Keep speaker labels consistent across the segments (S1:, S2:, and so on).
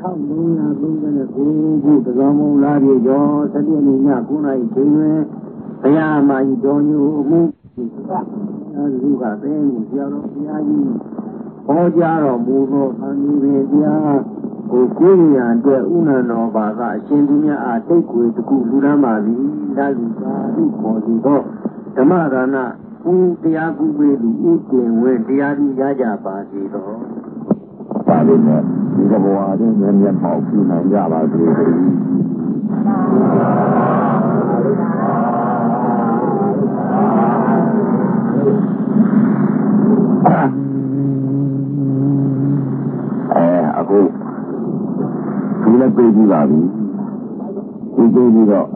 S1: 1939 တကောင်မုံလာပြေကျော်7ရက်နေ့ည9နာရီချိန်တွင်ဘုရားမကြီးတော်ညိုမှုလူကသိမှုဆရာတော်ဘုရားကြီးဟောကြားတော်မူသောသံဃာတရားကိုကိုယ်ဉာဏ်အတွက်ဥနန္တော်ဘာသာအရှင်သူများအားတိတ်ကိုတခုလူရမ်းပါသည်ဒါလူသာလူခေါ်သည်တော့ဓမ္မဒါနဦးတရားကုပေလူဥတင်ဝင်တရားသူရကြပါစေတော့
S2: ပါလိမ့်မယ်ဒီကဘဝအတွင်းမျက်မှောက်ပြုနိုင်ကြပါစေအခုဒီလည်းပြေးကြည့်ပါပြီဒီပြေးပြီးတော့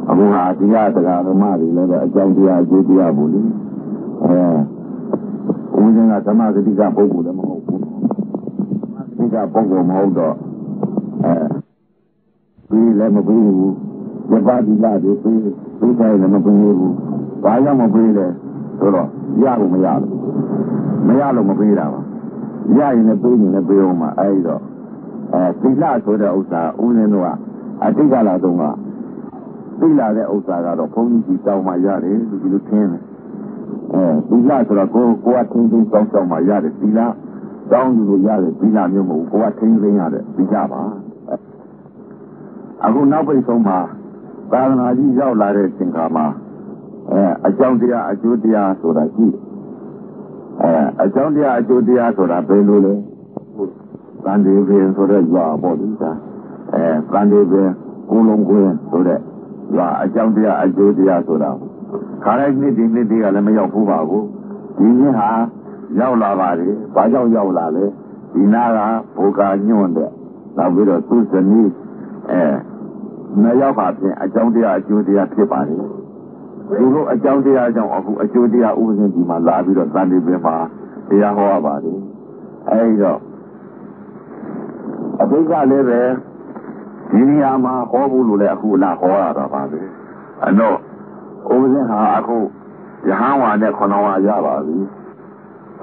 S2: အခုဟာတရားတရားဓမ္မတွေလည်းအကြောင်းတရားအကျိုးတရားဘူးလေဦးဇင်းကဓမ္မဂတိကပုဂ္ဂိုလ်လည်းမဟုတ်ဘူးဒီကပုဂ္ဂိုလ်မဟုတ်တော့ပြီးလည်းမပြီးဘူးရပါတိကတွေပြီးတိုင်းလည်းမပြီးဘူးဘာကြောင့်မပြီးလဲဆိုတော့ရလို့မရလို့မပြီးတာပါရရင်လည်းပြီးရင်လည်းပြီးအောင်မှာအဲဒီတော့သီလဆိုတဲ့ဥစ္စာဦးဇင်းတို့ကအတိတ်ကလာတော့ကသိလာတဲ့ဥစ္စာကတော့ဘုန်းကြီးကြီးတောင်းမှရတယ်လူကြီးလို့ထင်းတယ်သီလဆိုတော့ကိုကထင်းထင်းတောင်းမှရတယ်သီလတောင်းလို့ရတယ်သီလမျိုးမဟုတ်ကိုကထင်းထင်းရတယ်ပြီးကြပါအခုနောက်ပိတ်ဆုံးမှာသာသနာကြီးရောက်လာတဲ့သင်္ခါမှာအကြောင်းတရားအကျိုးတရားဆိုတာရှိအကြောင်းတရားအကျိုးတရားဆိုတာဘယ်လိုလဲသံဃာပင်ဆိုတဲ့ရွာပေါ့ဒီသားသံဃာပင်ကိုလုံးကွင်းဆိုတဲ့ရွာအကြောင်းတရားအကျိုးတရားဆိုတာခါတိုင်းနေ့ဒီနေ့တည်းကလည်းမရောက်ဘူးပါဘူးဒီနေ့ဟာရောက်လာပါလေဘာကြောင့်ရောက်လာလဲဒီနာကဘူကာညွန့်တဲ့နောက်ပြီးတော့သူ့ဇနီးမရောက်ပါဖြင့်အကြောင်းတရားအကျိုးတရားဖြစ်ပါလေဒီလိုအကြောင်းတရားကြောင့်အခုအကျိုးတရားဥပဒေဒီမှာလာပြီးတော့သံဃာပင်မှာတရားဟောရပါတယ်အဲဒီတော့အဘိဓါလည်းပဲဒီနေရာမှာဟောဖို့လို့လည်းအခုလာဟောရတာပါပဲအဲ့တော့ဥပဒေဟာအခုယဟန်ဝါနဲ့ခဏဝါရပါပြီ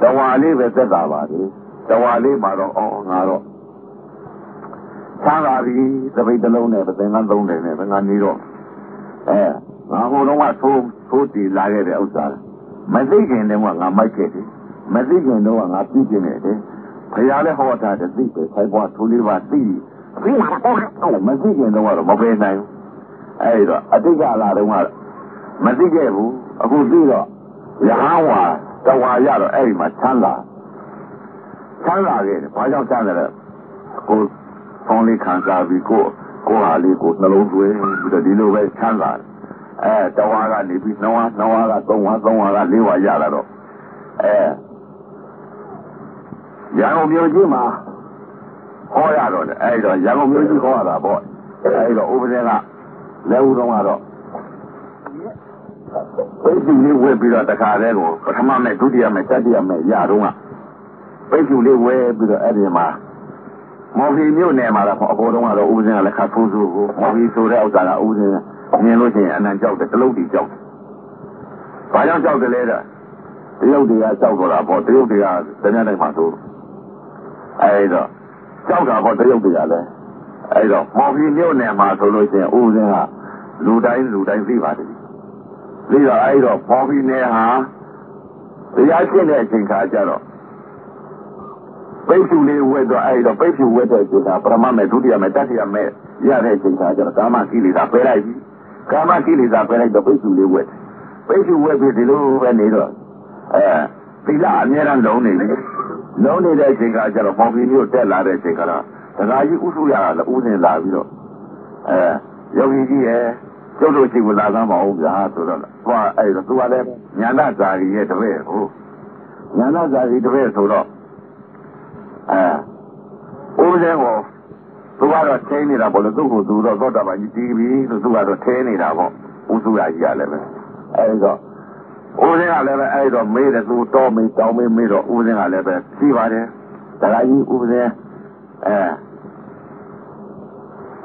S2: တဝါလေးပဲသက်တာပါလေတဝါလေးမှာတော့ငါတော့သာသာပြီသပိတ်တစ်လုံးနဲ့ပသင်္ကန်းသုံးတယ်နဲ့ငါနေတော့ငါဟိုတော့ကထိုးတည်လာခဲ့တဲ့ဥစ္စာမသိခင်တုန်းကငါမိုက်ခဲ့တယ်မသိခင်တုန်းကငါပြည့်ကျင်နေတယ်ဘုရားလည်းဟောတာတသိပဲဆိုင်ပွားထိုးလေးပါသိပြီးလာတော့မသိခင်တုန်းကတော့မပယ်နိုင်ဘူးအဲဒီတော့အတိတ်ကလာတုန်းကမသိခဲ့ဘူးအခုသိတော့ယဟန်ဝါတဝါရတော့အဲဒီမှာချမ်းသာခဲ့တယ်ဘာကြောင့်ချမ်းသာလဲကိုဆောင်းလေးခံစားပြီးကိုဟာလေးကိုနှလုံးသွင်းပြီးတော့ဒီလိုပဲချမ်းသာတယ်တဝါကနေပြီးနှဝါက3ဝါ3ဝါက4ဝါရလာတော့ရန်ကုန်မြို့ကြီးမှာဟောရတော့တယ်အဲဒီတော့ရန်ကုန်မြို့ကြီးဟောရတာပေါ့အဲဒီတော့ဥပဒေကလက်ဦးတော့ကတော့ပိတ်စီလေးဝဲပြီးတော့တခါတည်းကိုပထမမဲ့ဒုတိယမဲ့တတိယမဲ့ရတော့ကပိတ်စီလေးဝဲပြီးတော့အဲ့ဒီမှာမော်ဖီမြို့နယ်မှာတော့အပေါ်တော့ကတော့ဥပဒေကလည်းခတ်ဖိုးဆိုးကိုမော်ဖီဆိုတဲ့ဥစ္စာကဥပဒေမြင်လို့ရှိရင်အနံကြောက်တယ်တလုံးတီကြောက်တယ်ဘာကြောင့်ကြောက်တယ်လဲတော့တရုတ်တွေကကြောက်တော့တာပေါ့တရုတ်တွေကတ냐တိုင်းမှာဆိုအဲ့တော့ကြောက်တာပေါ့တရုတ်တွေကလည်းအဲ့တော့မော်ဖီမြို့နယ်မှာဆိုလို့ရှိရင်ဥပဒေကလူတိုင်းသိပါတယ်ပြီးတော့အဲ့တော့မော်ဖီနယ်ဟာတရားရှင်းတဲ့အချိန်ခါကျတော့ပိတ်ဖြူလေးဝဲတော့အဲ့တော့ပိတ်ဖြူဝဲတဲ့အချိန်ကပရမမဲ့ဒုတိယမဲ့တတိယမဲ့ရတဲ့အချိန်ခါကျတော့ကာမကိလေသာပယ်လိုက်ပြီကာမကိလေသာပယ်လိုက်တော့ပိတ်ဖြူလေးဝဲပိတ်ဖြူဝဲပြီးဒီလိုပဲနေတော့သီလအများအားလုံးနေပြီလုံးနေတဲ့အချိန်ကကျတော့မော်ဖီမျိုးတက်လာတဲ့အချိန်ကတော့ဒကာကြီးဥစုရကလည်းဥစဉ်လာပြီးတော့ယောဂီကြီးရဲ့ကျုပ်တို့ရှိကိုလာသမ်းပါဦးဗျာဆိုတော့သွားအဲ့တော့သူကလည်းညာဏဇာတိရဲ့တပည့်ကိုညာဏဇာတိတပည့်ဆိုတော့ဦးဇင်းကိုသူကတော့ထိန်းနေတာပေါ့လေသူ့ကိုသူတော့သောတာပန်ကြီးတီးပြီလို့သူကတော့ထဲနေတာပေါ့ဥစုရကြီးကလည်းပဲအဲ့တော့ဦးဇင်းကလည်းပဲအဲ့တော့မေးတယ်သူတော့မေးတောင်းမေးတော့ဦးဇင်းကလည်းပဲကြည့်ပါတယ်ဒါကကြီးဦးဇင်း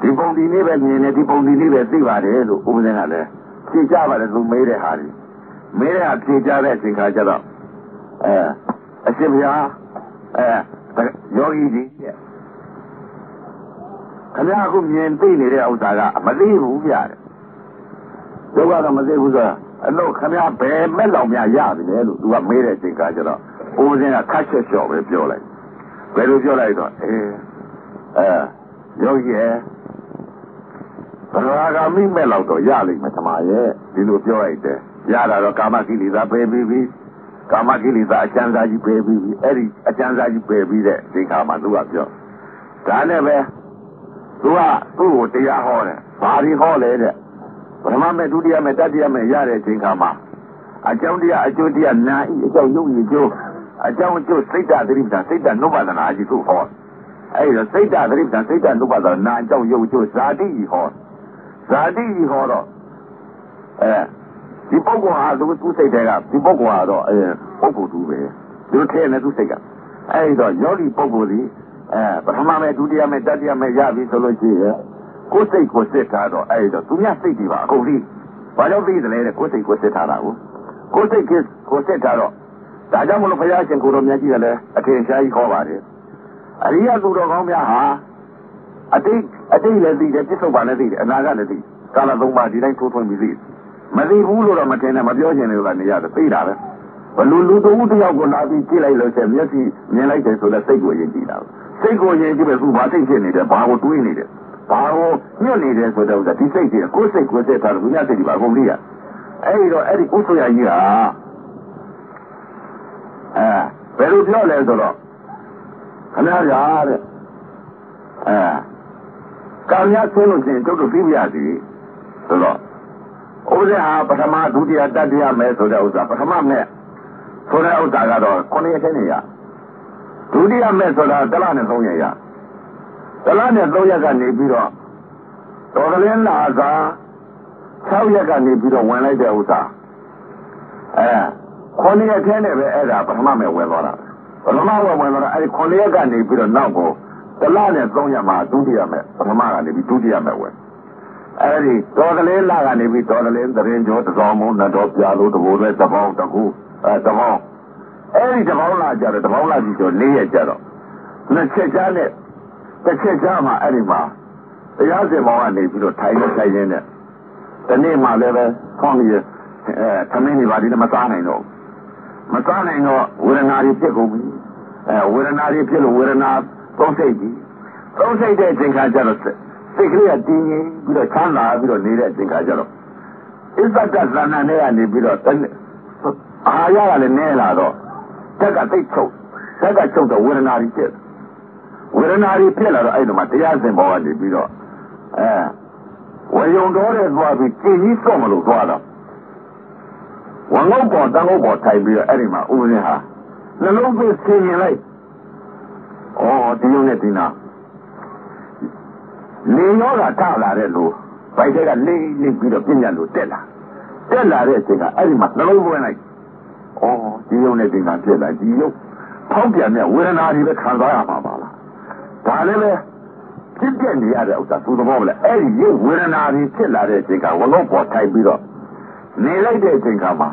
S2: ဒီပုံဒီလေးပဲမြင်နေဒီပုံဒီလေးပဲသိပါတယ်လို့ဦးဇင်းကလည်းဖြေကြပါတယ်သူမေးတဲ့ဟာကြီးမေးတဲ့ဟာဖြေကြတဲ့အချိန်ခါကျတော့အရှင်ဘုရားယောဂီကြီး များအခုမြင်သိနေတဲ့ဥစ္စာကမသိဘူးပြတယ်ဒုက္ခတော့မသိဘူးဆိုအလို့ခမည်းဘယ်မဲ့လောက်များရတယ်လို့သူကမေးတဲ့အချိန်ကကျတော့ဦးစင်းကခတ်ချက်လျှော့ပဲပြောလိုက်ဘယ်လိုပြောလိုက်တော့ယောဂီရဲ့ဘဂဝါဂမိမဲ့လောက်တော့ရလိမ့်မယ်သမားရဲ့ဒီလိုပြောလိုက်တယ်ရတာတော့ကာမကိလေသာပယ်ပြီးပြီကာမကိလေသာအကျဉ်းစားကြီးပယ်ပြီးပြီအဲ့ဒီအကျဉ်းစားကြီးပယ်ပြီးတဲ့ဒီခါမှာသူကပြောဒါနဲ့ပဲသူကသူ့ကိုတရားဟောတယ်ဘာဒီဟောလဲတဲ့ပထမမဲ့ဒုတိယမဲ့တတိယမဲ့ရတဲ့အချိန်ခါမှာအကြောင်းတရားအကျိုးတရားနာဤအကြောင်းယုံကြည်ကျိုးအကြောင်းအကျိုးစိတ်ဓာတ်သတိပ္ပံစိတ်ဓာတ်နုပါဒနာကြီးသူ့ဟောအဲ့ဒါစိတ်ဓာတ်သတိပ္ပံစိတ်ဓာတ်နုပါဒနာအကြောင်းယုံကြိုးဇာတိဟောဇာတိဟောတော့ဒီပုဂ္ဂိုလ်ဟာသူစိတ်တွေကဒီပုဂ္ဂိုလ်ဟာတော့ပုဂ္ဂိုလ်သူပဲသူထဲနဲ့သူစိတ်ကအဲ့တော့ယောဂီပုဂ္ဂိုလ်ဒီပထမမဲ့ဒုတိယမဲ့တတိယမဲ့ရပြီဆိုလို့ရှိရင်ကိုယ်စိတ်ကိုစစ်ထားတော့အဲ့တော့သူများစိတ်တွေပါအကုန်ကြီးဘာကြောင့်သိတယ်လဲတဲ့ကိုယ်စိတ်ကိုစစ်ထားတာကိုယ်စိတ်ကိုစစ်ထားတော့ဒါကြောင့်မလို့ဘုရားရှင်ကိုယ်တော်မြတ်ကြီးကလည်းအထင်ရှားကြီးခေါ်ပါတယ်အရိယသူတော်ကောင်းများဟာအတိတ်လည်းသိတယ်ပြစ္ဆုတ်ပါလည်းသိတယ်အနာဂတ်လည်းသိကာလသုံးပါးဒီတိုင်းထိုးထွင်းပြီးသိမသိဘူးလို့တော့မထင်နဲ့မပြောချင်တယ်လို့ကနေရတယ်သိတာပဲဘလူလူတူတယောက်ကိုလာပြီးကြည့်လိုက်လို့ချက်မျက်စိမြင်လိုက်တယ်ဆိုတော့စိတ်ကိုယဉ်ကြည့်တာစိတ်ကိုယဉ်ကြည့်ပဲသူဘာစိတ်ဖြစ်နေတယ်ဘာကိုတွေးနေတယ်ဘာကိုညှို့နေတယ်ဆိုတော့ဒီစိတ်တွေကိုယ်စိတ်ကိုစစ်ထားလို့သူများစိတ်တွေပါကုန်ပြီရအဲ့ဒီတော့အဲ့ဒီကုသိုလ်ရကြီးဟာဘယ်လိုပြောလဲဆိုတော့ခဏရတဲ့ကာမြဆင်းလို့ရှိရင်ကျုပ်တို့သိပြရစီဆိုတော့ဥစ္စာဟာပထမဒုတိယတတိယမဲ့ဆိုတဲ့ဥစ္စာပထမမဲ့ဆိုတဲ့ဥစ္စာကတော့9ရက်ချင်းနေရဒုတိယမဲ့ဆိုတာတလနဲ့3ရက်ရတလနဲ့3ရက်ကနေပြီးတော့တော်ကလင်းလာစာ6ရက်ကနေပြီးတော့ဝင်လိုက်တဲ့ဥစ္စာ9ရက်ချင်းနဲ့ပဲအဲ့ဒါပထမမဲ့ဝင်သွားတာပထမဝင်သွားတာအဲ့ဒီ9ရက်ကနေပြီးတော့နောက်ကိုတလနဲ့3ရက်မှာဒုတိယမဲ့ပထမကနေပြီးဒုတိယမဲ့ဝင်အဲ့ဒီတော်ကလေးလာကနေပြီးတော်ကလေးသရင်ကျော်တစောင်းမုံနဲ့တော့ပြလို့တဘိုးနဲ့တပေါင်းတကူတပေါင်းအဲ့ဒီတပေါင်းလာကြတယ်တပေါင်းလာကြည့်တော့4ရက်ကြတော့နှစ်ချက်ချားနဲ့တစ်ချက်ချားမှာအဲ့ဒီမှာတရားစင်ပေါင်းကနေပြီးတော့ထိုင်နေနဲ့ဒီနေ့မှလည်းပဲဖောင်းရသမင်းတွေပါဒီလည်းမစားနိုင်တော့ဝေဒနာတွေဖြစ်ကုန်ပြီဝေဒနာတွေဖြစ်လို့ဝေဒနာသုံးစိတ်တဲ့အချိန်ခါကျတော့စိတ်ကလေးကတည်ငြိမ်ပြီးတော့ချမ်းသာပြီးတော့နေတဲ့အချိန်ခါကျတော့အစ္ဆဒသနာနဲ့ကနေပြီးတော့အာရကလည်းနဲလာတော့တက်ကသိချုပ်တော့ဝေဒနာတွေဖြစ်လာတော့အဲ့ဒီမှာတရားစင်ပေါ်ကနေပြီးတော့ဝေယုံတော်တဲ့သွားပြီးကြည်ကြီးစော့မလို့သွားတော့ဝငုတ်ပေါ်တန်ငုတ်ပေါ်ထိုင်ပြီးတော့အဲ့ဒီမှာဥပဒေဟာနှလုံးသွင်းဆင်ရင်လိုက်ဒီလိုနဲ့ဒီနာလေရောကထလာတဲ့လူဗိုက်တွေကလိမ့်ပြီးတော့ပြင်းပြလို့တက်လာတဲ့အချိန်ကအဲ့ဒီမှာနှလုံးသွင်းလိုက်ဒီရုံနဲ့ဒီနာဖြစ်လာဒီရုံဖောက်ပြန်တဲ့ဝေဒနာတွေပဲခံစားရမှာပါလားဒါလည်းပဲဖြစ်ပြနေရတဲ့ဥစ္စာသူသဘောမလဲအဲ့ဒီရုပ်ဝေဒနာတွေဖြစ်လာတဲ့အချိန်ကဝငုတ်ပေါ်ထိုင်ပြီးတော့နေလိုက်တဲ့အချိန်ကမှ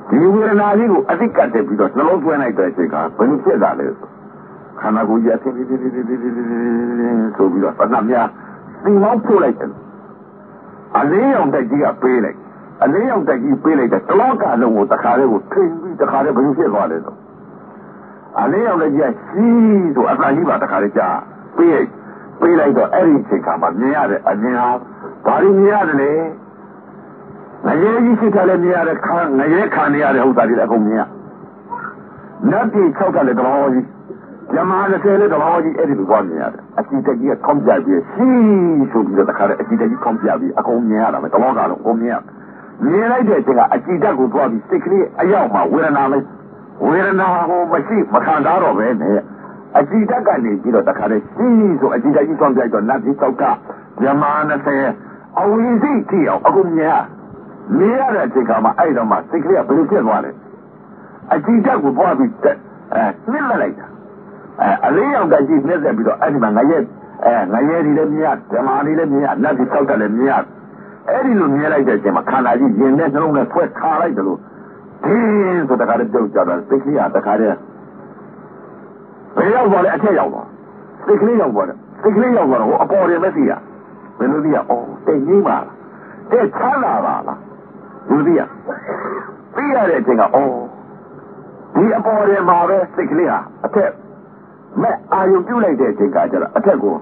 S2: ဒီဝေဒနာကြီးကိုအသိကတ်တက်ပြီးတော့နှလုံးသွင်းလိုက်တဲ့အချိန်ကဘယ်လိုဖြစ်လာလဲခန္ဓာကိုယ်ကြီးအသိဆိုပြီးတော့ပဏ္ဏများသင်္မောင်းပို့လိုက်တယ်အလေးရောင်တက်ကြီးကပေးလိုက်တဲ့တလောကလုံးကိုတခါလေးကိုထိပြီးတခါလေးဘယ်လိုဖြစ်သွားလဲဆိုအလေးရောင်တက်ကြီးကစီးဆိုအသာကြီးပါတခါလေးကြာပေးလိုက်တော့အဲ့ဒီအချိန်ခါမှာမြင်ရတဲ့အမြင်ဟာဘာလို့မြင်ရတယ်လဲငရဲကြီးရှိတယ်လည်းမြင်ရတယ်ငရဲခံနေရတဲ့ဥစ္စာတွေလည်းအကုန်မြင်ရနတ်ပြည်၆ကလည်းတဘောကြီးဇမား20လည်းတဘောကြီးအဲ့ဒီလိုသွားမြင်ရတယ်အကြည့်တကြီးကခေါင်းပြပြီးစီးဆိုပြီးတော့တခါလေးအကြည့်တကြီးခေါင်းပြပြီးအကုန်မြင်ရတာပဲတဘောကလုံးအကုန်မြင်လိုက်တဲ့အချိန်ကအကြည့်တက်ကိုသွားပြီးစိတ်ကလေးအရောက်မှာဝေဒနာကိုမရှိမခံစားတော့ပဲနဲ့အကြည့်တက်ကနေပြီးတော့တခါလေးစီးဆိုအကြည့်တကြီးခေါင်းပြတော့နတ်ပြည်၆ကဇမား20အဝိဇ္ဇိတိအောင်အကုန်မြင်ရတဲ့အချိန်ကမှအဲ့တော့မှစိတ်ကလေးကဘယ်လိုဖြစ်သွားလဲအကြည့်တက်ကိုသွားပြီးနှိမ့်လိုက်တာအလေးရောက်တက်ကြီးနှိမ့်ဆက်ပြီးတော့အဲ့ဒီမှာငရဲဒီလည်းမြင်ရဓမ္မဒီလည်းမြင်ရနတ်ဒီ၆တက်လည်းမြင်ရအဲ့ဒီလိုမြင်လိုက်တဲ့အချိန်မှာခန္ဓာကြီးရင်နဲ့နှလုံးနဲ့ဖွဲ့ခါလိုက်တယ်လို့ဒင်းဆိုတခါတည်းပြုတ်ကြတာစိတ်ကလေးကတခါတည်းဘယ်ရောက်သွားလဲအထက်ရောက်သွားစိတ်ကလေးရောက်သွားတယ် စိတ်ကလေးရောက်တော့အပေါ်တယ်မသိရဘယ်လိုသိရဩတဲ့ငိမ့်ပါလားတဲ့ချမ်းသာပါလားလူသိရသိရတဲ့အချိန်ကဩဒီအပေါ်တယ်မှာပဲစိတ်ကလေးဟာအထက်မဲ့အာယုံပြုတ်လိုက်တဲ့အချိန်ကကျတော့အထက်ကို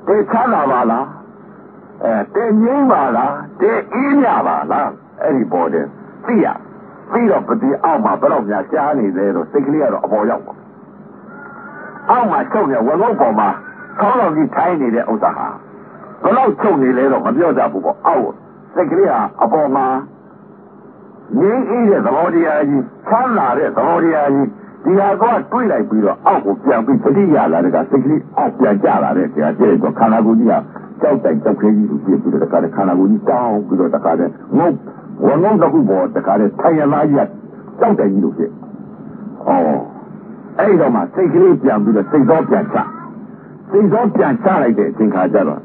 S2: တဲ့ချမ်းသာပါလားတဲ့ငိမ့်ပါလားတဲ့အေးမြပါလားအဲ့ဒီပေါ်တယ်သိရပြီးတော့ပတိအောက်မှာဘယ်တော့များရှားနေလဲတော့စိတ်ကလေးကတော့အပေါ်ရောက်ပါအောက်မှာချုပ်နေဝငုတ်ပေါ်မှာခေါင်းတော်ကြီးထိုင်းနေတဲ့ဥစ္စာဟာဘယ်လောက်ချုပ်နေလဲတော့မပြောတတ်ဘူးပေါ့အောက်စိတ်ကလေးဟာအပေါ်မှာငြိမ်းအေးတဲ့သဘောတရားကြီးချမ်းသာတဲ့သဘောတရားကြီးဒီဟာကတွေးလိုက်ပြီးတော့အောက်ကိုပြန်ပြီးပတိရလာတဲ့ကစိတ်ကလေးအောက်ပြန်ကျလာတဲ့တရားကျဲတော့ခန္ဓာကိုယ်ကြီးဟာကြောက်တိုင်ကြောက်ခဲကြီးလိုဖြစ်ပြီးတော့တခါတည်းခန္ဓာကိုယ်ကြီးတောင်းပြီးတော့တခါတည်းငုတ်ဝငုတ်တစ်ခုပေါ်တခါတည်းထိုင်ရလာကြီးကြောက်တိုင်ကြီးလိုဖြစ်အဲ့တော့မှစိတ်ကလေးပြန်ပြီးတော့စိတ်သောပြန်ချစိတ်သောပြန်ချလိုက်တဲ့အချိန်ခါကျတော့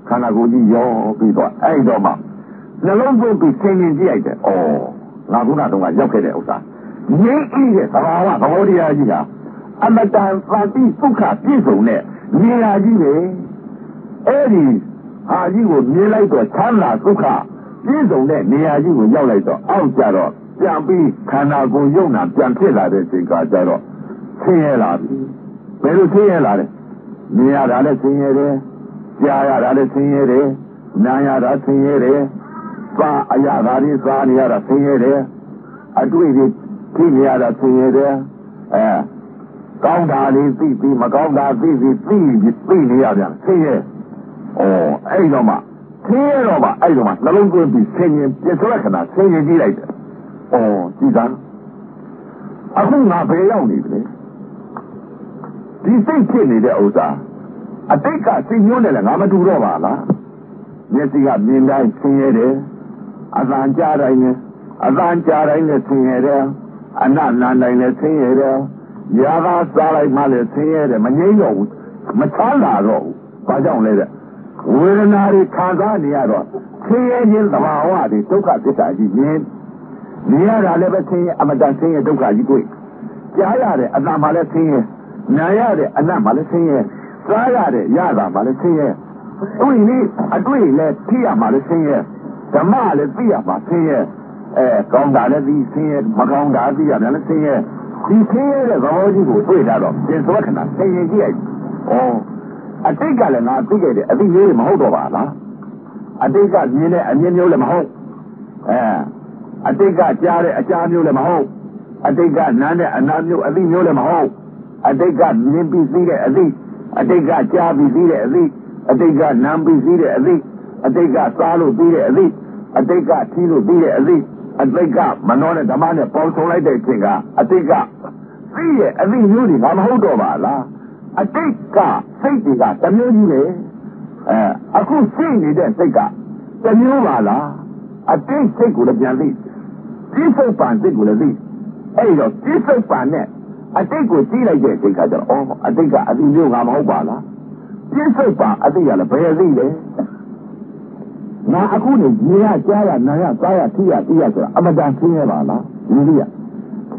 S2: ခန္ဓာကိုယ်ကြီးရောပြီးတော့အဲ့တော့မှနှလုံးသွင်းပြီးဆင်ခြင်ကြည့်လိုက်တယ်ငါခုနတုန်းကရောက်ခဲ့တဲ့ဥစ္စာငြိမ်းအေးတဲ့သဘာဝသဘောတရားကြီးဟာအမတန်ပါတိဒုက္ခပြည့်စုံတဲ့နေရာကြီးပဲအဲ့ဒီဟာကြီးကိုမြင်လိုက်တော့ချမ်းသာဒုက္ခပြည့်စုံတဲ့နေရာကြီးကိုရောက်လိုက်တော့အောက်ကြတော့ပြန်ပြီးခန္ဓာကိုယ်ယုံနာပြန်ဖြစ်လာတဲ့အချိန်ကကျတော့ဆင်းရဲလာပြီဘယ်လိုဆင်းရဲလာလဲမြင်ရတာလည်းဆင်းရဲတယ်ကြားရတာလည်းဆင်းရဲတယ်နားရတာဆင်းရဲတယ်စားအရာဓာတ်တွေစားနေရတာဆင်းရဲတယ်အတွေ့အကြုံသိနေရတာဆင်းရဲတယ်ကောင်းတာလေးသိပြီးမကောင်းတာသိပြီးသိနေရပြန်ဆင်းရဲအဲ့တော့မှဆင်းရဲတော့မှအဲ့တော့မှနှလုံးသွင်းပြီးဆင်းရဲပြည့်စုံတဲ့ခဏဆင်းရဲကြည့်လိုက်တယ်ကြည့်တာအခုငါဘယ်ရောက်နေပြီလဲဒီစိတ်ဖြစ်နေတဲ့ဥစ္စာအတိတ်ကစိတ်ညှိုးနေတယ်ငါမတူတော့ပါလားမျက်စိကမြင်တိုင်းဆင်းရဲတယ်အသံကြားတိုင်းနဲ့ဆင်းရဲတယ်အနနာတိုင်းနဲ့ဆင်းရဲတယ်ရာသာစားလိုက်မှလည်းဆင်းရဲတယ်မငြိမ်းတော့ဘူးမချမ်းသာတော့ဘူးဘာကြောင့်လဲတဲ့ဝေဒနာတွေခံစားနေရတော့ဆင်းရဲခြင်းသဘာဝတွေဒုက္ခသစ္စာကြီးမြင်နေရတာလည်းပဲဆင်းရဲအမတန်ဆင်းရဲဒုက္ခကြီးတွေ့ကြားရတဲ့အတန်မှလည်းဆင်းရဲနာရတဲ့အနတ်မှလည်းဆင်းရဲစားရတဲ့ရတာမှလည်းဆင်းရဲတွေ့နေအတွေ့လည်းသိရမှလည်းဆင်းရဲဓမ္မလည်းသိရမှဆင်းရဲကောင်းတာလည်းသိဆင်းရဲမကောင်းတာသိရတယ်လည်းဆင်းရဲဒီဆင်းရဲတဲ့သဘောကြီးကိုတွေ့တာတော့ပြင်သောခဏဆင်းရဲကြည့်လိုက်အတိတ်ကလည်းငါသိခဲ့တယ်အသိမျိုးတွေမဟုတ်တော့ပါလားအတိတ်ကမြင်တဲ့အမြင်မျိုးလည်းမဟုတ်အတိတ်ကကြားတဲ့အကြားမျိုးလည်းမဟုတ်အတိတ်ကနားတဲ့အနားမျိုးအသိမျိုးလည်းမဟုတ်အတိတ်ကမြင်ပြီးသိတဲ့အသိအတိတ်ကကြားပြီးသိတဲ့အသိအတိတ်ကနားပြီးသိတဲ့အသိအတိတ်ကစားလို့သိတဲ့အသိအတိတ်ကထီးလို့သိတဲ့အသိအတိတ်ကမနောနဲ့ဓမ္မနဲ့ပေါင်းစုံလိုက်တဲ့အချိန်ကအတိတ်ကသိရဲ့အသိမျိုးတွေငါမဟုတ်တော့ပါလားအတိတ်ကစိတ်တွေကတမျိုးကြီးလေအခုစိတ်နေတဲ့စိတ်ကတမျိုးပါလားအတိတ်စိတ်ကိုလည်းပြန်သိပြစ္ဆုတ်ပန်စိတ်ကိုလည်းသိအဲ့တော့ပြစ္ဆုတ်ပန်နဲ့အတိတ်ကိုကြည့်လိုက်တဲ့အချိန်ကကျတော့အတိတ်ကအသိမျိုးငါမဟုတ်ပါလားပြစ္ဆုတ်ပန်အတိတ်ကလည်းဘယ်သိလဲငါအခုနေရေရကြားရနာရစားရထိရသိရဆိုတာအမတန်ဆင်းရဲပါလားဒီလိုရ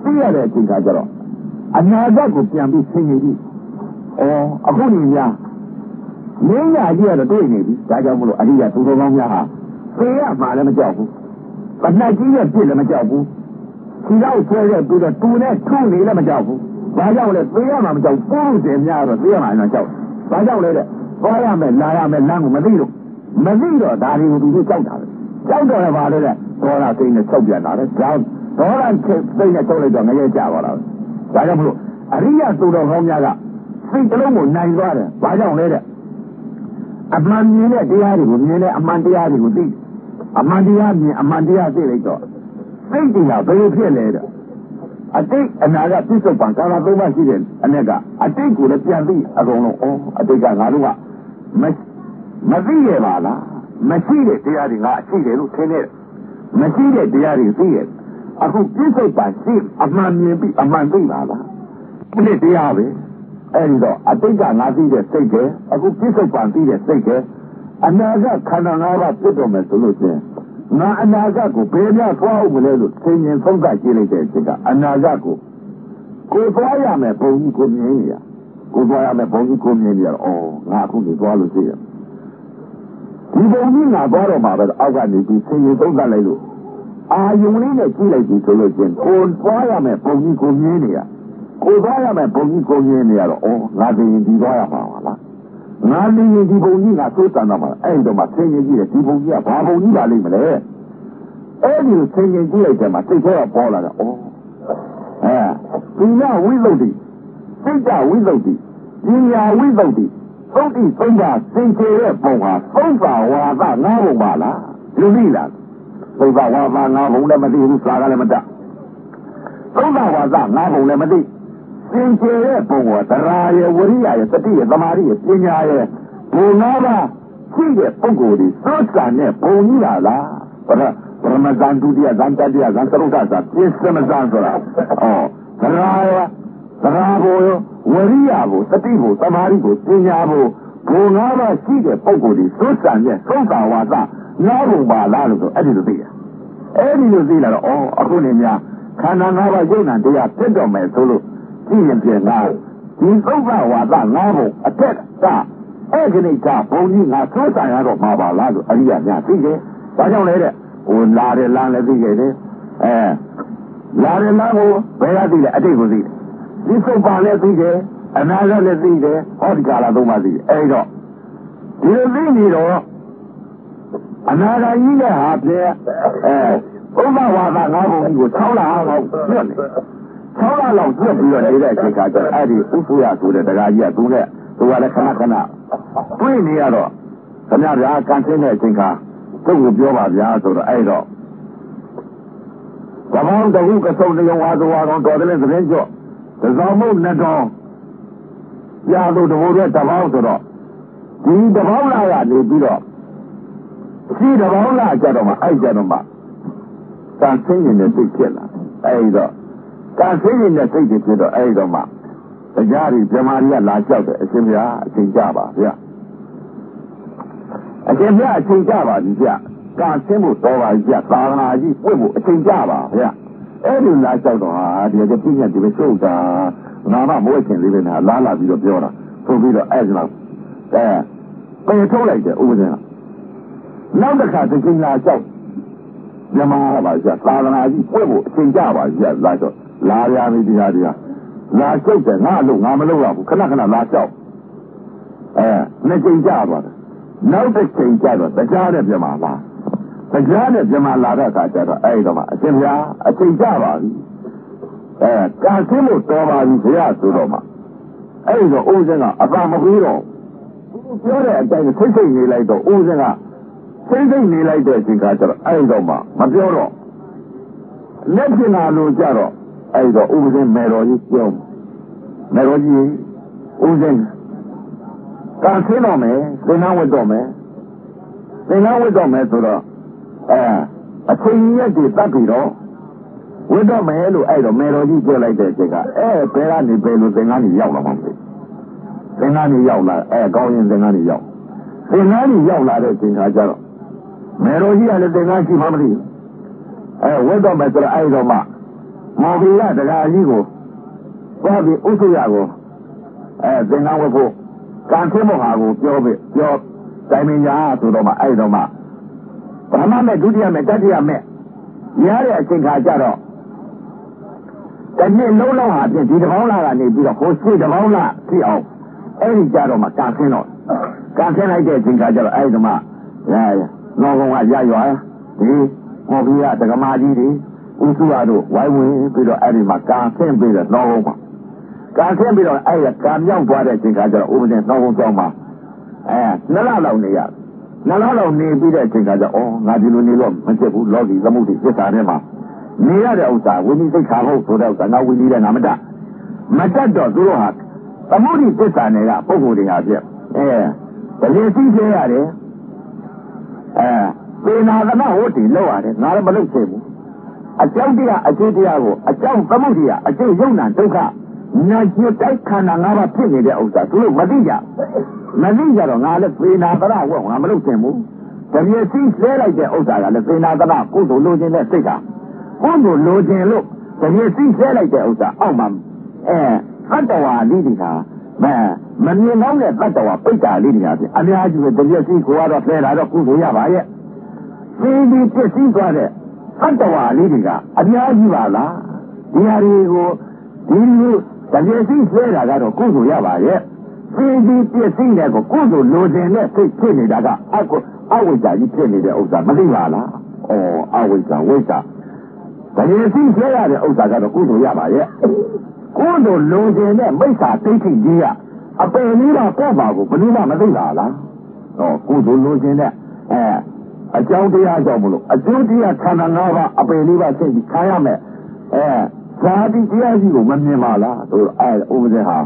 S2: သိရတဲ့အချိန်ကကျတော့အနာဂတ်ကိုပြန်ပြီးဆင်းရဲပြီအခုနေများမင်းညာကြီးကတော့တွေ့နေပြီဒါကြောင့်မလို့အရိယာသူတော်ကောင်းများဟာသိရမှာလည်းမကြောက်ဘူးပဏ္ဏကြီးရဲ့ပြည့်လည်းမကြောက်ဘူးခြေတော့ဆွဲရပြီးတော့တူနဲ့ထုနေလည်းမကြောက်ဘူးဘာကြောင့်လဲသိရမှာမကြောက်ပိုးတယ်များတော့သိရမှာလည်းကြောက်ဘာကြောင့်လဲတဲ့သွားရမယ်လာရမယ်လမ်းကိုမသိတော့ဒါတွေကိုသူတို့ကြောက်တာပဲကြောက်တော့လည်းပါလေတဲ့ဒေါသစိတ်နဲ့ချုပ်ပြန်တာလေကြောက်ဒေါသစိတ်နဲ့ချုပ်လိုက်တော့ငရဲကြပါလားဒါကြောင့်မလို့အရိယာသူတော်ကောင်းများကစိတ်ကလေးကိုနိုင်သွားတယ်ဘာကြောင့်လဲတဲ့အမှန်မြင်တဲ့တရားတွေကိုမြင်တဲ့အမှန်တရားတွေကိုသိအမှန်တရားမြင်အမှန်တရားသိလိုက်တော့စိတ်တွေကဘယ်လိုဖြစ်လဲတဲ့အတိတ်အနာကပြစ္ဆုတ်ပံကာလသုံးပါးရှိတဲ့အ내ကအတိတ်ကိုလည်းပြန်သိအကုန်လုံးအတိတ်ကငါတို့ကမသိရပါလားမရှိတဲ့တရားတွေငါရှိတယ်လို့ထင်တယ်မရှိတဲ့တရားတွေသိရအခုပြစ္ဆုတ်ပံရှိအမှန်မြင်ပြီးအမှန်သိပါလားဒီတရားပဲအဲ့ဒီတော့အတိတ်ကငါသိတဲ့စိတ်ကအခုပြစ္ဆုတ်ပံသိတဲ့စိတ်ကအနာဂတ်ခန္ဓာ၅ပါးပြတ်တော်မယ်ဆိုလို့ချင်းငါအနာဂတ်ကိုဘယ်များသွားအောင်မလဲလို့သင်ရင်သုံးသပ်ကြည့်လိုက်တဲ့အချိန်ကအနာဂတ်ကိုသွားရမယ်ဘုံကြီးကိုမြင်ရ ကိုသွားရမယ်ဘုံကြီးကိုမြင်နေရတော့ငါအခုနေသွားလို့ရှိရဒီဘုံကြီးငါသွားတော့မှာပဲအောက်ကနေပြီးဆင်းရဲသုံးသပ်လိုက်လို့အာယုံလေးနဲ့ကြည့်လိုက်ပြီဆိုလို့ချင်းကိုသွားရမယ်ဘုံကြီးကိုမြင်နေရကိုသွားရမယ်ဘုံကြီးကိုမြင်နေရတော့ငါသိရင်ဒီသွားရမှာပါလားငါသိရင်ဒီဘုံကြီးငါသိုးတန်တော့မှာအဲ့တော့မှဆင်းရဲကြည့်တယ်ဒီဘုံကြီးကဘာဘုံကြီးပါလိမ့်မလဲအဲ့ဒီဆင်းရဲကြည့်လိုက်တယ်မှာစိတ်ထဲကပေါ်လာတော့ဒီကဝိသုဒ္ဓိစိတ်ကဝိသုဒ္ဓိပညာဝိသုဒ္ဓိသုဒ္ဓိသုံးပါးသင်္ချေရဲ့ပုံဟာသုံးပါဝါဒငါးပုံပါလားလူသိလားသုံးပါဝါဒငါးပုံလည်းမသိဘူးစာကလည်းမတတ်သုံးပါဝါဒငါးပုံလည်းမသိသင်္ချေရဲ့ပုံဟာတရားရဲ့ဝရိယရဲ့တတိရဲ့သမာဓိရဲ့ပညာရဲ့ဘုံငါးပါးရှိတဲ့ပုဂ္ဂိုလ်ဒီသောတာနဲ့ဘုံကြီးလားပရမဇန်ဒုတိယဇန်တတိယဇန်သရုဒ္ဓဇန်ပြစ္ဆမဇန်ဆိုတာတရားဘုံဝရိယဘုတတိဘုသမာဓိဘုပညာဘုဘုံငါးပါးရှိတဲ့ပုဂ္ဂိုလ်ဒီသောတာနဲ့သုံးပါဝါဒငါးပုံပါလားလို့ဆိုအဲ့ဒီလိုသိရအဲ့ဒီလိုသိလာတော့အခုနေများခန္ဓာငါးပါးယုံနာတရားဖြစ်တော့မယ်ဆိုလို့ကြည့်ရင်ပြန်လာဒီသုံးပါဝါဒငါးပုံအထက်ကအဲ့ဒီကဘုံကြီးငါသောတာရတော့မှာပါလားလို့အရိယာများသိတယ်ဒါကြောင့်လေတဲ့ဟိုလာတယ်လမ်းလည်းသိခဲ့တယ်လာတယ်လမ်းကိုဘယ်ကသိလဲအတိတ်ကိုသိတယ်ဒီစုပ်ပါလည်းသိတယ်အနာဂတ်လည်းသိတယ်ဟောဒီကာလသုံးပါသိတယ်အဲ့တော့ဒီလိုသိနေတော့အနာဂတ်ကြီးနဲ့ဟာပြဲဥပဝါဒငါးပုံကြီးကို6လလောက်ပြတ်နေ6လလောက်ပြတ်ပြီးတော့နေတဲ့အချိန်ကကျအဲ့ဒီဥပ္ပယဆိုတဲ့တရားကြီးကသူကလည်းခဏခဏတွေ့နေရတော့ခင်ဗျားကန်ဆင်းတဲ့အချိန်ကသူ့ကိုပြောပါဗျာဆိုတော့အဲ့တော့ဘာမှတခုကစုံတရုံဝါသဝါကောင်တော်တယ်သတင်းကြော့သဇောင်းမို့နှစ်တော်ပြာလို့တဘိုးရဲ့တပေါင်းဆိုတော့ဒီတပေါင်းလာကနေပြီးတော့ရှိတပေါင်းလာကြတော့မှအဲ့ကြတော့မှကန်ဆင်းနေတဲ့စိတ်ဖြစ်လာအဲ့တော့ကန်ဆင်းနေတဲ့စိတ်ဖြစ်တော့အဲ့တော့မှတရားကြီးပြမာကြီးကလာကြောက်တယ်အရှင်ဗျာအချိန်ကြပါဗျာအရှင်ဗျာအချိန်ကြပါပြီဗျာကာဆင်းဖို့တော်ပါပြီဗျာသာသနာကြီးပွင့်ဖို့အချိန်ကြပါဗျာအဲ့ဒီလာကြောက်တော့ဟာဒီကပြည့်ညက်ဒီပဲချုပ်တာငါမှမဝဲခင်လေးပဲနဲ့လာပြီးတော့ပြောတာဆိုပြီးတော့အဲ့ဒီလောက်ပယ်ထုတ်လိုက်တယ်ဥပဒေကနောက်တစ်ခါသခင်လာကြောက်မြမပါဗျာသာသနာကြီးပွင့်ဖို့အချိန်ကြပါဗျာလာတော့လာရပြီတရားလာကျုပ်တယ်ငါလို့ငါမလုပ်ရဘူးခဏခဏလာကြောက်နှစ်ချိန်ကြသွားတယ်နောက်တစ်ချိန်ကြတော့တရားနဲ့ပြမလားတရားနဲ့ပြမလာတဲ့အခါကျတော့အဲ့တော့မှအရှင်ဗျာအချိန်ကြပါပြီကာဆင်းလို့တော်ပါပြီဘုရားဆိုတော့မှအဲ့တော့ဦးစင်းကအသာမပြီးတော့ပြောတဲ့အတိုင်းစိတ်နေလိုက်တော့ဦးစင်းကစိတ်နေလိုက်တဲ့အချိန်ကကျတော့အဲ့တော့မှမပြောတော့လက်ကျင်လာလို့ကြတော့အဲ့တော့ဥပဇင်းမေတော်ကြီးပြောမေတော်ကြီးဥပဇင်းကံဆင်းတော့မယ်သင်္ကန်းဝတ်တော့မယ်ဆိုတော့အချိန်ရက်တွေတတ်ပြီးတော့ဝတ်တော့မယ်လို့အဲ့တော့မေတော်ကြီးပြောလိုက်တဲ့အချိန်ကဘယ်ကနေဘယ်လိုသင်္ကန်းကြီးရောက်လာမှမသိသင်္ကန်းကြီးရောက်လာကောင်းရင်သင်္ကန်းကြီးရောက်လာတဲ့အချိန်ကကျတော့မေတော်ကြီးကလည်းသင်္ကန်းရှိမှမသိဝတ်တော့မယ်ဆိုတော့အဲ့တော့မှမော်ဘီကတရားကြီးကိုသွားပြီးဥစ္စာကိုသင်္ကန်းဝတ်ဖို့ကံဆင်းဖို့ဟာကိုပြောတိုင်မင်ညာဆိုတော့မှအဲ့တော့မှပထမမဲ့ဒုတိယမဲ့တတိယမဲ့ရတဲ့အချိန်ခါကျတော့တနေ့လုံးလုံးဟာဖြင့်ဒီတစ်ပေါင်းလာကနေပြီးတော့ကိုရှိတစ်ပေါင်းလာဖြစ်အောင်အဲ့ဒီကြတော့မှကံဆင်းလိုက်တဲ့အချိန်ခါကျတော့အဲ့ဒီမှနောကောင်ကရရွာဒီမော်ဘီကဒကမာကြီးတွေဥစုရတို့ဝိုင်းဝင်ပြီးတော့အဲ့ဒီမှာကာဆင်းပြီးတော့နှောကုန်းမှာကာဆင်းပြီးတော့အဲ့ကံမြောက်သွားတဲ့အချိန်ခါကျတော့ဥပဒေနှောကုန်းကြောင်းမှာ2လလောက်နေရ2လလောက်နေပြီးတဲ့အချိန်ခါကျငါဒီလိုနေတော့မဖြစ်ဘူးလောကီသမုဒ္ဒိသစ္စာထဲမှာနေရတဲ့ဥစ္စာဝိနည်းသိက္ခာဟုတ်ဆိုတဲ့ဥစ္စာငါဝိနည်းတဲ့ငါမတတ်တော့သူတို့ဟာသမုဒ္ဒိသစ္စာနယ်ကပုဂ္ဂိုလ်တွေဟာဖြစ်ဗလင်သိသေးရတယ်ပေနာသနာဟုတ်တယ်လောက်ရတယ်ငါလည်းမလုပ်ချင်ဘူးအကြောင်းတရားအကျိုးတရားကိုအကြောင်းသမုဒ္ဒရာအကျိုးယုံနာဒုက္ခနာကျင်တိုက်ခန္ဓာ၅ပါးဖြစ်နေတဲ့ဥစ္စာသူတို့မသိကြတော့ငါလည်းပေနာသရဝငါမလုပ်ချင်ဘူးတပြည့်စီးဆဲလိုက်တဲ့ဥစ္စာကလည်းပေနာသရကုသိုလ်လိုချင်တဲ့စိတ်ကကုသိုလ်လိုချင်လို့တပြည့်စီးဆဲလိုက်တဲ့ဥစ္စာအောက်မှာသတ္တဝါလိတိဟာ မမြင်တော့တဲ့တတ္တဝါပိဋ္ဌာလေးတွေဟာအများကြီးပဲတပြည့်စီကိုကတော့ဖဲလာတော့ကုသိုလ်ရပါရဲ့သိဒီပြည့်စည်သွားတဲ့တတ္တဝါလေးတွေကအများကြီးပါလားဒီဟာတွေကိုဒီလိုတပြည့်စီဖဲလာကတော့ကုသိုလ်ရပါရဲ့သိဒီပြည့်စည်တဲ့ကိုကုသိုလ်လိုတဲ့နဲ့စိတ်ဖြစ်နေတာကအဝိဇ္ဇာကြီးဖြစ်နေတဲ့ဥစ္စာမသိပါလားအဝိဇ္ဇာဝိဇ္ဇာတကယ်သိရတဲ့ဥစ္စာကတော့ကုသိုလ်ရပါရဲ့ကုသိုလ်လိုချင်တဲ့မိစ္ဆာဒိဋ္ဌိကြီးကအပယ်လေးပါပေါ့ပါကိုဘယ်လိုမှမသိပါလားကုသိုလ်လိုချင်တဲ့အကြောင်းတရားကြောင့်မလို့အကျိုးတရားခန္ဓာ၅ပါးအပယ်လေးပါသိပြီးခံရမယ်ဇာတိတရားကြီးကိုမမြင်ပါလားဆိုတော့ဥပဒေဟာ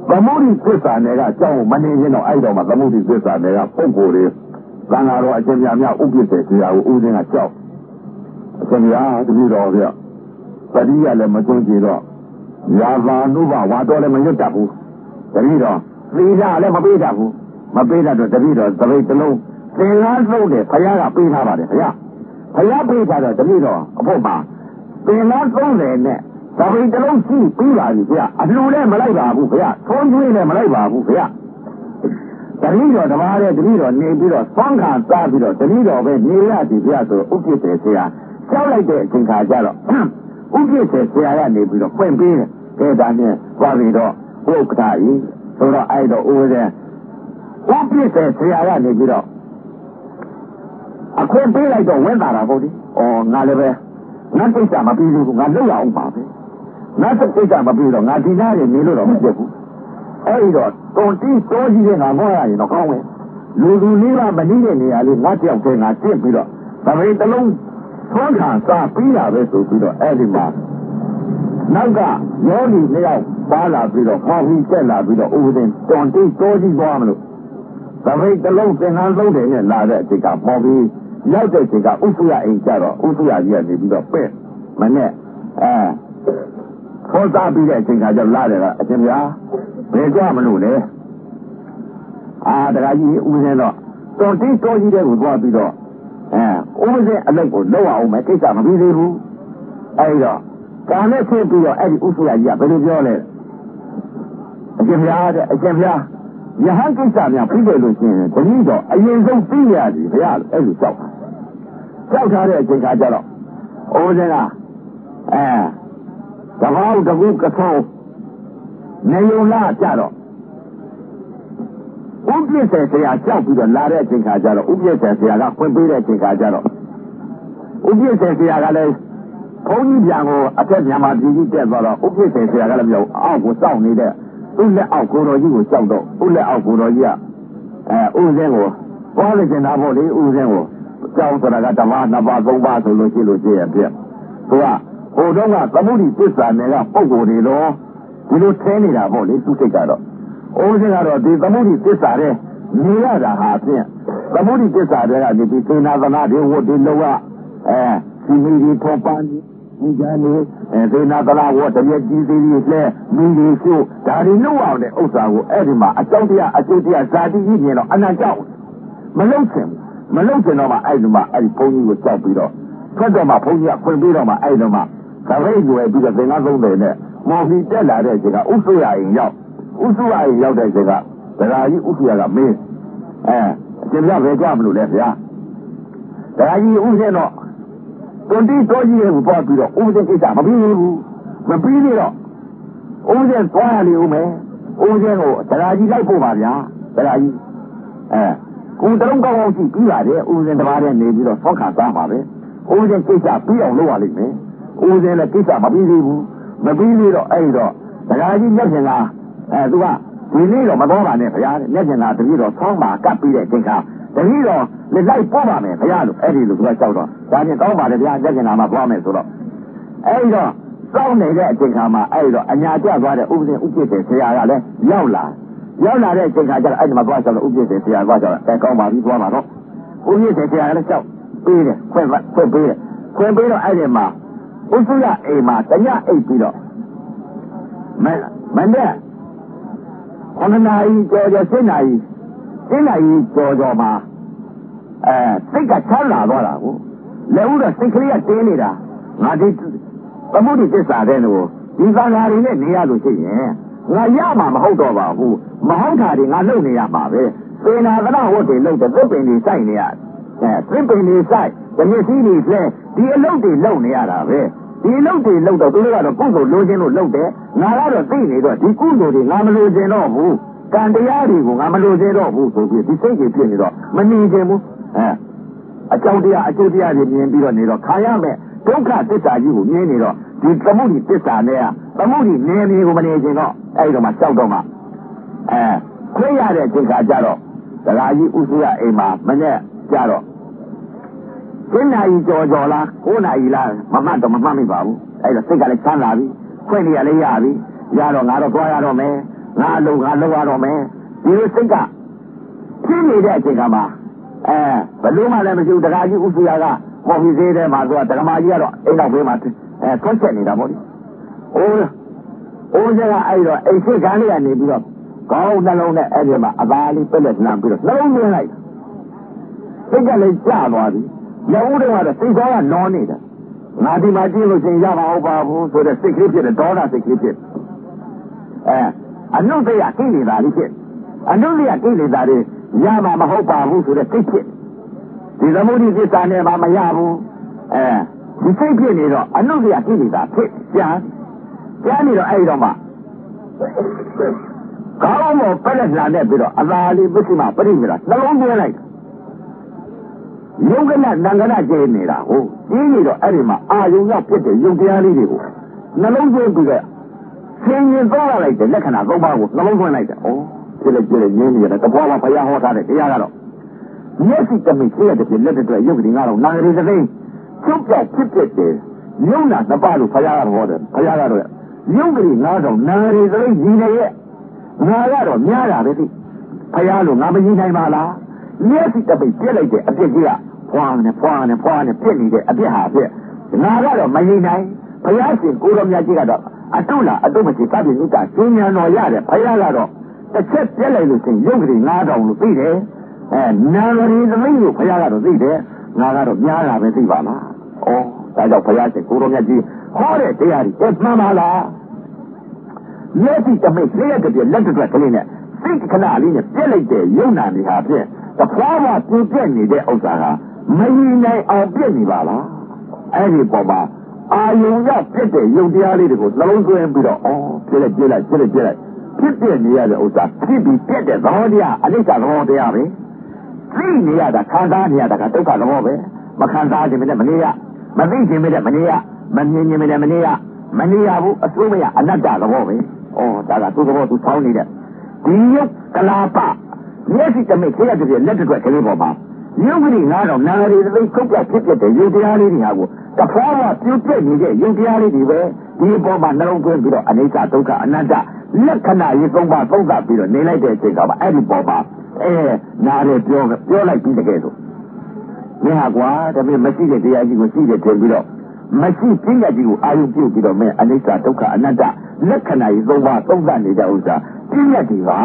S2: သမုဒိသစ္စာနယ်ကအကြောင်းကိုမနေရင်တော့အဲ့တော့မှသမုဒိသစ္စာနယ်ကပုံကိုယ်လေးသံဃာတော်အရှင်မြတ်များဥပ္ပစ္စေတရားကိုဥစဉ်ကကြောက်အရှင်မြတ်တပည့်တော်ပြပရိယလည်းမကျွန်းကြည့်တော့ယာသာနုဘဝါတော်လည်းမရွတ်တတ်ဘူးတပည့်တော်သီလလည်းမပေးတတ်ဘူးမပေးတတ်တော့တပည့်တော်သပိတ်တစ်လုံးသင်္ကန်းသုံးတယ်ဘုရားကပေးထားပါတယ်ဘုရားပေးထားတော့တပည့်တော်အဖို့မှာသင်္ကန်း30နဲ့သပိတ်တစ်လုံးရှိပြီးပါပြီဘုရားအလှူလည်းမလိုက်ပါဘူးဘုရားသွန်းကျွေးလည်းမလိုက်ပါဘူးဘုရားတတိတော်တပါးတဲ့တတိတော်နေပြီးတော့သွန်းခါစားပြီးတော့တတိတော်ပဲနေရသည်ဘုရားဆိုဥပ္ပစ္စေဆရာကြောက်လိုက်တဲ့အချိန်ခါကျတော့ဥပ္ပစ္စေဆရာကနေပြီးတော့ဖွင့်ပေးတယ်ကဲဒါနဲ့သွားပြီးတော့ဥက္ကဋ္ဌကြီးဆိုတော့အဲ့တော့ဥပ္ပစ္စေဆရာကနေပြီးတော့အခွင့်ပေးလိုက်တော့ဝင်လာတာပေါ့ဒီငါလည်းပဲငါကိစ္စမပြီးဘူးငါလောက်ရအောင်ပါပဲငါကိစ္စမပြီးတော့ငါဒီနားနေနေလို့တော့မဖြစ်ဘူးအဲ့တော့တုံတီးတိုးကြီးတဲ့ငါမောရရင်တော့ကောင်းမယ်လူလေးပါမနည်းတဲ့နေရာလေးငါတယောက်တည်းငါကျင့်ပြီးတော့သပိတ်တစ်လုံးသွန်းခံစားပြီးတာပဲဆိုပြီးတော့အဲ့ဒီမှာနောက်ကယောဂီနှစ်ယောက်ပါလာပြီးတော့ခေါ်ပြီးတက်လာပြီးတော့ဥပဒေတုံတီးတိုးကြီးသွားမလို့သပိတ်တစ်လုံးသင်္ကန်းလုံးတယ်နဲ့လာတဲ့အချိန်ကပေါ်ပြီးရောက်တဲ့အချိန်ကဥစုရအိမ်ကြတော့ဥစုရကြီးကနေပြီးတော့ပဲ့မနဲ့ခေါ်စားပြီးတဲ့အချိန်ကကျလာတယ်ကအရှင်ဗျာဘယ်ကြမလို့လဲတရားကြီးဥပဒေတော့တော်တိတော်ကြီးတဲ့ကိုသွားပြီးတော့ဥပဒေအလိုက်ကိုလောက်အောင်မယ်ကိစ္စမပြီးသေးဘူးအဲ့တော့ကာနဲ့ဆင်းပြီးတော့အဲ့ဒီဥစုရကြီးကဘယ်လိုပြောလဲအရှင်ဗျာတဲ့အရှင်ဗျာယဟန်ကိစ္စများပြီးတယ်လို့ရှိရင်တတိတော့အရင်ဆုံးပြီးရသည်ဘုရားအဲ့လိုကြောက်ထားတဲ့အချိန်ခါကျတော့ဥပဒေကတဘောက်တကူကထောနေုံလာကြတော့ဥပ္ပစ္စေဆရာကြောက်ပြီးတော့လာတဲ့အချိန်ခါကျတော့ဥပ္ပစ္စေဆရာကဖွင့်ပေးတဲ့အချိန်ခါကျတော့ဥပ္ပစ္စေဆရာကလည်းဘုန်းကြီးပြန်ကိုအထက်မြန်မာပြည်ကြီးတက်သွားတော့ဥပ္ပစ္စေဆရာကလည်းပြောအောက်ကိုစောင့်နေတဲ့သူ့လက်အောက်ကိုတော်ကြီးကိုကြောက်တော့ဥလက်အောက်ကိုတော်ကြီးကဥစဉ်ကိုပေါ်လေကျင်တာပေါ့လေဥစဉ်ကိုကြောက်ဆိုတာကဓမ္မ2ပါး3ပါးဆိုလို့ရှိရပြသူကဟိုတုန်းကသမုဒိသစ္စာနယ်ကပုံကိုယ်တွေတော့ဒီလိုထင်းနေတာပေါ့လေသူစိတ်ကတော့ဥစဉ်ကတော့ဒီသမုဒိသစ္စာတဲ့နေရတာဟာဖြင့်သမုဒိသစ္စာတဲ့ကနေဒီသေနာသနာတွေဝတ်ဒီလောကစီမီဒီထောပန်ဒီကြနေသေနာသနာဝတ်တပြည့်ကြီးသေးလေးလဲမိဒီစုဒါတွေလောက်အောင်တဲ့ဥစ္စာကိုအဲ့ဒီမှာအကြောင်းတရားအကျိုးတရားဇာတိကြီးမြင်တော့အနန္တကြောက်မလုံးချင်တော့မှအဲ့ဒီမှာအဲ့ဒီဘုန်းကြီးကိုကြောက်ပြီးတော့ထွက်တော့မှဘုန်းကြီးကခွင့်ပြီးတော့မှအဲ့ဒီမှာသပိတ်ရွယ်ပြီးတော့သင်္ကန်း30နဲ့မော်ဖီတက်လာတဲ့အချိန်ကဥစုရရင်ရောက်တဲ့အချိန်ကတရားကြီးဥစုရကမင်းအရှင်ပြဘယ်ကြမလို့လဲဗျာတရားကြီးဥစဉ်တော့တွန်တီတော်ကြီးကိုပေါ်ပြီးတော့ဥစဉ်ကိစ္စမပြီးဘူးမပြီးသေးတော့ဥစဉ်သွားရလေဦးမယ်ဥစဉ်ကိုတရားကြီးလိုက်ဖို့ပါဗျာတရားကြီးကိုတလုံးကောင်းကောင်းရှိပြီးပါတယ်ဥစဉ်တစ်ပါးတည်းနေပြီးတော့ဆောက်ခါသားပါပဲဥစဉ်ကိစ္စပြီးအောင်လုပ်ရလိမ့်မယ်ဥစဉ်လည်းကိစ္စမပြီးသေးဘူးမပြီးသေးတော့အဲ့တော့တရားကြီးမျက်ပြင်ကသူကဒီနေ့တော့မတော်ပါနဲ့ဗျာမျက်ပြင်ကတတိတော့ဆောင်းပါကပ်ပြီးတဲ့အချိန်ကတတိတော့လက်လိုက်ပို့ပါမယ်ဗျာလို့အဲ့ဒီလိုသူကကြောက်တော့ဒါပြင်ကောင်းပါလေဗျာမျက်ပြင်ကမှသွားမယ်ဆိုတော့အဲ့တော့စောင်းနေတဲ့အချိန်ခါမှာအဲ့တော့အညာကျသွားတဲ့ဥပဒေဥပ္ပစ္စေဆရာကလည်းရောက်လာတဲ့အချိန်ခါကျတော့အဲ့ဒီမှာသွားကြောက်လို့ဥပ္ပစ္စေဆရာသွားကြောက်တယ်ကောင်းပါပြီသွားပါတော့ဥပ္ပစ္စေဆရာကလည်းကြောက်ပေးတယ်ခွင့်ပေးတော့အဲ့ဒီမှာဥစုရအိမ်မှာတညအိပ်ပြီးတော့မနေ့9နာရီကျော်10နာရီကျော်မှာစိတ်ကချမ်းသာသွားတာကိုလက်ဦးတော့စိတ်ကလေးကတင်းနေတာငါဒီသမုဒိသစ္စာတဲ့ကို ဒီသံဃာတွေနဲ့နေရလို့ရှိရင်ငါရမှာမဟုတ်တော့ပါဘူးမဟုတ်တာတွေငါလုပ်နေရမှာပဲသေနာသနာဝတ်တွေလုပ်တဲ့သစ်ပင်တွေစိုက်နေရသစ်ပင်တွေစိုက်ဓမြစီတွေလဲဒီအလုပ်တွေလုပ်နေရတာပဲဒီအလုပ်တွေလုပ်တော့သူတို့ကတော့ကုသိုလ်လိုချင်လို့လုပ်တယ်ငါကတော့သိနေတော့ဒီကုသိုလ်တွေငါမလိုချင်တော့ဘူးကံတရားတွေကိုငါမလိုချင်တော့ဘူးဆိုပြီးဒီစိတ်တွေဖြစ်နေတော့မနေချင်ဘူးအကြောင်းတရားအကျိုးတရားတွေမြင်ပြီးတော့နေတော့ခါရမယ်ဒုက္ခသစ္စာကြီးကိုမြင်နေတော့ဒီသမုဒိသစ္စာနဲ့သမုဒိနေမြေကိုမနေချင်တော့အဲ့ဒီတော့မှကြောက်တော့မှခွေးရတဲ့အချိန်ခါကျတော့ဒကာကြီးဥစုရအိမ်မှာမနဲ့ကြတော့9 နာရီကျော်လား9 နာရီလားမမှတ်တော့မမှတ်မိပါဘူးအဲ့တော့စိတ်ကလည်းချမ်းသာပြီခွင့်နေရလည်းရပြီရတော့ငါတော့သွားရတော့မယ်ငါလုံရတော့မယ်ဒီလိုစိတ်ကဖြစ်နေတဲ့အချိန်ကမှဘလို့မှလည်းမရှိဘူးဒကာကြီးဥစုရကပေါ်ပြီးသေးတယ်မှာသူကဒကမာကြီးကတော့အိမ်နောက်ဘေးမှာဆွတ်ချက်နေတာပေါ့လေအိုးစကအဲ့တော့အိမ်ရှိခံလေးကနေပြီးတော့ကောင်းနှလုံးနဲ့အဲ့ဒီမှာအသားလေးပက်လက်လှမ်းပြီးတော့နှလုံးသွင်းလိုက်စိတ်ကလည်းကျသွားပြီရုပ်ဦးတွေကတော့စိတ်ကောင်းကနောနေတာငါဒီမှာကြည့်လို့ရှင်ရမှာဟုတ်ပါဘူးဆိုတဲ့စိတ်ကလေးဖြစ်တယ်ဒေါသစိတ်ကလေးဖြစ်အနုတ္တရကိလေသာလေးဖြစ်အနုတ္တရကိလေသာတွေရမှာမဟုတ်ပါဘူးဆိုတဲ့စိတ်ဖြစ်ဒီသမုဒိသစ္စာနဲ့မှမရဘူးဒီစိတ်ဖြစ်နေတော့အနုတ္တရကိလေသာဖြစ်ပြန်နေတော့အဲ့တော့မှကောင်းမောပက်လက်လာနဲ့ပြီးတော့အသာလေးပစ္စည်းမပရိမေတာနှလုံးသွင်းလိုက်ယုတ်ကနနံကနကျင်းနေတာဟုတ်ကျင်းနေတော့အဲ့ဒီမှာအာယုံရောက်ဖြစ်တဲ့ယုတ်တရားလေးတွေကိုနှလုံးသွင်းပြီးတော့ဆင်းရင်သွားလိုက်တဲ့လက္ခဏာ 3 ပါးကိုနှလုံးသွင်းလိုက်တယ်ဩကြည့်လိုက်ရင်းနေရတယ်တဘောကဘုရားဟောထားတဲ့တရားကတော့မျက်စိတမိသိရတဲ့လက်တွေယုတ်ကလေးကတော့နာရီသသိန်းချုပ်ပြောက်ဖြစ်တဲ့ယုံနာ2 ပါးလို့ဘုရားကဟောတယ်ဘုရားကတော့ယုတ်ကလေး9000နာရီသသိန်းကြီးနေရဲ့ငါကတော့များတာပဲသိဘုရားလို့ငါမကြီးနိုင်ပါလားမျက်စိတမိပြက်လိုက်တဲ့အပြစ်ကြီးကဖွာနေပြက်နေတဲ့အပြစ်ဟာဖြစ်ငါကတော့မကြီးနိုင်ဘုရားရှင်ကိုတော်မြတ်ကြီးကတော့အတုလားအတုမရှိသဗ္ဗညုတကျင်းညာတော်ရတယ်ဘုရားကတော့တစ်ချက်ပြက်လိုက်လို့ရှင်ရုပ်ကလေး9000လို့သိတယ်နာရီသမီးကိုဘုရားကတော့သိတယ်ငါကတော့များတာပဲသိပါလားဒါကြောင့်ဘုရားရှင်ကိုတော်မြတ်ကြီးဟောတဲ့တရားကြီးမှန်ပါလားမျက်စိတမိတ်လျှက်တဲ့လက်တွက်ကလေးနဲ့စိတ်ခဏလေးနဲ့ပြက်လိုက်တဲ့ယုံနာနေဟာဖြင့်တဖွားဖွားပြပြက်နေတဲ့ဥစ္စာဟာမရင်နိုင်အောင်ပြက်နေပါလားအဲ့ဒီပေါ်မှာအာယုံရောက်ပြက်တဲ့ယုံတရားလေးတွေကိုနှလုံးသွင်းပြီးတော့ပြက်လိုက်ဖြစ်ပြက်နေရတဲ့ဥစ္စာဖြစ်ပြီးပြက်တဲ့သဘောတရားအနိစ္စသဘောတရားပဲသိနေရတာခံစားနေရတာကဒုက္ခသဘောပဲမခံစားခြင်းနဲ့မနေရမသိခြင်းနဲ့မနေရမမြင်ခြင်းနဲ့မနေရမနေရဘူးအစိုးမရအနတ္တသဘောပဲဒါကသူ့သဘောသူဆောင်းနေတဲ့ဒီယုတ်ကလာပမျက်စိတမိတ်ခေရတဲ့လက်တွက်ကလေးပေါ်မှာယုတ်ကလေး9000နာရီသိခုတ်ပြဖြစ်တဲ့ယုတ်တရားလေးတွေဟာကိုတဖွားဖွားပြုတ်ပြက်နေတဲ့ယုတ်တရားလေးတွေပဲဒီပေါ်မှာနှလုံးသွင်းပြီးတော့အနိစ္စဒုက္ခအနတ္တလက္ခဏာရေး3 ပါးသုံးသပ်ပြီးတော့နေလိုက်တဲ့အချိန်ကမှအဲ့ဒီပေါ်မှာနားရပြောလိုက်ပြီးတကယ်လို့မင်းဟာကွာဒါပေမဲ့မရှိတဲ့တရားကြီးကိုရှိတယ်ထင်ပြီးတော့မရှိပညာကြီးကိုအာရုံပြုပြီးတော့မင်းအနိစ္စဒုက္ခအနတ္တလက္ခဏာရေး3 ပါးသုံးသပ်နေတဲ့ဥစ္စာပညာကြီးပါ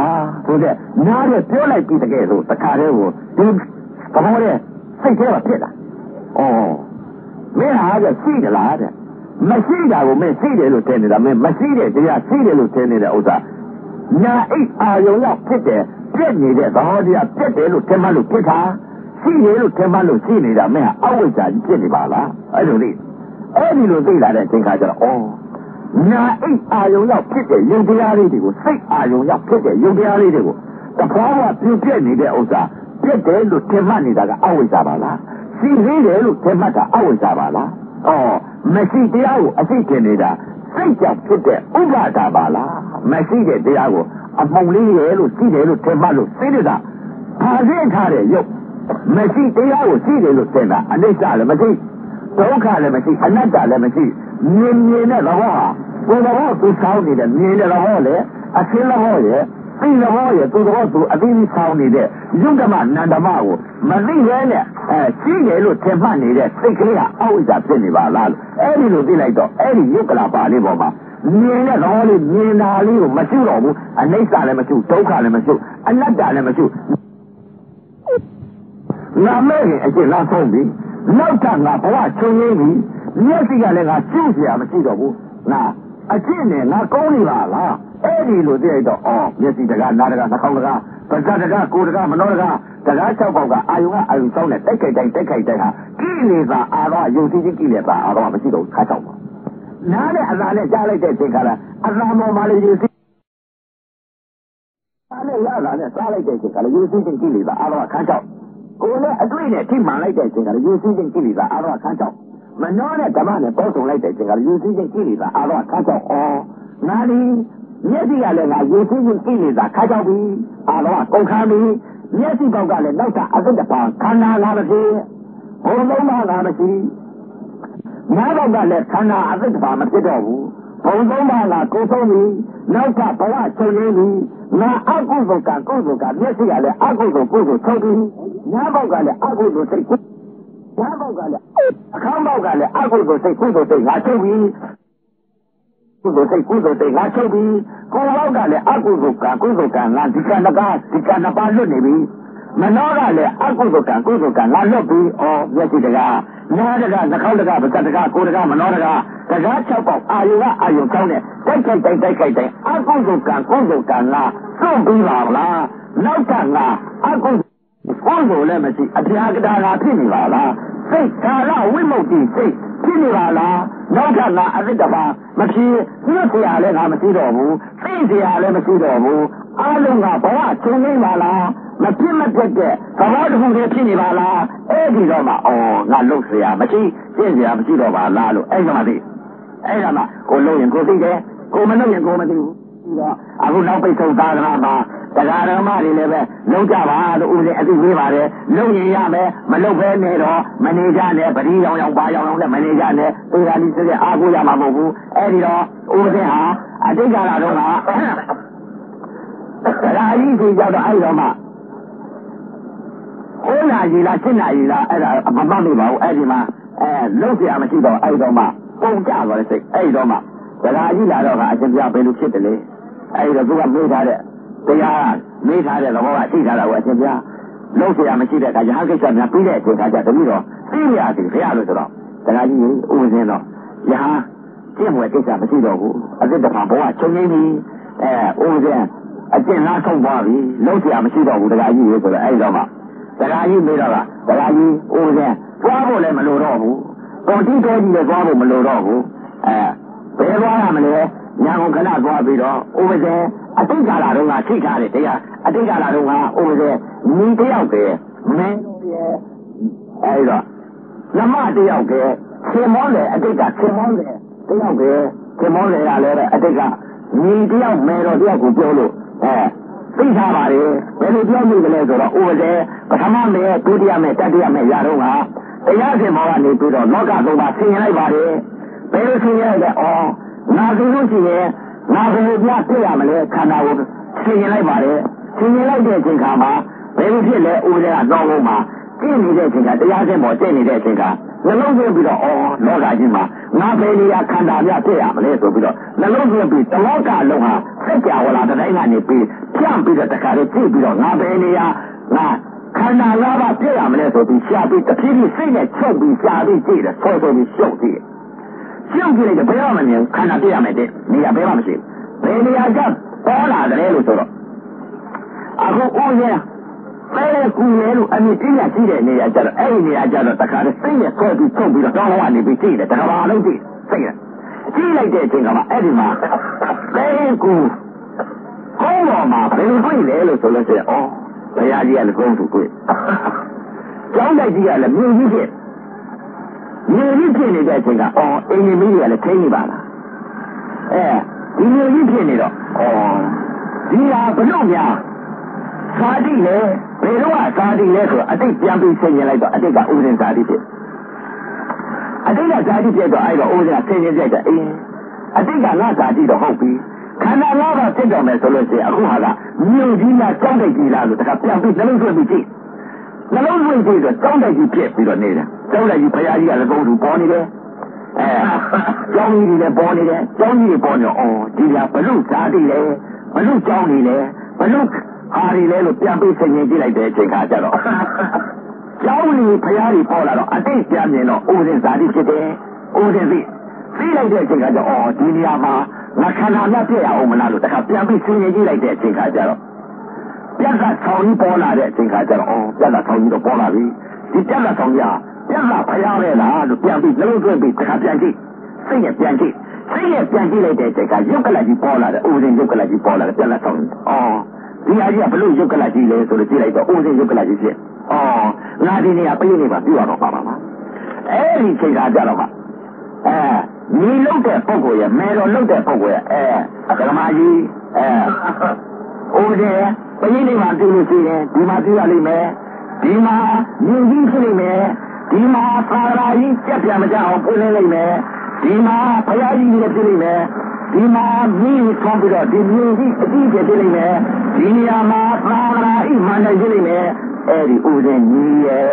S2: ဆိုတဲ့နားရပြောလိုက်ပြီးတကယ်လို့တခါတည်းကိုဒီသဘောနဲ့စိတ်ထဲမှာဖြစ်လာမင်းဟာကရှိကြလားတဲ့မရှိတာကိုမင်းရှိတယ်လို့ထင်နေတာမင်းမရှိတဲ့တရားရှိတယ်လို့ထင်နေတဲ့ဥစ္စာညာအိတ်အာယုံရောက်ဖြစ်တယ်ပြက်နေတဲ့သဘောတရားပြက်တယ်လို့ထင်မှလို့ဖြစ်တာရှိတယ်လို့ထင်မှလို့ရှိနေတာမင်းဟာအဝိဇ္ဇာကြီးဖြစ်နေပါလားအဲ့လိုလေအဲ့ဒီလိုသိလာတဲ့အချိန်ခါကျတော့ညာအိတ်အာယုံရောက်ဖြစ်တဲ့ယုံတရားလေးတွေကိုစိတ်အာယုံရောက်ဖြစ်တဲ့ယုံတရားလေးတွေကိုတဖွားဖွားပြပြနေတဲ့ဥစ္စာပြက်တယ်လို့ထင်မှနေတာကအဝိဇ္ဇာပါလားရှိသေးတယ်လို့ထင်မှတ်တာအဝိဇ္ဇာပါလားမရှိတရားကိုအသိထင်နေတာစိတ်ကြောင့်ဖြစ်တဲ့ဥပါဒပါလားမရှိတဲ့တရားကိုအပုံလေးရဲ့လို့ရှိတယ်လို့ထင်မှတ်လို့သိနေတာဖာသိထားတဲ့ရုပ်မရှိတရားကိုရှိတယ်လို့ထင်တာအနိစ္စလည်းမရှိဒုက္ခလည်းမရှိအနတ္တလည်းမရှိမြင်တဲ့သဘောဟာဘယ်တော့သူဆောင်းနေတဲ့မြင်တဲ့သဘောလေအရှင်းသဘောရဲ့သိသဘောရဲ့သူသဘောသူအသိသိဆောင်းနေတဲ့ယုတ်ဓမ္မနန္ဓမကိုမသိရဲနဲ့ရှိတယ်လို့ထင်မှတ်နေတဲ့စိတ်ကလေးဟာအဝိဇ္ဇာဖြစ်နေပါလားအဲ့ဒီလိုသိလိုက်တော့အဲ့ဒီယုတ်ကလာပါလေးပေါ်မှာမြင်တဲ့သဘောလေးမြင်တာလေးကိုမရှိတော့ဘူးအနိစ္စလည်းမရှိဒုက္ခလည်းမရှိအနတ္တလည်းမရှိငါမဲ့ရင်အကျင့်လားဆုံးပြီနောက်ထပ်ငါဘဝချုပ်ရင်းပြီမျက်စိကလည်းငါကျုပ်เสียမရှိတော့ဘူးငါ အကျင့်နဲ့ငါကုန်းနေပါလားအဲ့ဒီလိုသိရတော့မျက်စိတကားနားတကားနှာခေါင်းတကားပါးစပ်တကားကိုယ်တကားမနှောတကားတကား၆ပေါက်ကအာယုံစောင်းနဲ့တိုက်ခိုက်တိုင်းဟာကိလေသာအာရောယုံကြည်ခြင်းကိလေသာအာရောမရှိတော့ခါ၆ပါနားနဲ့အသာနဲ့ကြားလိုက်တဲ့အချိန်ခါလာအသာမောမာလေးယူစီအားနဲ့ရတာနဲ့စားလိုက်တဲ့အချိန်ခါလာယူစီခြင်းကိလေသာအာရောခါ၆ကိုယ်နဲ့အတွေ့နဲ့ထိမှန်လိုက်တဲ့အချိန်ခါလာယူစီခြင်းကိလေသာအာရောခါ၆မနှောနဲ့ဓမ္မနဲ့ပေါင်းစုံလိုက်တဲ့အချိန်ခါလာယူစီခြင်းကိလေသာအာရောခါ၆ငါဒီမျက်စိကလည်းငါယူစီခြင်းကိလေသာခါ၆ပြီအာရောကုန်ခါပြီမျက်စိပေါက်ကလည်းနောက်ထပ်အသက်တစ်ပါးခန္ဓာလာမဖြစ်ဘုံလုံးပါလာမရှိနားပေါက်ကလည်းခန္ဓာအသက်တစ်ပါးမဖြစ်တော့ဘူးဘုံသုံးပါးကကိုယ်ဆုံးပြီနောက်ကဘဝချုပ်ရင်းပြီငါအကုသိုလ်ကကုသိုလ်ကမျက်စိကလည်းအကုသိုလ်ကုသိုလ်ချုပ်ပြီနားပေါက်ကလည်းအကုသိုလ်စိတ်နားပေါက်ကလည်းအခန်းပေါက်ကလည်းအကုသိုလ်စိတ်ကုသိုလ်စိတ်ငါချုပ်ပြီကုသိုလ်စိတ်ငါချုပ်ပြီကိုယ်ပေါက်ကလည်းအကုသိုလ်ကကုသိုလ်ကငါဒီကနှစ်ပါးလွတ်နေပြီမနောကလည်းအကုသိုလ်ကကုသိုလ်ကငါလွတ်ပြီမျက်စိတကားနားတကားနှာခေါင်းတကားပါးစပ်တကားကိုယ်တကားမနောတကားတကား၆ပေါက်အာယုကောင်းတဲ့တိုက်ခိုက်တိုင်းအကုသိုလ်ကကုသိုလ်ကငါစွန့်ပြီးပါလားနောက်ကငါအကုသိုလ်လည်းမရှိအပြာကတာကဖြစ်နေပါလားစိတ်ကာလဝိမု ക്തി စိတ်ဖြစ်နေပါလားနောက်ကငါအရစ်တပါမဖြစ်ညှို့เสียလည်းငါမရှိတော့ဘူးသိเสียလည်းမရှိတော့ဘူးအားလုံးကဘဝချုပ်နေပါလားမဖြစ်မပြတ်တဲ့သဘောတစ်ခုတည်းဖြစ်နေပါလားအဲ့ဒီတော့မှငါလုတ်เสียမရှိသိเสียမရှိတော့ပါလားလို့အဲ့ဒါမှသိအဲ့ဒါမှကိုလုံးရင်ကိုသိတယ်ကိုမလုပ်ရင်ကိုမသိဘူးပြီးတော့အခုနောက်ပိတ်ဆုံးသာသနာမှာတရားဓမ္မတွေလည်းပဲလုံးကြပါလို့ဦးဇင်းအသိပေးပါတယ်လုံးရင်ရမယ်မလုပ်ဘဲနဲ့တော့မနေကြနဲ့ပတိရောင်ပါရောင်နဲ့မနေကြနဲ့သေဃာတိစစ်အားကိုရမှာမဟုတ်ဘူးအဲ့ဒီတော့ဦးဇင်းဟာအတိတ်ကာလတော့ကတရားကြီးစီကြောက်တော့အဲ့တော့မှ9 နာရီလား7 နာရီလားအဲ့ဒါမမှတ်မိပါဘူးအဲ့ဒီမှာလုံးเสียမရှိတော့အဲ့တော့မှပုံကြသွားတဲ့စိတ်အဲ့တော့မှတရားကြီးလာတော့ကအရှင်ပြဘယ်လိုဖြစ်တယ်လဲအဲ့တော့သူကမေးထားတဲ့တရားမေးထားတဲ့သဘောကသိထားတာကိုအရှင်ပြလုံးเสียမရှိတဲ့အခါရဟန်းကိစ္စများပြီးတဲ့အချိန်ခါကျတပည့်တော်သိရသည်ဘုရားလို့ဆိုတော့တရားကြီးဥပဇင်းတော့ရဟန်းကျင့်ဝယ်ကိစ္စမရှိတော့ဘူးအသက်တဖန်ဘဝချုပ်ငိမ့်ပြီဥပဇင်းအကျင့်လားဆုံးသွားပြီလုံးเสียမရှိတော့ဘူးတရားကြီးရေဆိုတော့အဲ့တော့မှတရားကြီးမေးတော့ကတရားကြီးဥပဇင်းသွားဖို့လည်းမလိုတော့ဘူးတော်တိတော်ကြီးလည်းသွားဖို့မလိုတော့ဘူးဘယ်သွားရမလဲညာကုန်ခဏသွားပြီးတော့ဥပဇင်းအတိတ်ကာလတုန်းကထိထားတယ်တရားအတိတ်ကာလတုန်းကဥပဇင်းညီတယောက်ပဲမင်းရဲ့အဲ့တော့နမတယောက်ကခင်မောလေအတိတ်ကခင်မောလေတယောက်ကခင်မောလေရလဲအတိတ်ကညီတယောက်မယ်တော်တယောက်ကိုပြောလို့သိထားပါလေဘယ်လိုပြောမိကြလဲဆိုတော့ဥပဇင်းပထမမယ်ဒုတိယမယ်တတိယမယ်ရတော့ကတရားရှင်မောကနေပြီးတော့လောကသုံးပါဆင်ရင်လိုက်ပါလေဘယ်လိုဆင်ရင်လဲငါဆိုလို့ရှိရင်ငါဘယ်လိုပြပြရမလဲခန္ဓာကိုဆင်ရင်လိုက်ပါလေဆင်ရင်လိုက်တဲ့အချိန်ခါမှာဘယ်လိုဖြစ်လဲဥပဒေကတော့ဘုံမှာကျင့်နေတဲ့အချိန်ကတရားရှင်မောကျင့်နေတဲ့အချိန်ကနှလုံးသွင်းပြီးတော့လောကကြီးမှာငါဘယ်နေရာခန္ဓာပြပြရမလဲဆိုပြီးတော့နှလုံးသွင်းပြီးတလောကလုံးဟာစက်ကြဝဠာတိုင်းကနေပြီးဖြန့်ပြီးတော့တခါလေးကြည့်ပြီးတော့ငါဘယ်နေရာငါခန္ဓာ၅ပါးပြည့်ရမလဲဆိုပြီးရှားပြီးတဖြည်းဖြည်းစိတ်နဲ့ချုပ်ပြီးရှားပြီးကြည့်တယ်ဆွဲဆွဲပြီးရှုပ်ကြည့်ရှုပ်ကြည့်လိုက်ဘယ်တော့မှမမြင်ခန္ဓာပြည့်ရမယ်တဲ့နေရာဘယ်မှမရှိဘူးဘယ်နေရာကပေါ်လာတယ်လို့ဆိုတော့အခုဦးရဲ့ပဲကူလေလို့အမြင့်ပြည့်ရကြည့်တဲ့နေရာကျတော့အဲ့ဒီနေရာကျတော့တခါတည်းစိတ်နဲ့ဆွဲပြီးချုပ်ပြီးတော့တောင်းလုံးကနေပြီးကြည့်တယ်တခါပါလုံးကြည့်စိတ်နဲ့ကြည့်လိုက်တဲ့အချိန်ကမှအဲ့ဒီမှာပဲကူဟောတော်မှာဘယ်လိုတွေ့လဲလို့ဆိုလို့ရှိရင်ဘုရားကြီးကလည်းကုန်းသူတွေ့ကျောင်းတိုက်ကြီးကလည်းမြို့ကြီးဖြစ်နေတဲ့အချိန်ကအင်းကြီးမီးတွေကလည်းထိန်းနေပါလားဒီမြို့ကြီးဖြစ်နေတော့ဒီဟာဘလို့များသာတိလေဘယ်တော့သာတိလဲဆိုအတိတ်ပြန်ပြီးဆင်ញင်လိုက်တော့အတိတ်ကဥပဒေသာတိဖြစ်အတိတ်ကသာတိဖြစ်တော့အဲ့တော့ဥပဒေကဆင်ញင်ကြတယ်အတိတ်ကငါသာတိတော့ဟုတ်ပြီခန္ဓာ၅ပါးဖြစ်တော်မယ်ဆိုလို့ရှိရင်အခုဟာကမြို့ကြီးလားကျောင်းတိုက်ကြီးလားလို့တခါပြန်ပြီးနှလုံးသွင်းပြီးကြည့်နှလုံးသွင်းပြီးတော့ကျောင်းတိုက်ကြီးဖြစ်ပြီးတော့နေတယ်ကျောင်းတိုက်ကြီးဘုရားကြီးကလည်းဘုံသူပေါ်နေတယ်ကျောင်းကြီးတွေလည်းပေါ်နေတယ်ကျောင်းကြီးတွေပေါ်နေဒီကဘလို့ဇာတိလဲဘလို့ကျောင်းနေလဲဘလို့ဟာတွေလဲလို့ပြန်ပြီးဆင်ញင်ကြည့်လိုက်တဲ့အချိန်ခါကျတော့ကျောင်းကြီးဘုရားကြီးပေါ်လာတော့အတိတ်ပြန်မြင်တော့ဥပဒေဇာတိဖြစ်တယ်ဥပဒေသိလိုက်တဲ့အချိန်ခါကျတော့ဒီနေရာမှာ ငါခန္ဓာမြတ်ပြည့်ရအောင်မလားလို့တခါပြန်ပြီးဆင်းရဲကြည့်လိုက်တဲ့အချိန်ခါကျတော့ပြတ်ကဆောင်းကြီးပေါ်လာတဲ့အချိန်ခါကျတော့ပြတ်ကဆောင်းကြီးတော့ပေါ်လာပြီဒီပြတ်ကဆောင်းကြီးပြတ်ကဖျားလဲလားလို့ပြန်ပြီးလုံးသွင်းပြီးတခါပြန်ကြည့်စိတ်နဲ့ပြန်ကြည့်လိုက်တဲ့အချိန်ကရုပ်ကလကြီးပေါ်လာတယ်ဥစဉ်ရုပ်ကလကြီးပေါ်လာတယ်ပြတ်ကဆောင်းကြီးဒီအကြီးကဘလို့ရုပ်ကလကြီးလဲဆိုလို့ကြည့်လိုက်တော့ဥစဉ်ရုပ်ကလကြီးဖြစ်ငါဒီနေရာပြေးနေပါပြရတော့ပါပါအဲ့ဒီချိန်ခါကျတော့မှညီလုတ်တဲ့ပုဂ္ဂိုလ်ရဲ့မဲတော်လုတ်တဲ့ပုဂ္ဂိုလ်ရဲ့ဓမ္မကြီးဥပဒေပရိနိဗ္ဗာန်ပြုလို့ရှိရင်ဒီမှာပြုရလိမ့်မယ်ဒီမှာမြင်ကြီးဖြစ်လိမ့်မယ်ဒီမှာသာရာကြီးကြက်ပြမကြအောင်ဖွင့်လိမ့်မယ်ဒီမှာဘုရားကြီးလည်းဖြစ်လိမ့်မယ်ဒီမှာမြည်ဆွမ်းပြီးတော့ဒီမြင်ကြီးအကြည့်ဖြစ်လိမ့်မယ်ဒီနေရာမှာသာရာဤမှန်တယ်ဖြစ်လိမ့်မယ်အဲ့ဒီဥစဉ်ကြီးရဲ့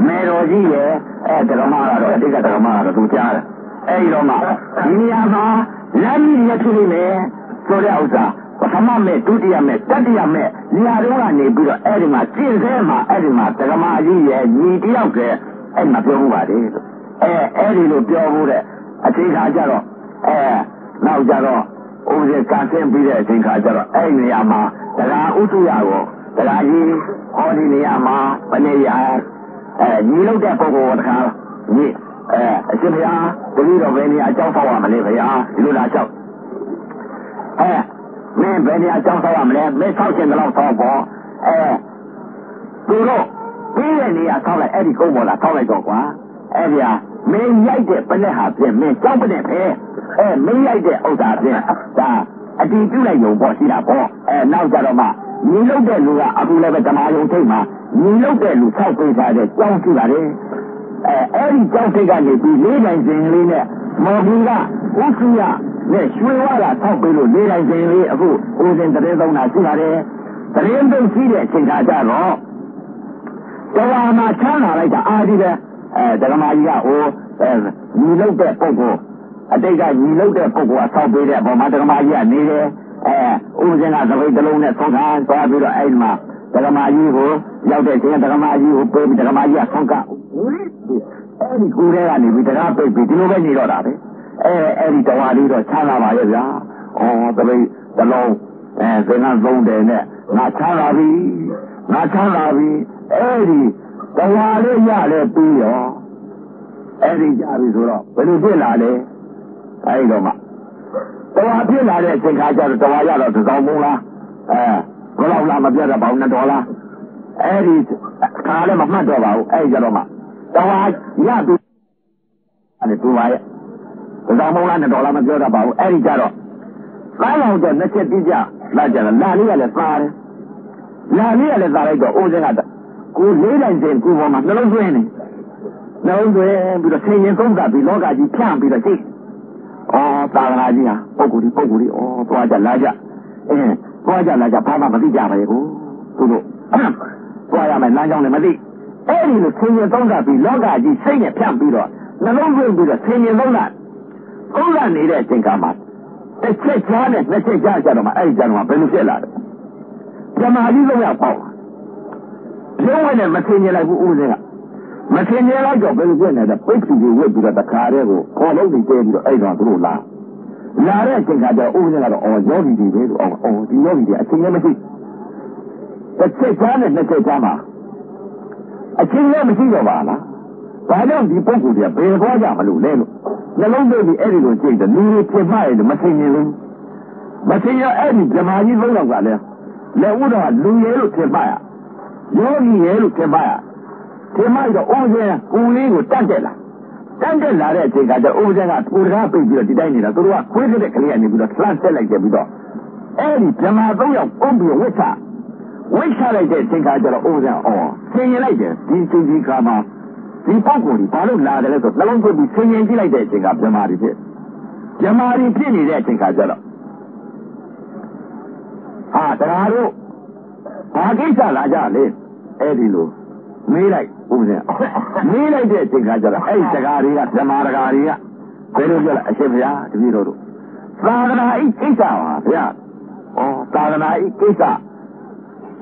S2: မဲတော်ကြီးရဲ့ဓမ္မကတော့အတိတ်ကဓမ္မကတော့သူကြားတယ်အဲ့ဒီတော့မှဒီနေရာမှာလမ်းကြီးရဖြစ်နေမယ်ဆိုတဲ့ဥစ္စာပထမမဲ့ဒုတိယမဲ့တတိယမဲ့နေရာတွေကနေပြီးတော့အဲ့ဒီမှာကျင့်စေမှာအဲ့ဒီမှာဓမ္မကြီးရဲ့ညီတယောက်ကအဲ့မှာပြောမှုပါတယ်လို့အဲ့ဒီလိုပြောမှုတဲ့အချိန်ခါကျတော့နောက်ကြတော့ဥပဒေကန်ဆင်းပြီးတဲ့အချိန်ခါကျတော့အဲ့ဒီနေရာမှာတရားဥစုရကိုတရားကြီးဟောဒီနေရာမှာဘယ်နေရာညီလို့တဲ့ပုဂ္ဂိုလ်တခါညီအရှင်ဘုရားတတိတော်ဘယ်နေရာအကြောင်းဆောက်ရမလဲဘုရားဒီလိုလားလျှောက်မင်းဘယ်နေရာအကြောင်းဆောက်ရမလဲမင်းဆောက်ခြင်းတော့ဆောက်ပေါ်သူတို့ပြီးတဲ့နေရာဆောက်လိုက်အဲ့ဒီကုန်းပေါ်လာဆောက်လိုက်တော့ကွာအဲ့ဒီဟာမင်းရိုက်တဲ့ပလက်ဟာဖြင့်မင်းကြောက်ပလက်ပဲမင်းရိုက်တဲ့ဥစ္စာဖြင့်ဒါအတီးပြုတ်လိုက်ရုံပေါ့ရှိတာပေါ့နောက်ကြတော့မှညီလုတ်တဲ့လူကအခုလည်းပဲဓမ္မယုံထိတ်မှာညီလုတ်တဲ့လူဆောက်ပေးထားတဲ့ကြောင်းရှိပါတယ်အဲ့ဒီကြောက်စိတ်ကနေပြီးလေးတိုင်းစဉ်လေးနဲ့မော်ဘီကဥက္ခိယနဲ့ရွှေဝါကဆောက်ပေးလို့လေးတိုင်းစဉ်လေးအခုဦးစင်တရေသုံးတာရှိပါတယ်တရင်ပိတ်ရှိတဲ့အချိန်ခါကျတော့တော်မှာချမ်းလာလိုက်တာအာဒီပဲဓမ္မကြီးကညီလုတ်တဲ့ပုဂ္ဂိုလ်အတိတ်ကညီလုတ်တဲ့ပုဂ္ဂိုလ်ကဆောက်ပေးတဲ့ပေါ်မှာဓမ္မကြီးကနေတယ်ဦးစင်ကသပိတ်တစ်လုံးနဲ့ဆောက်ထားသွားပြီးတော့အဲ့ဒီမှာဓမ္မကြီးကိုရောက်တဲ့ချိန်ဓမ္မကြီးကိုပေးပြီးဓမ္မကြီးကဆောက်ကအဲ့ဒီကိုယ်ထဲကနေပြီးတရားပိတ်ပြီးဒီလိုပဲနေတော့တာပဲအဲ့ဒီတော်လေးတော့ချမ်းသာပါရဲ့ဗျာသပိတ်တစ်လုံးသင်္ကန်းသုံးတယ်နဲ့ငါချမ်းသာပြီအဲ့ဒီတော်လေးရလဲပြီးရောအဲ့ဒီကြပြီဆိုတော့ဘယ်လိုဖြစ်လာလဲအဲ့ဒီတော့မှတော်ဖြစ်လာတဲ့အချိန်ခါကျတော့တော်ရတော့တစ်စောင်းမုံလားဘယ်လောက်လားမပြတ်တော့ပါဘူး$2အဲ့ဒီခါလည်းမမှတ်တော့ပါဘူးအဲ့ဒီကြတော့မှတော်ရပြီအဲ့ဒီတူပါရဲ့တစ်စောင်းမုံလား$မပြောတော့ပါဘူးအဲ့ဒီကြတော့ကားလောက်တော့နှစ်ချက်တိကျလာကြတယ်လာလေးကလည်းသားတယ်လာလေးကလည်းသားလိုက်တော့အိုးစင်းကကိုလေးတိုင်းစင်ကိုပေါ်မှာနှလုံးသွင်းနေနှလုံးသွင်းပြီးတော့ဆင်ရင်သုံးတာပြီးလောကကြီးဖြန့်ပြီးတော့ကြည့်သာသနာကြီးဟာပုဂ္ဂိုလ်ဒီသွားကြလာကြသွားကြလာကြဘာမှမသိကြပါဘူးသူတို့သွားရမယ်လမ်းကြောင်းလည်းမသိအဲ့ဒီလိုဆင်ရင်သုံးတာပြီးလောကကြီးစိတ်နဲ့ဖြန့်ပြီးတော့နှလုံးသွင်းပြီးတော့ဆင်ရင်သုံးတာနေတဲ့အချိန်ကမှတစ်ချက်ချားနဲ့နှစ်ချက်ချားကြတော့မှအဲ့ဒီကြတော့မှဘယ်လိုဖြစ်လာလဲဓမ္မကြီးလုံးရောက်ပေါ့ရုံးဝဲနဲ့မထင်ကြလိုက်ဘူးဦးစင်းကမထင်ကြလိုက်တော့ဘယ်လိုဖြစ်နေလဲပိတ်ဖြူကြီးဝစ်ပြီးတော့တခါတည်းကိုခေါ်လုံးပြီးတဲပြီးတော့အဲ့တော့သူတို့လာတဲ့အချိန်ကကျတော့ဦးစင်းကတော့ယောဂီတွေပဲလို့ဒီယောဂီတွေအချိန်လည်းမရှိတစ်ချက်ချားနဲ့နှစ်ချက်ချားမှာအချိန်လည်းမရှိတော့ပါလားဘာကြောင့်ဒီပုဂ္ဂိုလ်တွေကဘယ်သွားကြမလို့လဲလို့နှလုံးသွင်းပြီးအဲ့ဒီလိုကြိတ်တယ်လူတွေဖြစ်မှရတယ်မထင်ရင်လို့မထင်ရအဲ့ဒီဓမ္မကြီးလုံးတော့ကလည်းလက်ဦးတော့လူရဲလို့ထင်ပါရယောဂီရဲလို့ထင်ပါရထင်မှတော့အိုးစင်းကိုလေးကိုတတ်တက်လာတဲ့အချိန်ကကျအိုးစင်းကကိုတကားပိတ်ပြီးတော့ဒီတိုင်းနေတာသူတို့ကခွေးတဲ့ကလေးကနေပြီးတော့လှမ်းတက်လိုက်ကြပြီးတော့အဲ့ဒီဓမ္မ3ယောက်အုံးပြီးဝိချလိုက်တဲ့အချိန်ကကျတော့အိုးစင်းဆင်ရင်လိုက်တယ်ဒီချိန်ကြီးကမှဒီပုဂ္ဂိုလ်ကြီးဘာလို့လာတယ်လဲဆိုနှလုံးသွင်းပြီးဆင်ရင်ကြည့်လိုက်တဲ့အချိန်ကဓမ္မတွေဖြစ်နေတဲ့အချိန်ကကျတော့တရားတို့ဘာကိစ္စလာကြလဲအဲ့ဒီလိုမေးလိုက်ဦးစင်းမေးလိုက်တဲ့အချိန်ကကျတော့အဲ့ဒီတရားတွေကဓမ္မတရားတွေကဘယ်လိုပြောလဲအရှင်ဘုရားတပည့်တော်တို့သာသနာဤကိစ္စပါဗျာသာသနာဤကိစ္စ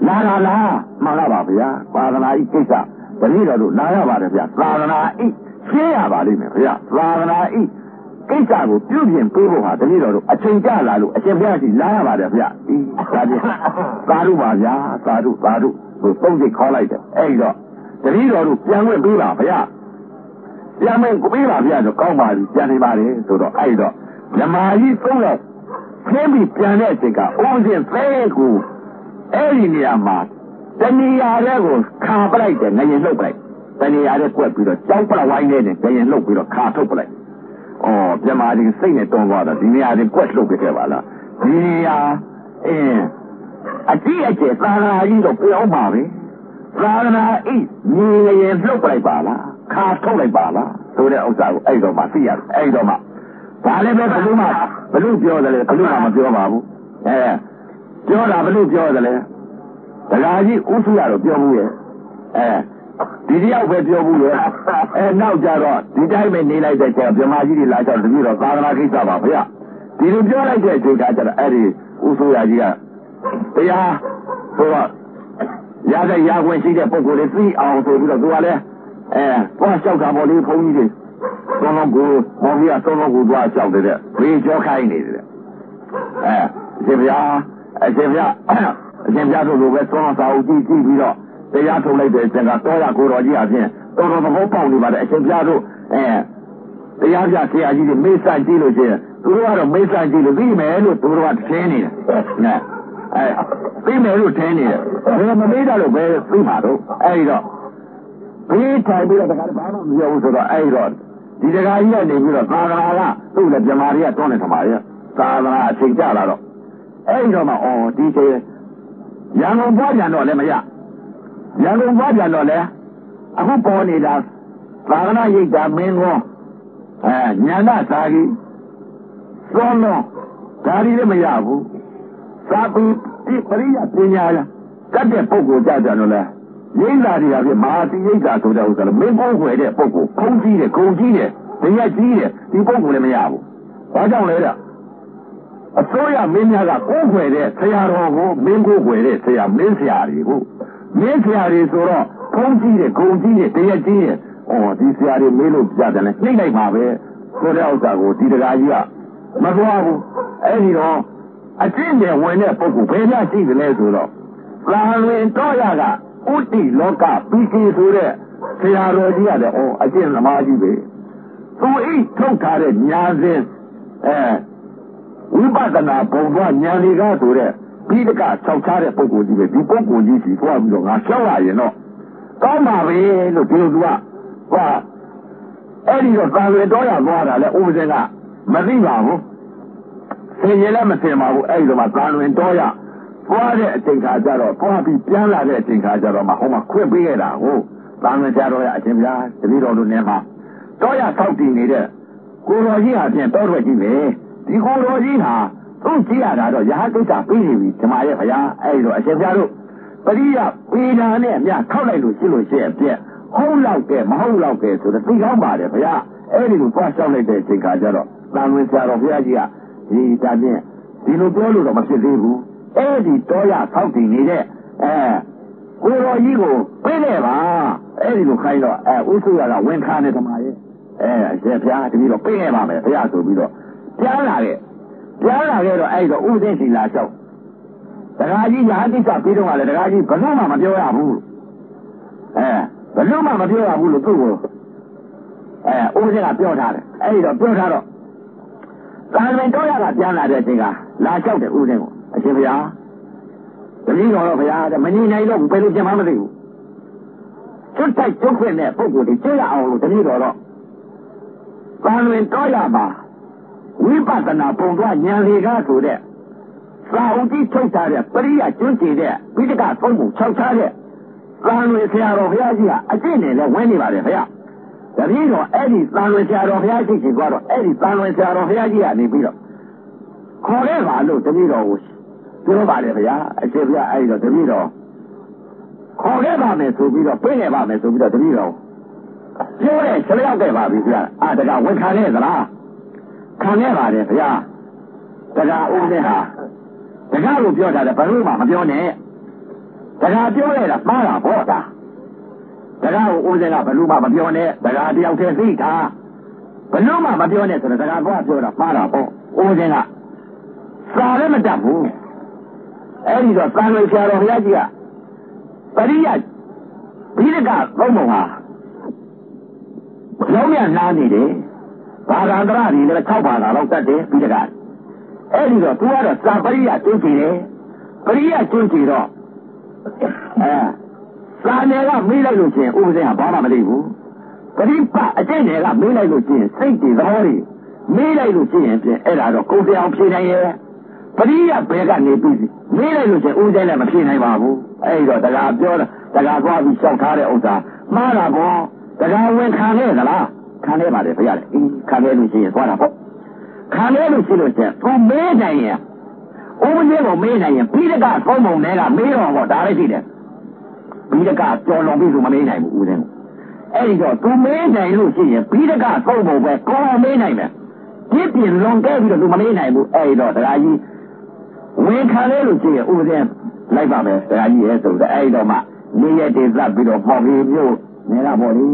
S2: လာလားမှန်လားပါဗျာသာသနာဤကိစ္စတပည့်တော်တို့လာရပါတယ်ဗျာသာသနာဤရှင်းရပါလိမ့်မယ်ဗျာသာသနာဤ ကိစ္စကိုပြုပြင်ပေးဖို့ဟာတတိတော်တို့အချိန်ကြလာလို့အရှင်ဘုရားကြီးလာရပါတယ်ဗျာဒီဒါပြန်သာဓုပါဗျာသာဓုဟိုသုံးစိတ်ခေါ်လိုက်တယ်အဲ့တော့တတိတော်တို့ပြန်ဝင်ပေးပါဗျာပြန်ဝင်ကိုပေးပါဗျာဆိုကောင်းပါပြီပြန်နေပါလေဆိုတော့အဲ့တော့ဓမ္မကြီးသုံးလိုက်ခင်းပြီးပြန်တဲ့အချိန်ကဥပဒေသဲကိုအဲ့ဒီနေရာမှာတဏှာတဲ့ကိုခါပလိုက်တယ်ငရင်လှုပ်ပလိုက်တဏှာတဲ့ကွက်ပြီးတော့ကြောက်ပဝိုင်းနေတယ်ငရင်လှုပ်ပြီးတော့ခါထုတ်ပလိုက်ဓမ္မကြီးစိတ်နဲ့တွန်းသွားတာဒီနေရာတွေကွက်လှုပ်ခဲ့ပါလားဒီနေရာအကြည့်အကျသာနာကြီးတော့ပြောင်းပါပဲသာနာဤညီငရင်လှုပ်ပလိုက်ပါလားခါထုတ်လိုက်ပါလားဆိုတဲ့ဥစ္စာကိုအဲ့တော့မှသိရတယ်အဲ့တော့မှဒါလည်းပဲဘယ်လိုပြောတယ်လဲဘယ်လိုမှမပြောပါဘူးပြောတာဘယ်လိုပြောတယ်လဲတရားကြီးဥစုရတော့ပြောဘူးရဲ့ဒီတယောက်ပဲပြောဘူးရဲ့နောက်ကြတော့ဒီတိုင်းပဲနေလိုက်တဲ့ကျဗြဟ္မာကြီးတွေလာကြတော့တပြည့်တော့သာသနာကိစ္စပါဗျာဒီလိုပြောလိုက်တဲ့အချိန်ကကျတော့အဲ့ဒီဥစုရကြီးကတရားဆိုတော့ရတဲ့ရခွင့်ရှိတဲ့ပုဂ္ဂိုလ်တွေသိအောင်ဆိုပြီးတော့သူကလည်းသွားလျှောက်တာပေါ့လေဘုန်းကြီးတွေသုံးလုံးကိုမောင်ကြီးကသုံးလုံးကိုသွားလျှောက်တယ်ဘေးကြောခိုင်းနေတယ်အရှင်ဗျာတို့လိုပဲသုံးလုံးစာအုပ်ကြည့်ပြီးတော့တရားထုတ်လိုက်တဲ့အချိန်ကတော့ရကိုတော်ကြီးအပြင်တော်တော်သဘောပေါက်နေပါတယ်အရှင်ဗျာတို့တရားပြဆရာကြီးတွေမေးစကြည့်လို့ရှိရင်သူတို့ကတော့မေးစကြည့်လို့သိမယ်လို့သူတို့ကထင်နေတယ်သိမယ်လို့ထင်နေတယ်ဘယ်မမေးတာလို့ပဲသိမှာတော့အဲ့တော့ဘေးထိုင်ပြီးတော့တခါတည်းဘာမှမပြောဘူးဆိုတော့အဲ့တော့ဒီတခါကြီးကနေပြီးတော့သာသနာကသူ့လည်းပြမာတွေကတွန်းနေထမှာရဲ့သာသနာအချိန်ကြလာတော့အဲ့တော့မှဒီချိန်ရန်ကုန်သွားပြန်တော့လည်းမရရန်ကုန်သွားပြန်တော့လည်းအခုပေါ်နေတာသာသနာရိပ်သာမင်းကောညာနာသာကြီးသွန်းတော့ဒါတွေလည်းမရဘူးသာပီပရိယပညာလားကတ်တဲ့ပုဂ္ဂိုလ်ကြကြတော့လားရိပ်သာတွေကပြမဟာတိရိပ်သာဆိုတဲ့ဥစ္စာလည်းမင်းကိုယ်ွယ်တဲ့ပုဂ္ဂိုလ်ခုံးကြီးတယ်ဂုံကြီးတယ်တရားကြီးတယ်ဒီပုဂ္ဂိုလ်လည်းမရဘူးဘာကြောင့်လဲတဲ့အစိုးရမင်းများကကိုယ်ွယ်တဲ့ဆရာတော်ကိုမင်းကိုယ်ွယ်တဲ့ဆရာမင်းဆရာတွေကိုမင်းဆရာတွေဆိုတော့ခုံးကြီးတယ်ဂုံကြီးတယ်တရားကြီးတယ်ဒီဆရာတွေမေးလို့ပြတယ်လေနှိမ့်လိုက်ပါပဲဆိုတဲ့ဥစ္စာကိုဒီတရားကြီးကမသွားဘူးအဲ့ဒီတော့အကျင့်နဲ့ဝင်တဲ့ပုဂ္ဂိုလ်ဘယ်မှရှိသလဲဆိုတော့သာလွင်တော့ရကဥတိလောကပြီးကြီးဆိုတဲ့ဆရာတော်ကြီးကလည်းအကျင့်သမားကြီးပဲသူအိထုတ်ထားတဲ့ညာစဉ်ဝိပဿနာဘုံဘဝဉာဏ်တွေကဆိုတဲ့ပြီးတကဆောက်ချတဲ့ပုဂ္ဂိုလ်ကြီးပဲဒီပုဂ္ဂိုလ်ကြီးစီသွားပြီးတော့ငါလျှောက်ရရင်တော့ကောင်းပါပဲလို့ဒီလိုသူကအဲ့ဒီတော့သာလွင်တော့ရသွားတာလဲဥပဇင်ကမသိပါဘူးဆင်ရင်လည်းမဆင်ပါဘူးအဲ့ဒီတော့မှသာလွင်တော့ရသွားတဲ့အချိန်ခါကျတော့သွားပြီးပြန်လာတဲ့အချိန်ခါကျတော့မှဟိုမှာခွင့်ပေးခဲ့တာဟုတ်သာလွင်ကြတော့ရအရှင်ဗျာတပည့်တော်တို့နဲ့မှာတော့ရဆောက်တည်နေတဲ့ကိုတော်ကြီးဟာပြန်တော့ထွက်ကြည့်ပဲဒီကိုတော်ကြီးဟာသူ့ကြည့်ရတာတော့ရဟကိစ္စပြီးနေပြီဓမ္မရဲ့ဗျာအဲ့ဒီတော့အရှင်ဗျာတို့ပရိယပေနာနဲ့အမြထောက်လိုက်လို့ရှိလို့ရှိရဲ့ပြက်ဟုတ်လောက်ကဲမဟုတ်လောက်ကဲဆိုတော့သိကောင်းပါတယ်ဗျာအဲ့ဒီလိုသွားလျှောက်လိုက်တဲ့အချိန်ခါကျတော့သာလွင်ဆရာတော်ဘုရားကြီးကဒီတာချင်းဒီလိုပြောလို့တော့မဖြစ်သေးဘူးအဲ့ဒီတော့ရဆောက်တည်နေတဲ့ကိုတော်ကြီးကိုပြေးခဲ့ပါအဲ့ဒီလိုခိုင်းတော့ဥစုရကဝင်ခါနေဓမ္မရဲ့အရှင်ဘုရားတပည့်တော့ပြေးခဲ့ပါမယ်ဘုရားဆိုပြီးတော့ကြားလာခဲ့တော့အဲ့တော့ဥပဒေစီလာလျှောက်တရားကြီးညာတိစ္ဆပြီးတော့ကလည်းတရားကြီးဘယ်လို့မှမပြောရဘူးဘယ်လို့မှမပြောရဘူးလို့သူ့ကိုဥပဒေကပြောထားတယ်အဲ့တော့ပြောထားတော့သာမန်တော့ရကပြန်လာတဲ့အချိန်ကလာလျှောက်တယ်ဥပဒေကိုအရှင်ဘုရားတပည့်တော်ဘုရားမနေနိုင်တော့ဘယ်လိုပြန်မှမသိဘူးကျွတ်တိုက်ကျွတ်ခွင့်တဲ့ပုဂ္ဂိုလ်တွေကြည့်ရအောင်လို့တပည့်တော်တော့သာမန်တော့ရမှာဝိပဿနာပုံသွားဉာဏ်လေးကားဆိုတဲ့သာဥတိထုတ်ထားတဲ့ပရိယကျွတ်ကြည့်တဲ့ပိဋကသုံးပုံ၆ချတဲ့သာလွင်ဆရာတော်ဘုရားကြီးကအကျင့်နဲ့လည်းဝင်နေပါတယ်ဘုရားတပည့်တော်အဲ့ဒီသာလွင်ဆရာတော်ဘုရားရှိရှိကတော့အဲ့ဒီသာလွင်ဆရာတော်ဘုရားကြီးကနေပြီးတော့ခေါ်ခဲ့ပါလို့တပည့်တော်ကိုပြောပါတယ်ဗျာအရှင်ဘုရားအဲ့ဒီတော့တပည့်တော်ခေါ်ခဲ့ပါမယ်ဆိုပြီးတော့ပြေးခဲ့ပါမယ်ဆိုပြီးတော့တပည့်တော်ပြောတယ်ဆက်ရောက်ခဲ့ပါပြီဗျာတကဝန်ခံခဲ့သလားခံခဲ့ပါတယ်ဗျာတကဥပဒေဟာတကလို့ပြောတာလည်းဘယ်လို့မှမပြောနဲ့တကပြောရတာမှားတာပေါ့ဒါတကကိုဥပဒေကဘယ်လို့မှမပြောနဲ့တကတယောက်တည်းသိတာ
S1: ဘလုံးမှမပြောနဲ့ဆိုတော့စကားကွာပြောတာမှားတာပေါ့ဦးစင်းကစာလည်းမတတ်ဘူးအဲ့ဒီတော့သံဃာဆရာတော်ဘုရားကြီးကပရိယဘိဒကသုံးပုံဟာလုံးမြနားနေတယ်ဘာသာန္တရတွေလည်း6ဘာသာလောက်တတ်တယ်ဘိဒကအဲ့ဒီတော့သူကတော့စာပရိယကျွန်းချီတယ်ပရိယကျွန်းချီတော့စာနယ်ကမေးလိုက်လို့ချင်းဦးစင်းကဘာမှမသိဘူးပရိပအကျင့်တွေကမေးလိုက်လို့ချင်းစိတ်တွေသဘောတွေမေးလိုက်လို့ချင်းပြင်အဲ့ဒါတော့ကိုယ်ပြောင်ဖြေနိုင်ရဲ့ပရိယဘယ်ကနေပြီးမေးလိုက်လို့ချင်းဦးစင်းလည်းမဖြေနိုင်ပါဘူးအဲ့ဒီတော့တကားပြောတာတကားသွားပြီးရှောက်ထားတဲ့ဥစ္စာမှားတာပေါ့တကားဝင်ခံခဲ့သလားခံခဲ့ပါတယ်ဘုရားလေခံခဲ့လို့ရှိရင်သွားတာပေါ့ခံခဲ့လို့ရှိလို့ချင်းသူမေးနိုင်ရင်ဦးစင်းကိုမေးနိုင်ရင်ဘိဒကသုံးပုံတွေကမေးတော့ပေါ့ဒါလည်းရှိတယ်ဘိဒကကြော်လွန်ပြီးဆိုမမေးနိုင်ဘူးဦးစင်းအဲ့ဒီတော့သူမေးနိုင်လို့ရှိရင်ဘိဒကသုံးပုံပဲကောင်းမေးနိုင်မယ်ပြစ်ပြင်လွန်ခဲ့ပြီးတော့သူမမေးနိုင်ဘူးအဲ့ဒီတော့တရားကြီးဝင်ခံလဲလို့ရှိရင်ဦးစင်းလိုက်ပါမယ်တရားကြီးရဲ့ဆိုတော့အဲ့ဒီတော့မှနေရတည်သတ်ပြီးတော့ပေါ့ပြီးမျိုးနေတာပေါ့လေ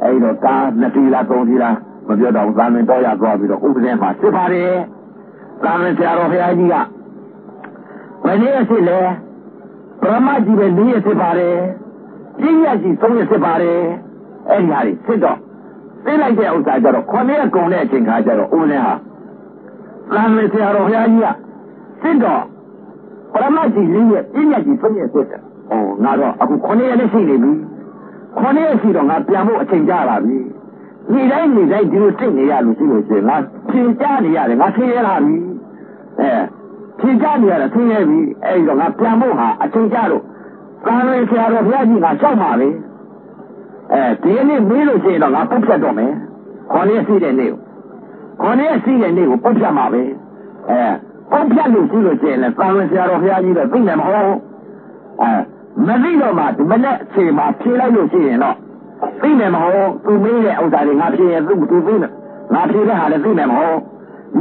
S1: အဲ့ဒီတော့ကား2တီလား3တီလားမပြောတော့သာမင်တော့ရသွားပြီးတော့ဦးစင်းမှာစစ်ပါတယ်သာမင်ဆရာတော်ဘုရားကြီးကဘယ်နည်းဖြစ်လဲပရမကြီးပဲ4ရက်ဖြစ်ပါတယ်ပညာကြီး3ရက်ဖြစ်ပါတယ်အဲ့ဒီဟာတွေစစ်တော့သိလိုက်တဲ့ဥစ္စာကြတော့9ရက်ကုန်တဲ့အချိန်ခါကျတော့ဦးစင်းဟာသာမင်ဆရာတော်ဘုရားကြီးကစစ်တော့ပရမကြီး4ရက်ပညာကြီး3ရက်စစ်တယ်ငါတော့အခု9ရက်နဲ့ရှိနေပြီ9ရက်ရှိတော့ငါပြန်ဖို့အချိန်ကြာလာပြီဒီတိုင်းဒီလိုစိတ်နေရလို့ရှိလို့ရှိရင်ငါဖြင်ကြနေရတယ်ငါဆင်းရဲလာပြီဖြင်ကြနေရတယ်ဆင်းရဲပြီအဲ့ဒီတော့ငါပြန်ဖို့ဟာအချိန်ကြာလို့သာမန်ဆရာတော်ဘုရားကြီးကရှောက်ပါလေဒီနေ့မေးလို့ရှိရင်တော့ငါပုတ်ဖြတ်တော့မယ်9ရက်ရှိတဲ့နေ့ကို9ရက်ရှိတဲ့နေ့ကိုပုတ်ဖြတ်မှာပဲပုတ်ဖြတ်လို့ရှိလို့ရှိရင်လည်းသာမန်ဆရာတော်ဘုရားကြီးတော့သိနေမှာမဟုတ်မသိတော့မှဒီမနေ့အချိန်မှာဖြေလိုက်လို့ရှိရင်တော့သိနေမှာဟုတ်သူမေးတဲ့ဥစ္စာတွေငါဖြေရင်သူသိနေငါဖြေတဲ့ဟာလည်းသိနေမှာဟုတ်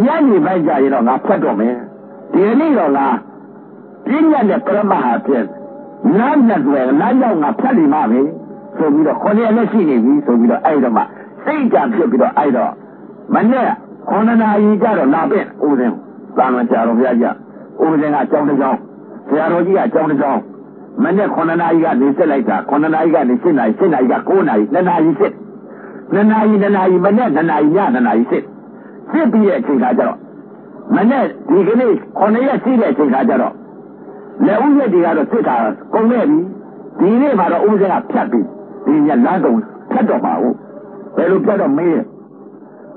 S1: ညနေပိုင်းကြရင်တော့ငါဖတ်တော့မယ်ဒီနေ့တော့ငါပြဉ္ညာနဲ့ပရမဟာဖြစ်နားနဲ့တွေ့နားရောက်ငါဖတ်လိမ့်မှာပဲဆိုပြီးတော့9ရက်နဲ့ရှိနေပြီဆိုပြီးတော့အဲ့တော့မှစိတ်ကြဖြစ်ပြီးတော့အဲ့တော့မနေ့9နာရီကြတော့လာပြန်ဦးစင်းသာမန်ဆရာတော်ဘုရားကြီးဦးစင်းကအကြောင်းတစ်ကြောင်းဆရာတော်ကြီးကအကြောင်းတစ်ကြောင်းမနေ့9နာရီကနေစစ်လိုက်တာ9နာရီကနေ10နာရီ10နာရီက9နာရီ2နာရီစစ်2နာရီမနေ့2နာရီည2နာရီစစ်ပြီးရဲ့အချိန်ခါကျတော့မနေ့ဒီကနေ့9ရက်ရှိတဲ့အချိန်ခါကျတော့လက်ဦးရက်တွေကတော့စစ်တာကုန်ခဲ့ပြီဒီနေ့မှာတော့ဦးစင်းကဖြတ်ပြီးဒီညလမ်းတုံဖြတ်တော့ပါဦးဘယ်လိုဖြတ်တော့မေး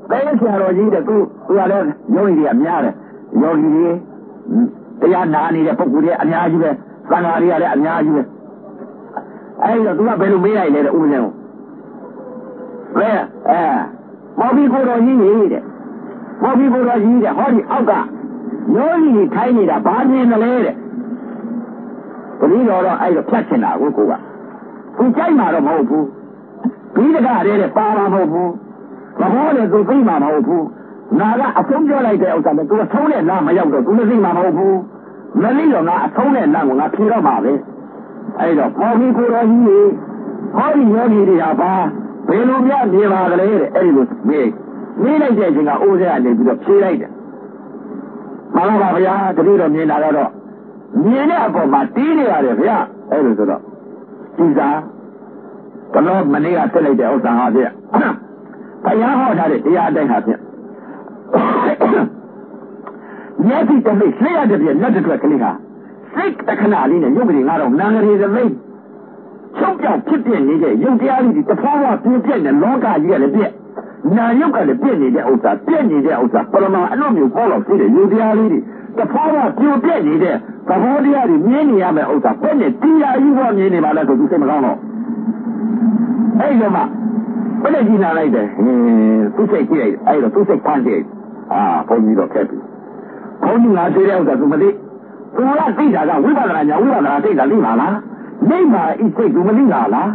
S1: တယ်ဆရာတော်ကြီးတဲ့သူကလည်းယောဂီတွေကများတယ်ယောဂီတွေတရားနာနေတဲ့ပုဂ္ဂိုလ်တွေအများကြီးပဲသံဃာတွေကလည်းအများကြီးပဲအဲ့တော့သူကဘယ်လိုမေးလိုက်လဲတဲ့ဦးစင်းကိုမော်ဘီကိုတော်ကြီးတဲ့မော်ဘီကိုတော်ကြီးတဲ့ဟောဒီအောက်ကယောဂီတွေထိုင်းနေတာဘာမြင်တယ်လဲတဲ့ပရိတော်တော့အဲ့တော့ဖြတ်ချင်တာကိုကသူကြိုက်မှာတော့မဟုတ်ဘူးဘိဒကတဲ့ပါမှာမဟုတ်ဘူးမဟောတယ်သူသိမှာမဟုတ်ဘူးငါကအဆုံးပြောလိုက်တဲ့ဥစ္စာကသူအဆုံးနဲ့လာမရောက်တော့သူမသိမှာမဟုတ်ဘူးမသိတော့ငါအဆုံးနဲ့လာကိုငါဖြေတော့မှာပဲအဲ့တော့ပေါ်ပြီးကိုတော်ကြီးဟောဒီယောဂီတွေဟာဘာဘယ်လိုများနေပါကလေးတဲ့အဲ့ဒီလိုမေးလိုက်တဲ့အချိန်ကအိုးစဲကနေပြီးတော့ဖြေလိုက်တယ်မှန်ပါဗျာတတိတော်မြင်လာတော့မြင်တဲ့အပေါ်မှာတီးနေရတယ်ဗျာအဲ့လိုဆိုတော့ဒီစားဘလို့မနေ့ကဆက်လိုက်တဲ့ဥစ္စာဟာဗျာဘုရားဟောထားတဲ့တရားအတိုင်းဟာဗျာမျက်စိတစ်မိတ်လျှက်ရတဲ့ပြလက်တစ်ထွက်ကလေးဟာစိတ်တခဏလေးနဲ့ရုပ်ကလေးငါတော့နာငရီသမိတ်ချုပ်ပြောက်ဖြစ်ပြနေတဲ့ရုပ်တရားလေးတွေတဖွာဖွာပြည့်ပြည့်နဲ့လောကကြီးကလည်းပြည့်နာရုပ်ကလည်းပြည့်နေတဲ့ဥစ္စာပြည့်နေတဲ့ဥစ္စာပရမအလို့မျိုးပေါ်တော့ရှိတဲ့ရုပ်တရားလေးတွေတဖွာဖွာပြည့်ပြည့်နေတဲ့သဘောတရားတွေမြင်နေရမယ်ဥစ္စာပြည့်နေတရားကြီးပေါ်မြင်နေပါလားဆိုသူစိတ်မကောင်းတော့အဲ့ဒီမှာဘယ်နဲ့ကြည့်လာလိုက်တယ်သူစိတ်ကြည့်လိုက်အဲ့တော့သူစိတ်ဖန်ကြည့်ဘုန်းကြီးတော့ခက်ပြီဘုန်းကြီးငါသိတဲ့ဥစ္စာသူမသိသူကသိတာကဝိပဿနာညာဝိပဿနာသိတာသိမှာလားနေမှာဤစိတ်သူမသိတာလား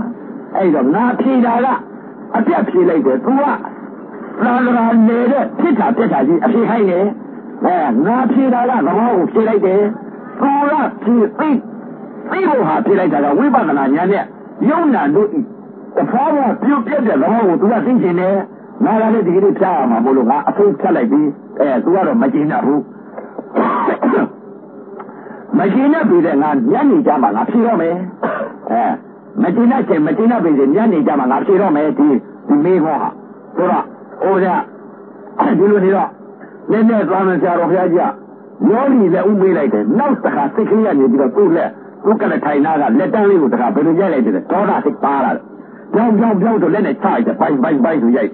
S1: အဲ့တော့ငါဖြေတာကအပြတ်ဖြေလိုက်တယ်သူကသာသနာနေတဲ့ဖြစ်တာပြက်တာကြီးအဖြေခိုင်းတယ်ငါဖြေတာကသဘောကိုဖြေလိုက်တယ်သူကဖြေသိဖို့ဟာဖြေလိုက်တာကဝိပဿနာညာနဲ့ယုံနာတို့ဤတဖွာဖွာပြုတ်ပြက်တဲ့သဘောကိုသူကသိချင်တယ်
S2: နာလာတဲ့ဒီကနေ့ဖြားရမှာမို့လို့ငါအဆုံးဖြတ်လိုက်ပြီးသူကတော့မကျင်တတ်ဘူးမကျင်တတ်ပြီတဲ့ငါညနေကြမှာငါဖြေတော့မယ်မကျင်တတ်ချင်မကျင်တတ်ပြီညနေကြမှာငါဖြေတော့မယ်ဒီမေးခွန်းဟာဆိုတော့အိုးရဒီလိုနေတော့နည်းနည်းသွားမယ်ဆရာတော်ဘုရားကြီးရောလီလည်းဥမေးလိုက်တယ်နောက်တစ်ခါစိတ်ကလေးကနေပြီးတော့သူ့ကလည်းထိုင်နာကလက်တန်းလေးကိုတခါဘယ်လိုရိုက်လိုက်တယ်ဒေါသစိတ်ပါလာတယ်ကြောင်တော့လက်နဲ့ချလိုက်တယ်ဘိုင်ဆိုရိုက်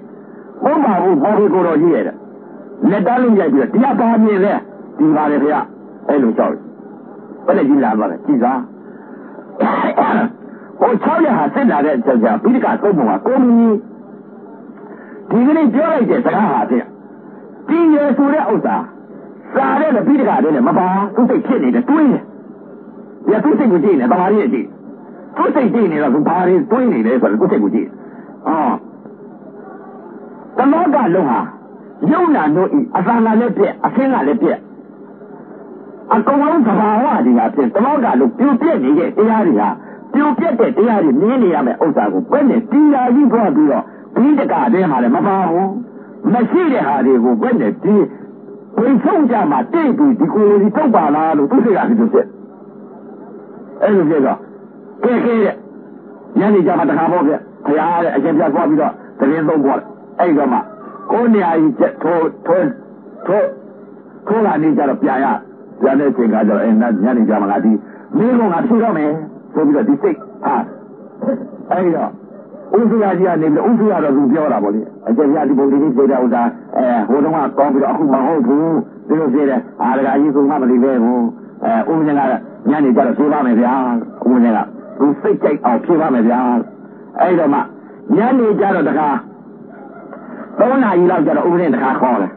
S2: ဟုတ်ပါဘူးဘော်ဒီကိုတော့ကြီးရတယ်လက်တန်းလေးရိုက်ပြီးတော့တရားပါမြင်လဲဒီပါလေဗျာအဲ့လိုကြောက်ဘယ်နဲ့ကြီးလာသွားလဲကြည်စားဟို6ရက်ဟာစစ်လာတဲ့အချိန်ကျပြီးတကသုံးပုံကကိုမင်းဒီကနေ့ပြောလိုက်တဲ့စကားဟာဖြင့်ဒီရဆိုတဲ့ဥစ္စာစားတဲ့ပြီးတကတည်းနဲ့မပါသူစိတ်ဖြစ်နေတယ်တွေးတယ်သူစိတ်ကိုကြည့်နေတမားကြီးကြည့်သူစိတ်ကြည့်နေတော့သူဘာတွေတွေးနေလဲဆိုတော့သူစိတ်ကိုကြည့်တမောကလုံးဟာယုံနာတို့ဤအသံကလည်းပြက်အသင်းကလည်းပြက်အကုန်လုံးသဘာဝတွေကဖြင့်တမောကလုံးပြိုပြက်နေတဲ့တရားတွေဟာပြိုပြက်တဲ့တရားတွေမြင်နေရမယ်ဥစ္စာကိုဘယ်နဲ့တရားကြီးထွက်ပြီးတော့ပြီးတကတည်းမှာလည်းမပါဘူးမရှိတဲ့ဟာတွေကိုဘယ်နဲ့ဒီဝိဆုံးကြမှာတိတ်ပြီးဒီကိုယ်ကြီးထုတ်ပါလားလို့သူစိတ်ကဒီလိုဖြစ်အဲ့လိုဖြစ်တော့ကဲတဲ့ညနေကြမှာတခါပေါ့ဗျဘုရားတဲ့အရှင်ပြတ်သွားပြီးတော့သတင်းသုံးပေါ်အဲ့တော့မှကိုယ်နေရာကြီးထိုးလာနေကြတော့ပြန်တဲ့ချိန်ကကျတော့ညနေကြမှာငါဒီမင်းကငါဖြေတော့မယ်ဆိုပြီးတော့ဒီစိတ်ဟာအဲ့တော့ဥစ္စာကြီးကနေပြီးဥစ္စာတော့သူပြောတာပေါ့လေအကျဉ်းပြဒီပုံလေးပြေတဲ့ဥစ္စာဟိုတုန်းကကောင်းပြီးတော့အခုမဟုတ်ဘူးဒီလိုပြေတယ်အာရကကြီးကမှမလေးပဲဘူးဥပဒေကညနေကျတော့ဖြေပါမယ်ဗျာဥပဒေကသူစိတ်ကြိုက်အောင်ဖြေပါမယ်ဗျာအဲ့တော့မှညနေကျတော့တခါ3 နာရီလောက်ကျတော့ဥပဒေတခါခေါ်တဲ့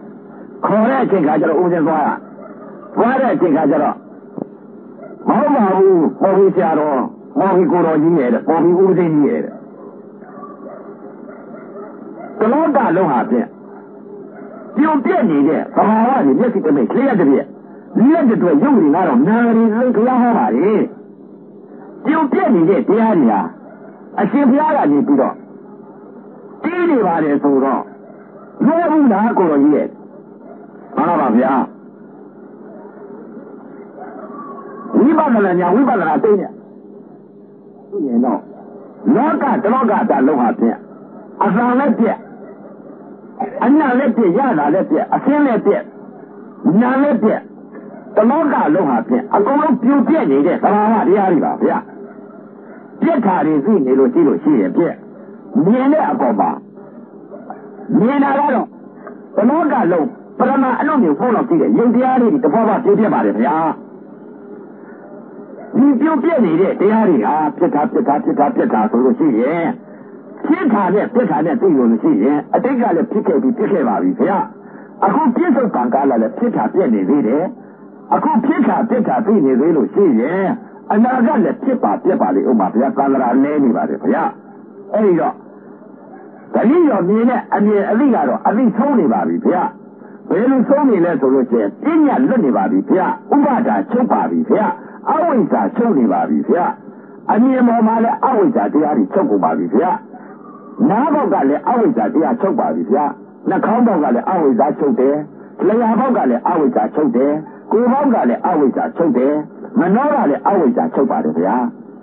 S2: အချိန်ခါကျတော့ဥပဒေသွားတဲ့အချိန်ခါကျတော့မဟုတ်ပါဘူးပေါ်ပြီးဆရာတော်ပေါ်ပြီးကိုတော်ကြီးရဲ့ပေါ်ပြီးဥပဒေကြီးရဲ့တလောကလုံးဟာဖြင့်ပြုံပြက်နေတဲ့သဘာဝနဲ့မျက်စိတမိတ်ခလျက်တစ်ပြက်လက်တွေရုပ်တွေကတော့နာရီလုံးကြားဟောပါလေပြုံပြက်နေတဲ့တရားတွေဟာအရှင်ဘုရားကနေပြီးတော့တီးနေပါတယ်ဆိုတော့လွယ်ဘူးလားကိုတော်ကြီးရဲ့မှန်ပါဗျာဝိပဿနာညာဝိပဿနာသိနေသူရင်တော့လောကတလောကတာလုံးဟာဖြင့်အစံလည်းပြက်အနာလည်းပြက်ရတာလည်းပြက်အဆင်းလည်းပြက်နာလည်းပြက်တလောကလုံးဟာဖြင့်အကုန်လုံးပြိုပြက်နေတဲ့သဘာဝတရားတွေပါဗျာပြက်တာတွေသိနေလို့ကြည့်လို့ရှိရင်ပြက်မြင်တဲ့အပေါ်မှာမြင်တာကတော့တလောကလုံးပရမအလုံးမျိုးဖုံးတော့ကြည့်တယ်ရုပ်တရားတွေတဘောပါပြပြပါတယ်ဗျာဒီပြိုပြက်နေတဲ့တရားတွေဟာပြက်တာဆိုလို့ရှိရင်ဖြစ်တာနဲ့ပြက်တာနဲ့သိလို့ရှိရင်အတိတ်ကလည်းဖြစ်ခဲ့ပြီးပြက်ခဲ့ပါပြီခင်ဗျာအခုပြစ္ဆုတ်ကံကားလာလည်းဖြစ်တာပြက်နေသေးတယ်အခုဖြစ်တာပြက်တာသိနေသေးလို့ရှိရင်အနာကလည်းဖြစ်ပါပြက်ပါလေဥမာဗျာကာလရာလဲနေပါတယ်ခင်ဗျာအဲ့ဒီတော့တတိယမြင်တဲ့အမြင်အသိကတော့အသိဆုံးနေပါပြီခင်ဗျာဘယ်လိုဆုံးနေလဲဆိုလို့ရှိရင်ပညာလွတ်နေပါပြီခင်ဗျာဥပါဒါချုပ်ပါပြီခင်ဗျာအဝိဇ္ဇာချုပ်နေပါပြီခင်ဗျာအမြင်ပေါ်မှာလည်းအဝိဇ္ဇာတရားတွေချုပ်ကုန်ပါပြီခင်ဗျာနားပေါက်ကလည်းအဝိဇ္ဇာတရားချုပ်ပါပြီခင်ဗျာနှာခေါင်းပေါက်ကလည်းအဝိဇ္ဇာချုပ်တယ်လျှာပေါက်ကလည်းအဝိဇ္ဇာချုပ်တယ်ကိုယ်ပေါက်ကလည်းအဝိဇ္ဇာချုပ်တယ်မနှောကလည်းအဝိဇ္ဇာချုပ်ပါတယ်ခင်ဗျာ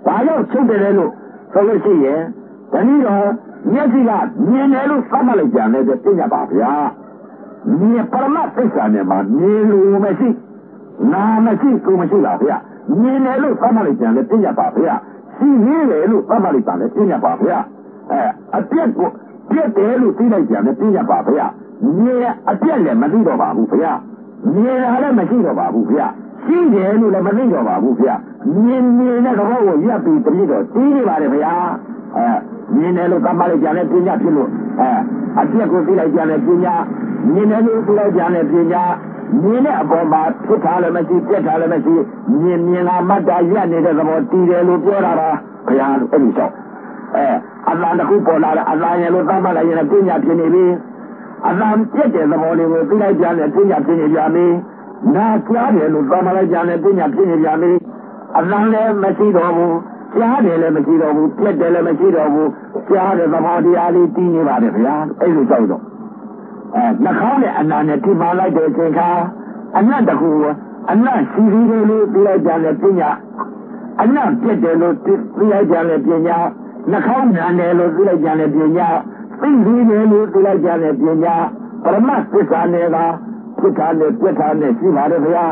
S2: ဒါကြောင့်ချုပ်တယ်လို့ဆိုလို့ရှိရင်တနည်းတော့မျက်စိကမြင်တယ်လို့သတ်မှတ်လိုက်ကြတယ်သိကြပါဗျာမြင်ပရမတ်သိက္ခာနဲ့မှာမြင်လို့မရှိနာမရှိကိုမရှိပါဗျာမြင်တယ်လို့သတ်မှတ်လိုက်ကြတယ်သိကြပါဗျာရှိနေတယ်လို့သတ်မှတ်လိုက်ကြတယ်သိကြပါဗျာအပြက်ကိုပြက်တယ်လို့သိလိုက်ကြတယ်သိကြပါဗျာမြင်အပြက်လည်းမသိတော့ပါဘူးဗျာမြင်တာလည်းမရှိတော့ပါဘူးဗျာရှိတယ်လို့လည်းမသိတော့ပါဘူးဗျာမြင်တဲ့သဘောကိုရပ်ပြီးတပြည့်တော့သိနေပါတယ်ဗျာမြင်တယ်လို့သတ်မှတ်လိုက်ကြတယ်ပညာဖြစ်လို့အပြက်ကိုသိလိုက်ကြတယ်ပညာမြင်တယ်လို့သိလိုက်ကြတယ်ပညာမြင်တဲ့အပေါ်မှာဖြစ်တာလည်းမရှိပြက်တာလည်းမရှိမြင်လာမှတ်တာရပ်နေတဲ့သဘောတည်တယ်လို့ပြောတာပါဘုရားလို့အဲ့ဒီတော့အလ္လာဟ်တခုပေါ်လာတယ်အလ္လာဟ်ရဲ့လို့သတ်မှတ်လိုက်ရင်ပညာဖြစ်နေပြီအလ္လာဟ်ပြက်တဲ့သဘောလေးကိုသိလိုက်ကြတယ်ပညာဖြစ်နေကြပြီနာကြားတယ်လို့သတ်မှတ်လိုက်ကြတယ်ပညာဖြစ်နေကြပြီအလ္လာဟ်လည်းမရှိတော့ဘူးကြားတယ်လည်းမရှိတော့ဘူးပြက်တယ်လည်းမရှိတော့ဘူးကြားတဲ့သဘောတရားလေးတည်နေပါတယ်ဗျာအဲ့လိုကြောက်တော့ နှာခေါင်းနဲ့အနာနဲ့ထိမှန်လိုက်တဲ့အချိန်ခါအနတ်တကူအနတ်စီရီတယ်လို့ပြောကြတယ်ပညာအနတ်ပြည့်တယ်လို့ပြောကြတယ်ပညာနှာခေါင်းနာတယ်လို့ပြောကြတယ်ပညာသိစီတယ်လို့ပြောကြတယ်ပညာပရမသစ္စာနဲ့ကဖြစ်တာနဲ့ပြတ်တာနဲ့ရှိပါတယ်ဗျာ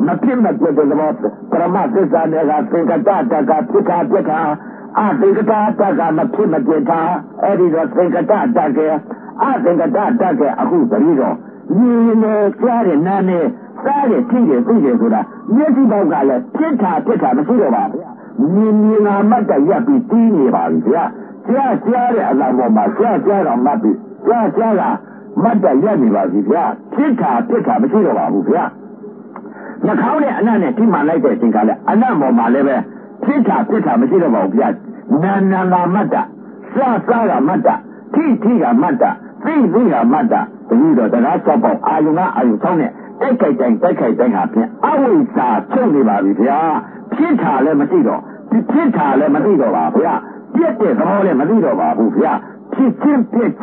S2: မဖြစ်မပြတ်တဲ့ဘောပရမသစ္စာနဲ့ကသင်္ကတတကဖြစ်တာပြတ်တာအသင်္ကတတကမဖြစ်မပြတ်တာအဲ့ဒီတော့သင်္ကတတကအသင်္ကတတကအခုတတိတော့ညီနေကြားတဲ့နာနဲ့စားတယ်ထိတယ်သိတယ်ဆိုတာမျက်စိပေါက်ကလည်းဖြစ်တာမရှိတော့ပါဗျာမြင်လာမှတ်တရက်ပြီးတီးနေပါပြီဗျာကြားတဲ့အလားပေါ်မှာကြားတော့မှတ်ပြီးကြားကမှတ်တရက်နေပါပြီဗျာဖြစ်တာမရှိတော့ပါဘူးဗျာနှာခေါင်းနဲ့အနံ့နဲ့ထိမှန်လိုက်တဲ့အချိန်ကလည်းအနံ့ပေါ်မှာလည်းပဲဖြစ်တာမရှိတော့ပါဘူးဗျာနာကမှတ်တာစားကမှတ်တာထိကမှတ်တာသိကမှတ်တာတတိတော့တရား၆ပေါက်အာယုံ၆နဲ့တိုက်ခိုက်တိုင်းဟာဖြင့်အဝိဇ္ဇာချုပ်နေပါပြီဗျာဖြစ်တာလည်းမရှိတော့ဖြစ်တာလည်းမသိတော့ပါဗျာပြည့်တဲ့သဘောလည်းမသိတော့ပါဘူးဗျာဖြစ်ချင်းပြည့်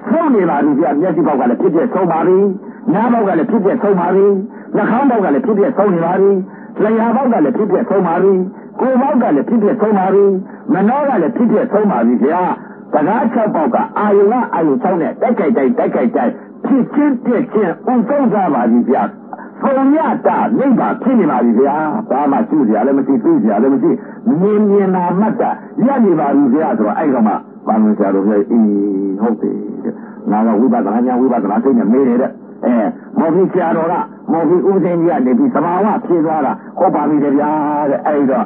S2: ဆုံးနေပါပြီဗျာမျက်စိပေါက်ကလည်းဖြစ်ဆုံးပါပြီနားပေါက်ကလည်းဖြစ်ဆုံးပါပြီနှာခေါင်းပေါက်ကလည်းဖြစ်ဆုံးနေပါပြီလျှာပေါက်ကလည်းဖြစ်ဆုံးပါပြီကိုယ်ပေါက်ကလည်းဖြစ်ဆုံးပါပြီမနှောကလည်းဖြစ်ဆုံးပါပြီဗျာတရား၆ပေါက်ကအာယုံ၆နဲ့တိုက်ခိုက်တိုင်းဖြစ်ချင်းပြည့်ချင်းဥသုံးစားပါပြီဗျာပုံရတာနိဗ္ဗာန်ဖြစ်နေပါပြီဗျာဘာမှကျူစရာလည်းမရှိသိစရာလည်းမရှိမြင်နာမှတ်တာရနေပါပြီဗျာဆိုတော့အဲ့တော့မှဘာလို့ဆရာတို့ပြောဟုတ်တယ်ငါကဝိပဿနာသိနေမေးနေတဲ့မော်ဖီဆရာတော်ကမော်ဖီဦးစင်းကြီးကနေပြီးသဘာဝဖြည့်သွားတာဟုတ်ပါပြီဗျာတဲ့အဲ့တော့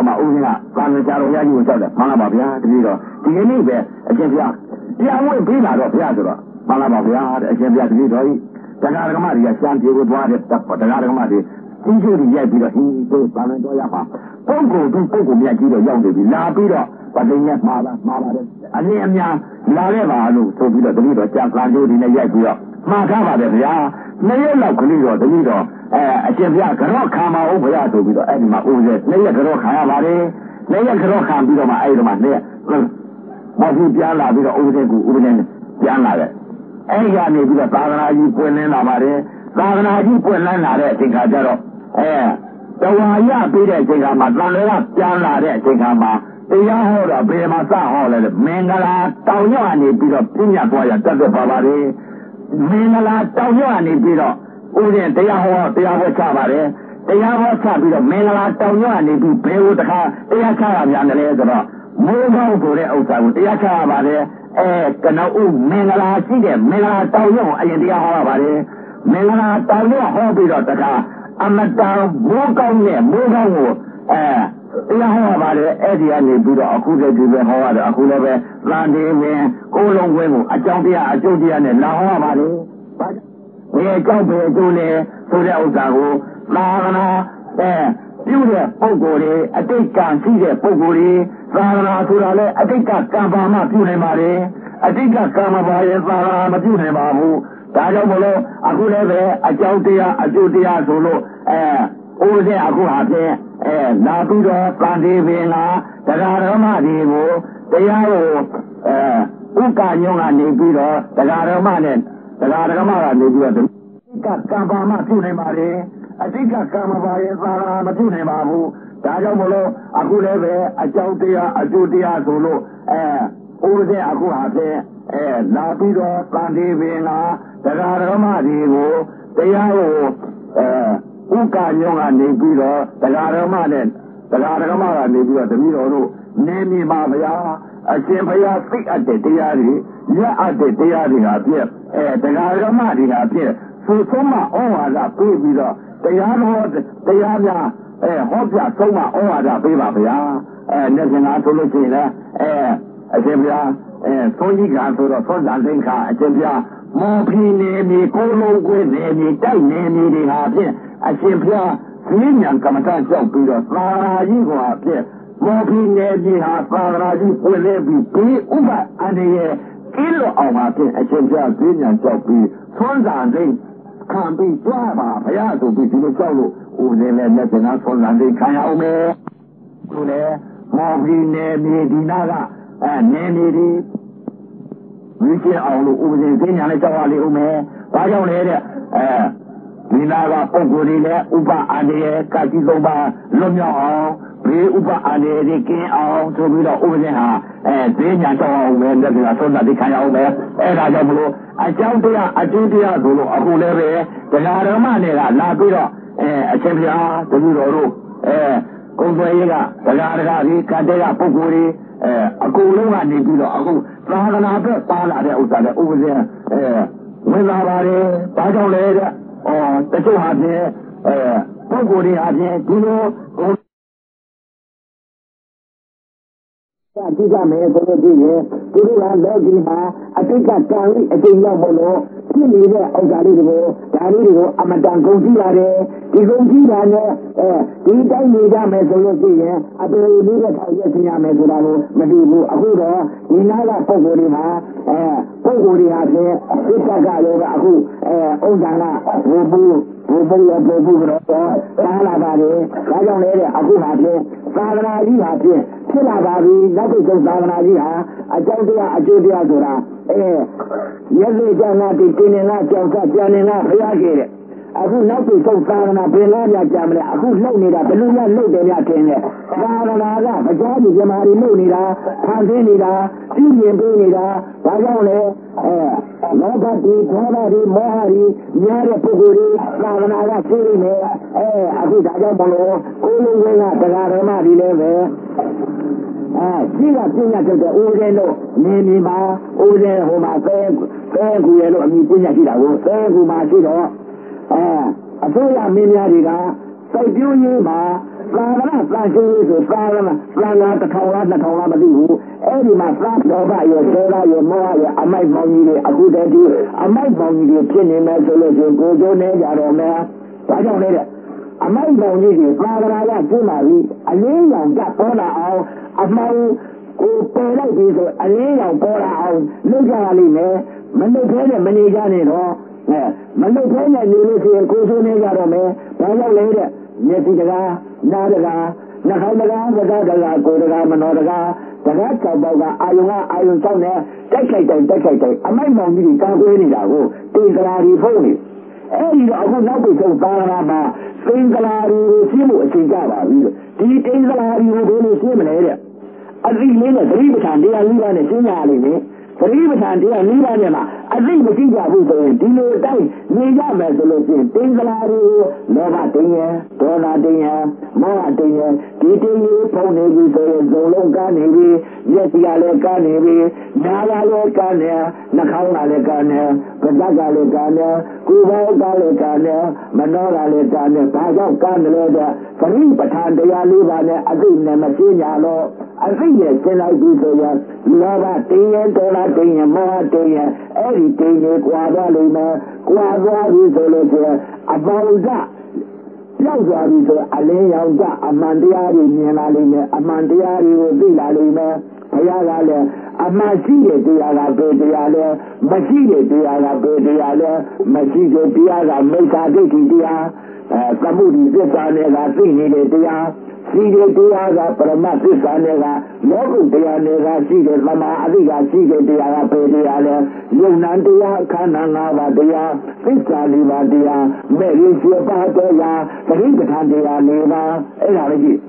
S2: မှဦးစင်းကဘာလို့ဆရာတော်ရကြီးကိုကြောက်တယ်မှန်လားပါဗျာတတိတော့ဒီကနေ့ပဲအရှင်ဘုရားတရားဝင်ပြီးလာတော့ဘုရားဆိုတော့မှန်လားပါဗျာတဲ့အရှင်ဘုရားတတိတော်တရားဓမ္မတွေကစံပြေကိုသွားတဲ့တရားဓမ္မတွေကြီးကျယ်ကြီးရိုက်ပြီးတော့တို့ဘာလို့တော့ရပါပုဂ္ဂိုလ်မြတ်ကြီးတော့ရောက်နေပြီလာပြီးတော့ပဋိညာမှာပါတယ်အနည်းအများလာခဲ့ပါလို့ဆိုပြီးတော့တတိတော်ကြာကံကျိုးဒီနဲ့ရိုက်ပြီးတော့မှားထားပါတယ်ဗျာနှစ်ရက်လောက်ကလေးတော့တတိတော်အရှင်ဘုရားကြော့ခံပါဦးဘုရားဆိုပြီးတော့အဲ့ဒီမှာဦးရဲ့နှစ်ရက်ကြော့ခံရပါတယ်နှစ်ရက်ကြော့ခံပြီးတော့မှအဲ့ဒီမှာနှစ်ရက်မော်ဖီပြန်လာပြီးတော့ဦးစင်းပြန်လာတယ်အဲ့ရနေပြီးတော့သာသနာကြီးပွင့်လင်းလာပါတယ်သာသနာကြီးပွင့်လင်းလာတဲ့အချိန်ခါကျတော့တဝါရပြီးတဲ့အချိန်ခါမှာတန်လျာပြန်လာတဲ့အချိန်ခါမှာတရားဟောတော့ဘယ်မှာစဟောလဲမင်္ဂလာတောင်ရွကနေပြီးတော့ပြညတ်သွားရတတ်သက်ပါပါတယ်မင်္ဂလာတောင်ရွကနေပြီးတော့ဦးဇင်းတရားဟောချပါတယ်တရားဟောချပြီးတော့မင်္ဂလာတောင်ရွကနေပြီးဘယ်လိုတခါတရားချရပြန်တယ်လဲဆိုတော့မိုးကောင်းဆိုတဲ့ဥစ္စာကိုတရားချရပါတယ်ကနဦးမင်္ဂလာရှိတဲ့မင်္ဂလာတောင်ရွအရင်တရားဟောရပါတယ်မင်္ဂလာတောင်ရွဟောပြီးတော့တခါအမတန်မိုးကောင်းကိုတရားဟောပါတယ်အဲ့ဒီကနေပြီးတော့အခုတည်းဒီပဲဟောရတယ်အခုလည်းပဲသံတေဝင်ကိုယ်လုံးဝင်းကိုအကြောင်းတရားအကျိုးတရားနဲ့လာဟောရပါတယ်ဘယ်ကြောင့်ဘယ်အကျိုးလဲဆိုတဲ့ဥစ္စာကိုသာသနာပြုတဲ့ပုဂ္ဂိုလ်တွေအတိတ်ကံရှိတဲ့ပုဂ္ဂိုလ်တွေသာသနာဆိုတာလဲအတိတ်ကကံပါမှပြုနိုင်ပါတယ်အတိတ်ကကံမပါရင်သာသနာမပြုနိုင်ပါဘူးဒါကြောင့်မလို့အခုလည်းပဲအကြောင်းတရားအကျိုးတရားဆိုလို့ဦးစင်းအခုဟာဖြင့်လာပြီးတော့သံတေပင်ကတရားဓမ္မတွေကိုတရားကိုဥက္ကညုံကနေပြီးတော့တရားဓမ္မကနေပြီးတော့အတိတ်ကကံပါမှပြုနိုင်ပါတယ်အတိတ်ကကံမပါရင်သာသနာမပြုနိုင်ပါဘူးဒါကြောင့်မလို့အခုလည်းပဲအကြောင်းတရားအကျိုးတရားဆိုလို့ဦးစင်းအခုဟာဖြင့်လာပြီးတော့သံတေပင်ကတရားဓမ္မတွေကိုတရားကိုဥက္ကညုံကနေပြီးတော့တရားဓမ္မကနေပြီးတော့တပည့်တော်တို့နေမိပါဗျာအရှင်ဘုရားသိအပ်တဲ့တရားတွေရက်အပ်တဲ့တရားတွေဟာဖြင့်တရားဓမ္မတွေဟာဖြင့်သူဆုံးမဩဝါဒပေးပြီးတော့တရားများဟောပြဆုံးမဩဝါဒပေးပါဗျာနေကနာဆိုလို့ရှိရင်လည်းအရှင်ဘုရားသုံးကြီးကဆိုတော့သောတာသင်္ခါအရှင်ဘုရားမော်ဖီနေမီကိုလုံးကွင်းနေမီတိုက်နေမီတွေဟာဖြင့်အရှင်ဘုရားဈဉ္ဉံကမ္မဋ္ဌာန်းလျှောက်ပြီးတော့သာရာကြီးကိုဟာဖြင့်မော်ဖီနေမီဟာသာရာကြီးပွင့်လဲပြီးပြီးဥပအန္တရာယ်ကင်းလို့အောင်ပါဖြင့်အရှင်ဘုရားဈဉ္ဉံလျှောက်ပြီးသွန်းစာသိခံပြီးကြွားပါဘုရားဆိုပြီးဒီလိုကြောက်လို့ဦးနေလည်းလက်စနာသွန်းစာသိခံရအောင်မယ်သူလည်းမော်ဖီနေမီဒီနာကနေမီဒီ We see all over the thing and it's all the Ume, Bajonade, Minaga, Pogorine, Uba, and the Katisoba, Lumia, Uba, and the King, all to be the Uzeha, and then I saw when the son of the kind of and I don't know. I don't know, who live the Naramana, Labira, Assemblia, the Luro, Convoyega, the Lara, Candela, Pogori, a Kuluma, Nibulo, Prahanapa, Pala, over there, when I Bajonade, or the two had there, Pogori had there, Gulo, Tiga me for the year, Guru and Logima, I think I can a thing of Bolo, Timmy, Ogaribo, Daribo, Amadan Gojilare, Gojilane, Tita Nida Mesologia, I believe that I get in Amazon, Madibu, Ahuda, Ninala Pogorima, Pogorima, Itagalo, Ahu, Ogana, Rubu, Salabari, I don't let it, Ahu Hati, Savanaji Hati, Silabari, nothing to Savanaji, I told you, I told you, Agura, Yesterday, Janati, Tinina, Janina, Piagir. I would not be so far on a Belania Jammy. I would know Nida, Beluga, Lodelia Kenya. Savanaga, Pajadi, Jamari, Lunida, Tanzanida, Indian Bunida, Pajone, Lobati, Tonari, Mohari, Yara Puguri, Savanaga, Sirine, Abudagamo, Uluwena, Tagarama, Leve. Sila to the Udeno, Nima, Uden, Homa, Faguelo, and Punya, Fagu Masido, Atoya Miniariga, Sayuma, Flana, Flanchu, Flana, the Kawana, Eddie, my flat over your Sera, your Moa, I might money, a good idea, I might money, a chin in Mesology, go donate, I don't know. I don't need it. I might money, Father, I got to marry, I mean, I got all out. A man who paid out his a lay of Bora out, Lugari, Mandopena, Maniganino, Mandopena, Nilisi, and Kusunega, Pala later, Yesiga, Nadaga, Nahamaga, Kodaga, Manodaga, the Raka Boga, Ayuna, Iron Town, decade. I might not be Kaguina, Tingalari Pony. And I would not be so far about Tingalari, Simu, Singava. These things are really similar. I think three times they are leaving a signal. Three times they are leaving. I think the things are good. Dino time, Nija Mesology, Tingalari, Novatia, Donatia, Moratia, Titi, Pony, Zolonga Navy, Yetialeka Navy, Nala Nakala Lekana, Padaga Lekana, Kuba Lekana, Manora Lekana, Paja Canada, Karim Patan, they are leaving a thing, Machina. I think it's like this. Lava Tia, Donatia, Moratia, everything, Guadalima, Guadalima, Abauza. Yaza, Alea, Amandiari, Nialime, Amandiari, Villalime, Ayala, Amasi, Diala, Bediale, Masile, Diala, Bediale, Masile, Diala, Mesa, Dia, Samudi, Zisanega, Fini, Dia. Sige Diaga, Pramatisanaga, Local Dianaga, Sige Lama, Adiga, Sige Diaga, Pediale, Yunandia, Kananga, Dia, Fisaliva Dia, Merisha Patoya, Rigatandia Neva, Energy.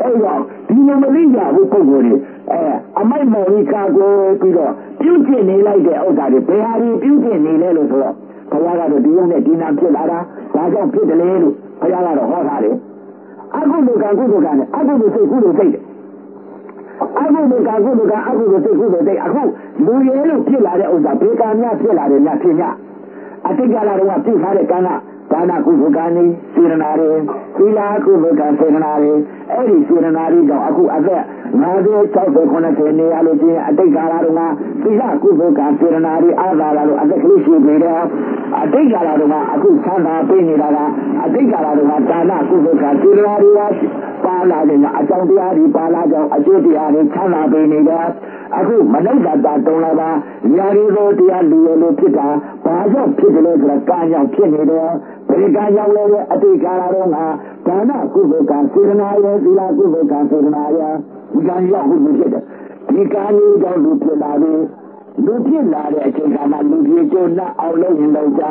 S2: Oh, Dina Maria, who Pogori, a my Morica go, Pido, Beauty like the Ogari, Pehari, Beauty Nilo, Payara, the Dina Dina Pilara, Paja Pidalero, Payara, Hotari. I go to Gagugan, I go to say who to take it. I go to Gagugan, I go to say who to take it. I go, do you ever feel like it was a Picania, Pilla, I think I don't want to have a Tana Kuzugani, Sirenari, Sila Kuzugan, Sirenari, Eddie Sirenari, Aku Ave, Nado, South Conatene, Alogy, I think Alaruma, Sila Kuzugan, Sirenari, Azalaru, as a cliche leader. I think Alaruma, Aku Sana, Penidara, I think Alaruma, Tana Kuzugan, Sirenari, Pala, Asandiari, Palajo, Ajutiari, Tana Penida, Aku, Madanga, Tonava, Yari Rotia, Lulu Pita, Paja Pittle, Kanya, Pinida. Pegaya, I think Alarona, Tana Kuzugan, Sirenaya, Sila Kuzugan, Sirenaya, Ganya, who did it. Nikani, don't look to Lavi,
S1: လူဖြစ်လာတဲ့အချိန်ကမှလူကြီးကျိုးနှက်အောင်လုပ်ရင်လုပ်ကြ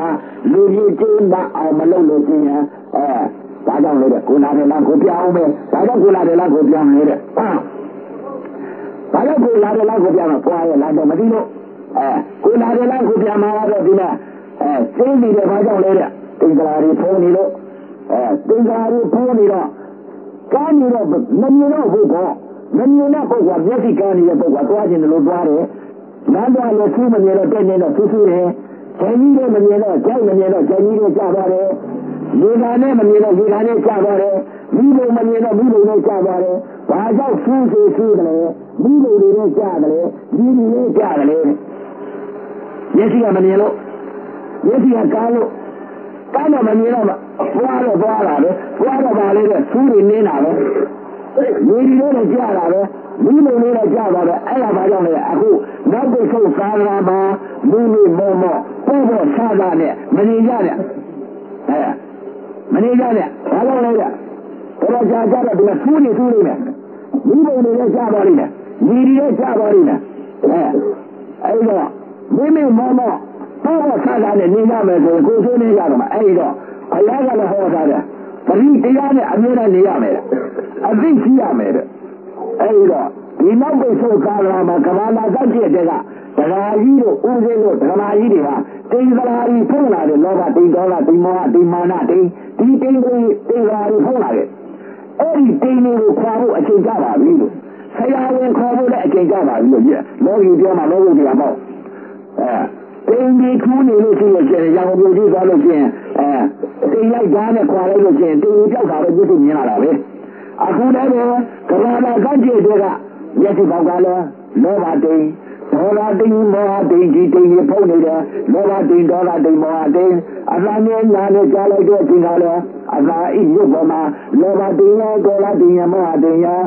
S1: လူကြီးကျိုးနှက်အောင်မလုပ်လို့ရှိရင်ဒါကြောင့်လေကိုလာတယ်လားကိုပြောင်းမယ်ဒါကြောင့်ကိုလာတယ်လားကိုပြောင်းလေတဲ့ဒါကြောင့်ကိုလာတယ်လားကိုပြောင်းတော့ပွားရလာတော့မသိလို့ကိုလာတယ်လားကိုပြောင်းမှာတော့ဒီမှာစိတ်ကြီးတယ်ဘာကြောင့်လဲတဲ့တင်္ဂလာတွေဖုံးနေလို့တင်္ဂလာတွေဖုံးနေတော့ကားနေတော့မမြင်တော့ဘူးပေါ့မမြင်တဲ့ပုဂ္ဂိုလ်ကမျက်စိကားနေတဲ့ပုဂ္ဂိုလ်ကတွားခြင်းလို့တွားတယ်လမ်းသွားလို့ဆူးမမြင်တော့တက်နေတော့ဆူးဆူးတယ်ခြေကြီးတွေမမြင်တော့ခြေမမြင်တော့ခြေကြီးတွေကျသွားတယ်ရေကာနဲ့မမြင်တော့ရေကာနဲ့ကျသွားတယ်မိဘမမြင်တော့မိဘနဲ့ကျသွားတယ်ဘာကြောင့်ဆူးဆူးဆူးတယ်မိဘတွေနဲ့ကျတယ်ဒီလိုနဲ့ကျတယ်မျက်စိကမမြင်လို့မျက်စိကကားလို့ကားတော့မမြင်တော့ပွားတော့ပွားလာတယ်ပွားတော့ပါလေတဲ့ဆူးတွေနင်းတာပဲရေဒီနဲ့ကျတာပဲမိဘလေးနဲ့ကြာပါပဲအဲ့ဒါဘာကြောင့်လဲအခုနောက်တစ်ဆုတ်စားလာမှာမိမိမောမောပေါ်ပေါ်ဆားတာနဲ့မနေကြနဲ့မနေကြနဲ့ဘာလို့လဲတော့ကြာကြာတော့ဒီမှာဆူးနေဆူးနေမယ်မိဘလေးနဲ့ကြာပါလိမ့်မယ်ညီဒီနဲ့ကြာပါလိမ့်မယ်အဲ့တော့မိမိမောမောပေါ်ပေါ်ဆားတာနဲ့နေကြမယ်ဆိုရင်ကိုယ်ဆိုးနေကြတော့မှအဲ့တော့ဘုရားကလည်းဟောတာတဲ့ပရိတရားနဲ့အမြဲတမ်းနေရမယ်အသိရှိရမယ်တဲ့အဲ့တော့ဒီနောက်ပိတ်ဆို့ကာလမှာကဘာလာတက်တဲ့တဲ့ကဒကာကြီးတို့ဦးစင်းတို့ဒကာကြီးတွေဟာတိန်ကလာကြီးဖုံးလာတယ်လောဘတိန်ဒေါသတိန်မောဟတိန်မာနတိန်ဒီတိန်ကိုတိန်ကလာကြီးဖုံးလာတယ်အဲ့ဒီတိန်တွေကိုခွာဖို့အချိန်ကြပါပြီလို့ဆရာဝန်ခေါ်ဖို့လည်းအချိန်ကြပါပြီလို့လောကီပြောမှာလောကီတရားပေါ့တိန်ဒီခူးနေလို့ရှိရင်ရောင်ပြူကြီးသွားလို့ရှိရင်တိန်လိုက်သားနဲ့ခွာလိုက်လို့ရှိရင်တိန်ကြောက်တာပဲပြည့်စုံမြင်လာတာပဲအခုလည်းကဘာလာကကြည့်တဲ့ကမျက်စိပေါက်ကလည်းလောဘတိန်ဒေါသတိန်မောဟတိန်ဒီတိန်ကြီးဖုံးနေတယ်လောဘတိန်ဒေါသတိန်မောဟတိန်အသာနဲ့ညာနဲ့ကြားလိုက်တဲ့အချိန်ကလည်းအသာဣရုပ်ပေါ်မှာလောဘတိန်ရောဒေါသတိန်ရောမောဟတိန်ရော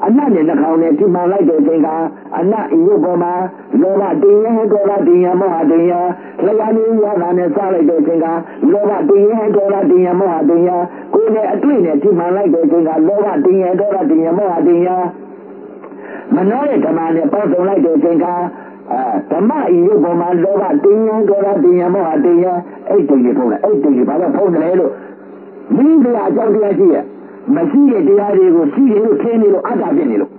S1: အနတ်နဲ့နှာခေါင်းနဲ့ဒီမှလိုက်တဲ့အချိန်ကအနတ်ဣရုပ်ပေါ်မှာလောဘတိန်ရောဒေါသတိန်ရောမောဟတိန်ရောလျာနေရတာနဲ့စားလိုက်တဲ့အချိန်ကလောဘတိန်ရောဒေါသတိန်ရောမောဟတိန်ရောကိုယ်နဲ့အတွေ့နဲ့ဒီမှလိုက်တဲ့အချိန်ကလောဘတိန်ရောဒေါသတိန်ရောမောဟတိန်ရောမနောရဲ့ဓမ္မနဲ့ပေါင်းစုံလိုက်တဲ့အချိန်ကဓမ္မဤရုပ်ပေါ်မှာလောဘတင်းရန်ဒေါသတင်းရန်မောဟတင်းရန်အဲ့တိတ်ကြီးဖုံးတယ်အဲ့တိတ်ကြီးဘာလို့ဖုံးတယ်လို့မိဘအကြောင်းတရားရှိရဲ့မရှိတဲ့တရားတွေကိုရှိတယ်လို့ထင်နေလို့အတ္တဖြစ်နေလို့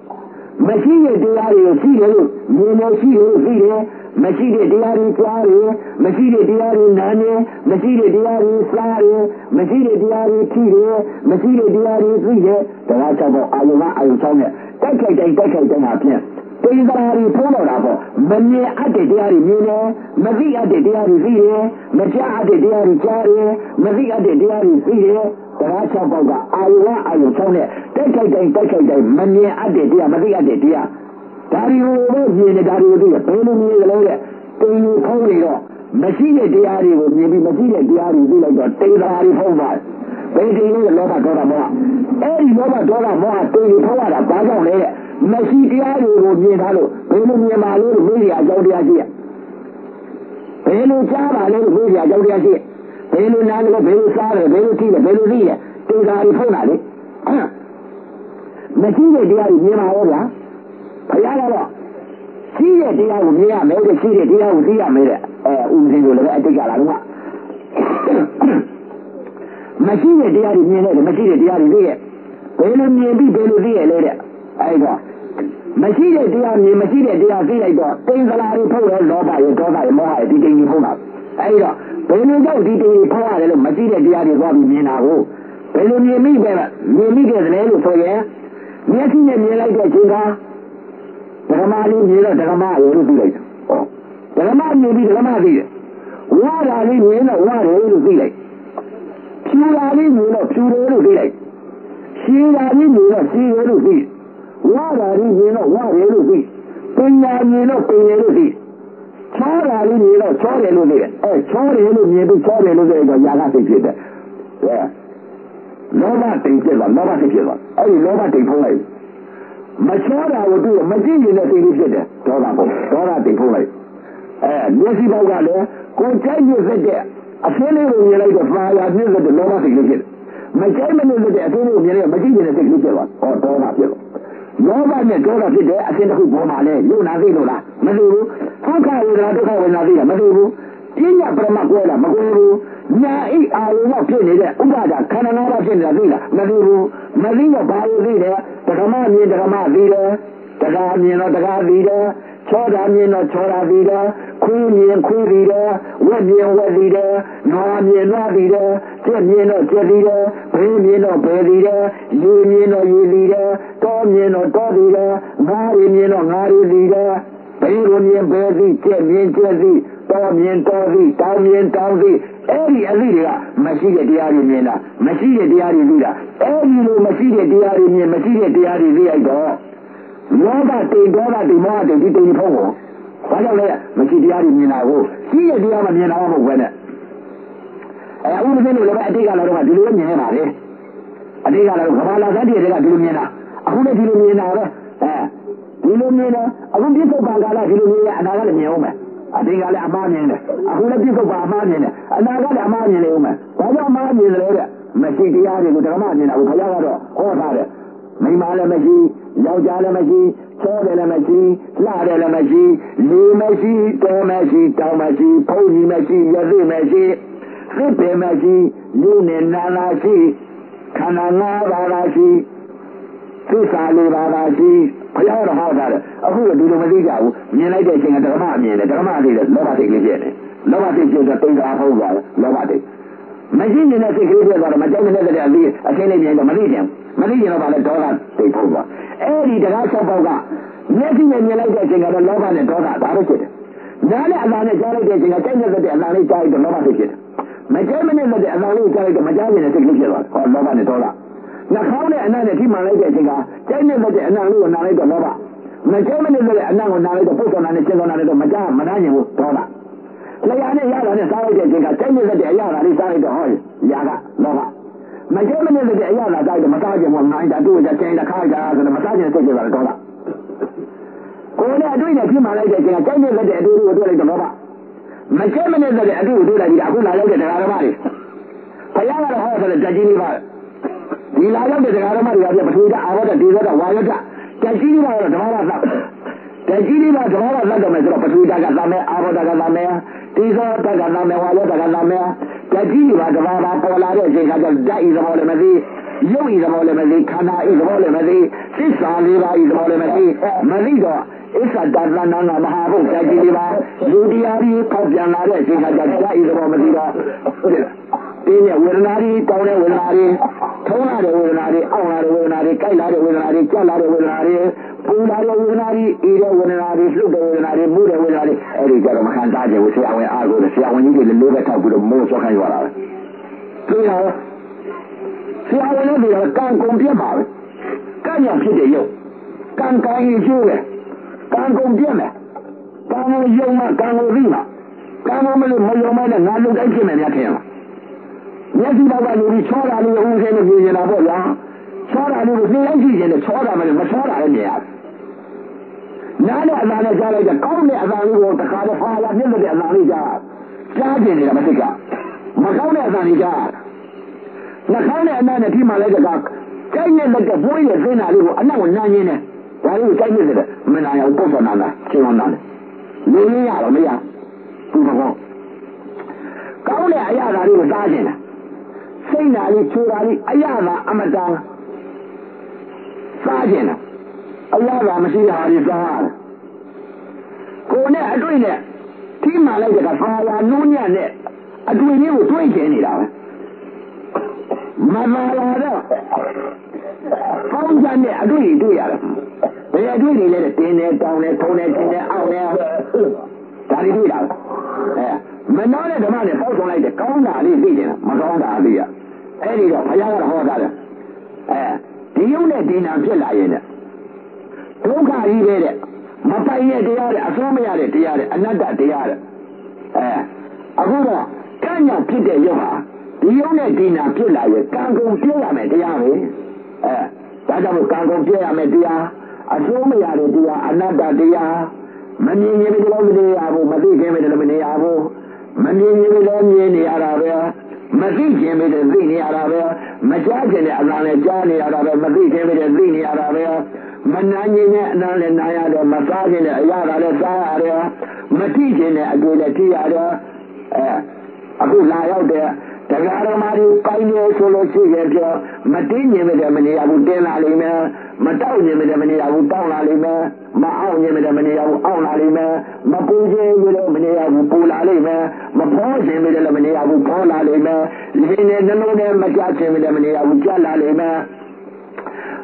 S1: မရှိတဲ့တရားတွေကိုရှိတယ်လို့မြင်လို့ရှိတယ်လို့သိတယ်မရှိတဲ့တရားတွေကြားတယ်မရှိတဲ့တရားတွေနားတယ်မရှိတဲ့တရားတွေစားတယ်မရှိတဲ့တရားတွေထိတယ်မရှိတဲ့တရားတွေသိတယ်တရားချက်ပေါ်အာယုံအာယုံချောင်းနဲ့တိုက်ခိုက်တိုင်းဟာဖြင့်တိန်သာရီဖုံးတော့တာပေါ့မမြင်အပ်တဲ့တရားတွေမြင်တယ်မသိအပ်တဲ့တရားတွေသိတယ်မကြားအပ်တဲ့တရားတွေကြားတယ်မသိအပ်တဲ့တရားတွေသိတယ်တရားချက်ပေါက်ကအာယုံအာယုံချောင်းနဲ့တိုက်ခိုက်တိုင်းမမြင်အပ်တဲ့တရားမသိအပ်တဲ့တရားဒါတွေကိုပဲမြင်နေတာတွေကိုသိရဘယ်လိုမြင်ကြလဲတဲ့တိန်ဖုံးနေတော့မရှိတဲ့တရားတွေကိုမြင်ပြီးမရှိတဲ့တရားတွေသိလိုက်တော့တိန်သာရီဖုံးသွားဘယ်ဒီလိုလောဘဒေါသမောဟအဲ့ဒီလောဘဒေါသမောဟတိန်ဖုံးရတာဘာကြောင့်လဲတဲ့မရှိတရားတွေကိုမြင်ထားလို့ဘယ်လိုမြင်ပါလို့မေးရအကြောင်းတရားရှိရဘယ်လိုကြားပါလဲလို့မေးရအကြောင်းတရားရှိဘယ်လိုနားလို့ဘယ်လိုစားတယ်ဘယ်လိုကြည့်တယ်ဘယ်လိုသိရတိန်သာရီဖုံးတာလေမရှိတဲ့တရားတွေမြင်ပါရောဗျာဘုရားကတော့ရှိတဲ့တရားကိုမြင်ရမယ်တဲ့ရှိတဲ့တရားကိုသိရမယ်တဲ့ဥပဒေကိုလည်းအတိတ်ကလာတော့မရှိတဲ့တရားတွေမြင်တယ်မရှိတဲ့တရားတွေသိရဘယ်လိုမြင်ပြီးဘယ်လိုသိရလဲတဲ့အဲ့တော့မရှိတဲ့တရားမြင်မရှိတဲ့တရားသိလိုက်တော့တိန်သလာတွေဖုတ်တယ်လောဘရဲ့ဒေါသရဲ့မောဟရဲ့ဒီတိန်ကြီးဖုတ်တာအဲ့တော့ဘယ်လိုကြောင့်ဒီတိန်ကြီးဖုတ်ရတယ်လို့မရှိတဲ့တရားတွေသွားပြီးမြင်တာကိုဘယ်လိုမြင်မိပဲမြင်မိခဲ့တယ်လို့ဆိုရင်မျက်စိနဲ့မြင်လိုက်တဲ့အချိန်ကဓမ္မလေးမြင်တော့ဓမ္မရဲ့လို့သိလိုက်တယ်ဟောဓမ္မမြင်ပြီးဓမ္မသိတယ်ဝါတာလေးမြင်တော့ဝါတယ်လို့သိလိုက်ဖြူတာလေးမြင်တော့ဖြူတယ်လို့သိလိုက်ရှင်းတာလေးမြင်တော့ရှင်းတယ်လို့သိဝါတာလေးမြင်တော့ဝါတယ်လို့သိပညာမြင်တော့ပညာလို့သိချောတာလေးမြင်တော့ချောတယ်လို့သိတယ်ချောတယ်လို့မြင်ပြီးချောတယ်လို့သိတော့ຢာကသိဖြစ်တယ်လောဘတိတ်ဖြစ်သွားလောဘတိတ်ဖြစ်သွားအဲ့ဒီလောဘတိတ်ဖုံးလိုက်မချောတာကိုသူမကြည့်ရင်လည်းသိလို့ဖြစ်တယ်ဒေါသဖုံးဒေါသတိတ်ဖုံးလိုက်မျက်စိပေါက်ကလည်းကိုကြိုက်ရစစ်တဲ့အဆင်းလေးကိုမြင်လိုက်တော့ပါရပြည့်တဲ့လောဘတိတ်လို့ဖြစ်တယ်မကြိုက်မလို့တဲ့အဆင်းလေးကိုမြင်လိုက်မကြည့်ရင်လည်းသိလို့ဖြစ်သွားဒေါသဖြစ်သွားလောဘနဲ့ဒေါသဖြစ်တဲ့အဆင်းတစ်ခုပေါ်မှာလဲယုံနာသိလို့လားမသိဘူးဟ Dukkha vedana theta Madu, Ina Brahmaquella, Maguru, Nai Aluna Pinida, Ubada, Kanana Pinda, Madu, Marina Bayo Vida, the Ramani, the Rama Vida, the Ramina, the Gavida, Chodamina, Choda Vida, Queen and Queen Vida, Webia Vida, Noamina Vida, Temino Jelida, Premino Belida, Unino Ulida, Domino Dovida, Marimino Mari Vida, Perunian Berdi, Temien Jelly, Domian Dovi, Domian Dovi, Eri Alida, Masiga Diari Mina, Masiga Diari Vida, Eri Masiga Diari Mina, Masiga Diari Vida. Loba te dola di morte di te di poco. Guarda lei, ma chi diari mi navo. Chi è diamo mi navo guarda. Uno dei loro a diga la roba di lui mi nave. A diga la roba la da di di lumina. A uno di lumina di lumina, a un tipo bagala di lumina andava le mie ume. A diga le amane. A uno tipo ba amane. Andava le amane le ume. Guarda amane le ma chi diari con la amane, o pagava o fare. Mimale Maji, Yaujala Maji, Chodela Maji, Ladela Maji, Li Maji, Do Maji, Tau Maji, Pony Maji, Yazi Maji, Ripe Maji, Lune Nanaji, Kanana Varaji, Susali Varaji, Payara Hazard, a who do the Maziga, United King at the Ramani, the Ramani, the Lovati Ligiene, Lovati is a thing of over, Lovati. Magini na secreto guarda, ma già mi deve dire a che ne viene Maridian vale dollar dei pova. Eri da razza poga. Neti ne mi lei che ga loba ne dollar da rete. Nale Allah ne jare che ga tanya da Allah ne jare da loba ke. Ma già me ne da Allah ne jare da majabi ne secreto guarda, ko loba ne dollar. Na kaune anan ne ti ma lei che ga tanya da Allah ne na lei da loba. Ma già me ne da Allah ne na lei da puto na ne che na ne da majabi mananye dollar. Layane yara ne sai da jinga tanye da yara ne sai da hoi yaga loba ma je mene da yara da mataje mu nan da du da tanye da kai da da mataje ne take da dola ko ne adui ne kima lai da jinga tanye da du do da loba ma je mene da adu do da da ku la lai da rama ne fa yara da hawa da jini ba di la ga da rama ya ba su da awa da di da wa ya da jini ba da mara sa Tajiri ba da mara da mai da fatu da ga zame awa da ga zame Tiso da ga zame wala da ga zame Tajiri ba da ba ko la da je ga da izamo le mazi yau izamo le mazi kana izamo le mazi sisa le ba izamo le mazi mazi do isa da na na maha bu tajiri ba yudiyari ko byan la de je ga da izamo mazi da Tine Wernari, Tone Wernari, Tona de Wernari, Auna de Wernari, Kaila de Wernari, Kala de Wernari, Pula de Wernari, Ida Wernari, Sluga Wernari, Buddha Wernari, Eddie Garo Mahandaje, we say, I went out to see when you get the liver top with the most of Hangwara. See how I know you can't compare about it. Can't you see the yo? Can't you do it? Can't compare me. Can't you man, can't you rima? Can't you make your man and not look at him and at him? Yasi Baba Luri Chora Lu who's in the vision of Ola, Chora Lu was the and the Chora and the Chora in there. Nana Azana Jala, the Kone Azani wrote the Kala Fala, never the Azani Jar, Charging in the Masika, Makone Azani Jar. Nakane and Nana Tima Legak, China like the boy is in a little, and now Nana, while you take it, Menaya Posanana, Chimonana. Lily Alamia, Tumo. Kaune Ayana was Argent. Sainali, Churali, Ayana, Amata Sajina, Ayana, Masiha, Harizar. Kone, I doing it. Tima like a fire, Nunia net. I doing you 20 any hour. Mamma, found Janet, I do it. They are doing it in there, down there, Tone, in there, out there. That is it. Manona the man is also like the Conga region, Madonna Via. Eddie of Payara Hogar. The unit in Angela. Toga, he did it. Mapaya, the other, Asomia, the other, another, the other. Agura, can you keep the Yoha? The unit in Angela, Kango Pia, the army. Tadamu Kango Pia, Media, Asomia, the another, the other. Many individuals, Abu Madi came in the Miniabo. Many individuals, Arabia. Madi came in the Zini Arabia. Majajin Aranjani Arabia. Madi came in the Zini Arabia. Manani Naya, the Massage in the Ayara, the Saharia. Matijin a good at Tiara, a good lie out there. The Garamari Pioneer Solo Signature, Matini Medemini, I would tell Alima, Mataunia Medemini, I would tell Alima, Maaunia Medemini, I would own Alima, Mapuja Medemini, I would pull Alima, Mapoja Medemini, I would call Alima, Lina Nalona Majachi Medemini, I would tell Alima,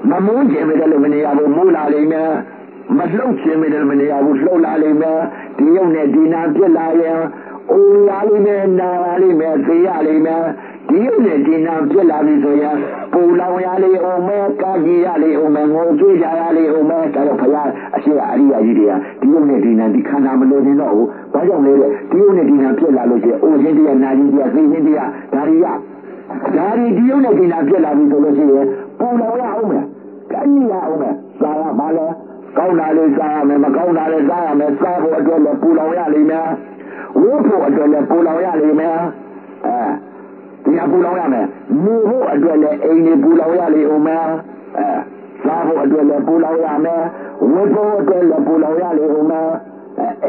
S1: Mamuja Medemini, I would move Alima, Maslochi Medemini, I would slow Alima, Dione Dina Pilaya. Oh, Alime, Alime, Alime, Dione Dina Pilavisoya, Pulawali, Ome, Kagiali, Ome, Jayali, Ome, Kalapaya, Asia, Idia, Dione Dina, the Kanamano, Payone, Dione Dina Pilalosi, O India, Nadia, India, Daria, Dari Dione Dina Pilavisoya, Pulawala Ome, Kania Ome, Sara Mala, Kaunale Zame, Makaunale Zame, Savo, Pulawali, Wopo adwele pulawya lime dia pulawya me nuho adwele eini pulawya li ume savo adwele pulawya me wopo adwele pulawya li ume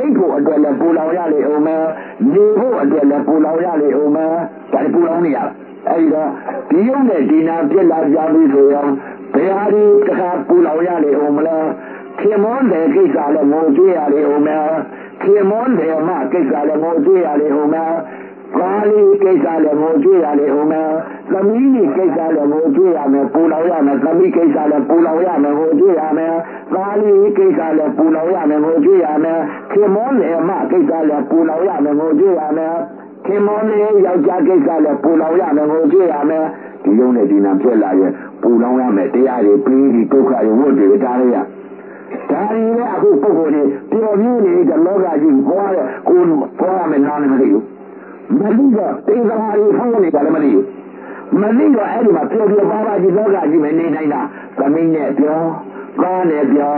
S1: eipo adwele pulawya li ume nuho adwele pulawya li ume tari pulawni ya aido diyone dina pilla jabi so yo behari taka pulawya li umla khemon de kaisa le mo jwe ya li ume Kimon de Ma Kisale Mojuali Homa, Kali Kisale Mojuali Homa, Samini Kisale Mojuame, Pulawame, Sami Kisale Pulawame, Mojuame, Kali Kisale Pulawame, Mojuame, Kimon de Ma Kisale Pulawame, Mojuame, Kimon de Yaja Kisale Pulawame, Mojuame, Dione Dinam Pelaye, Pulawame, Diari, Piri, Toka, Wood, Daria. Dari le aku pokoknya tiada ni dah loga jadi kuah menang meliu. Meliu, tiga hari phone ni kalau meliu. Meliu ada macam tiada bapa jadi loga jadi mana nina. Kami ni dia, kau ni dia,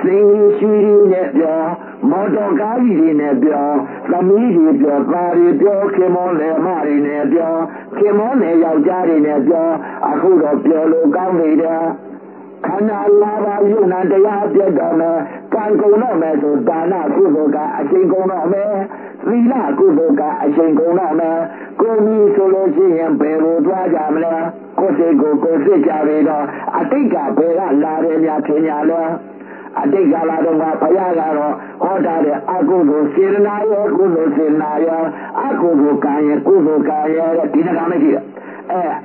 S1: sini ni dia, motor kali ni dia, kami dia, kari dia, kemon le mari ni dia, kemon le yang jari ni dia. Aku dah dia loga ni dia. Kana lava yuna de ya piedome, kan kono me so dana kuzoka, ashin kono me, Rila kuzoka, ashin kono me, komi solo siyen pero dwajamle, kose javido, atika pera lare mya kenyalo, atika la donga payagaro, hodare akuzo sirnayo, akuzo kanye, tinakame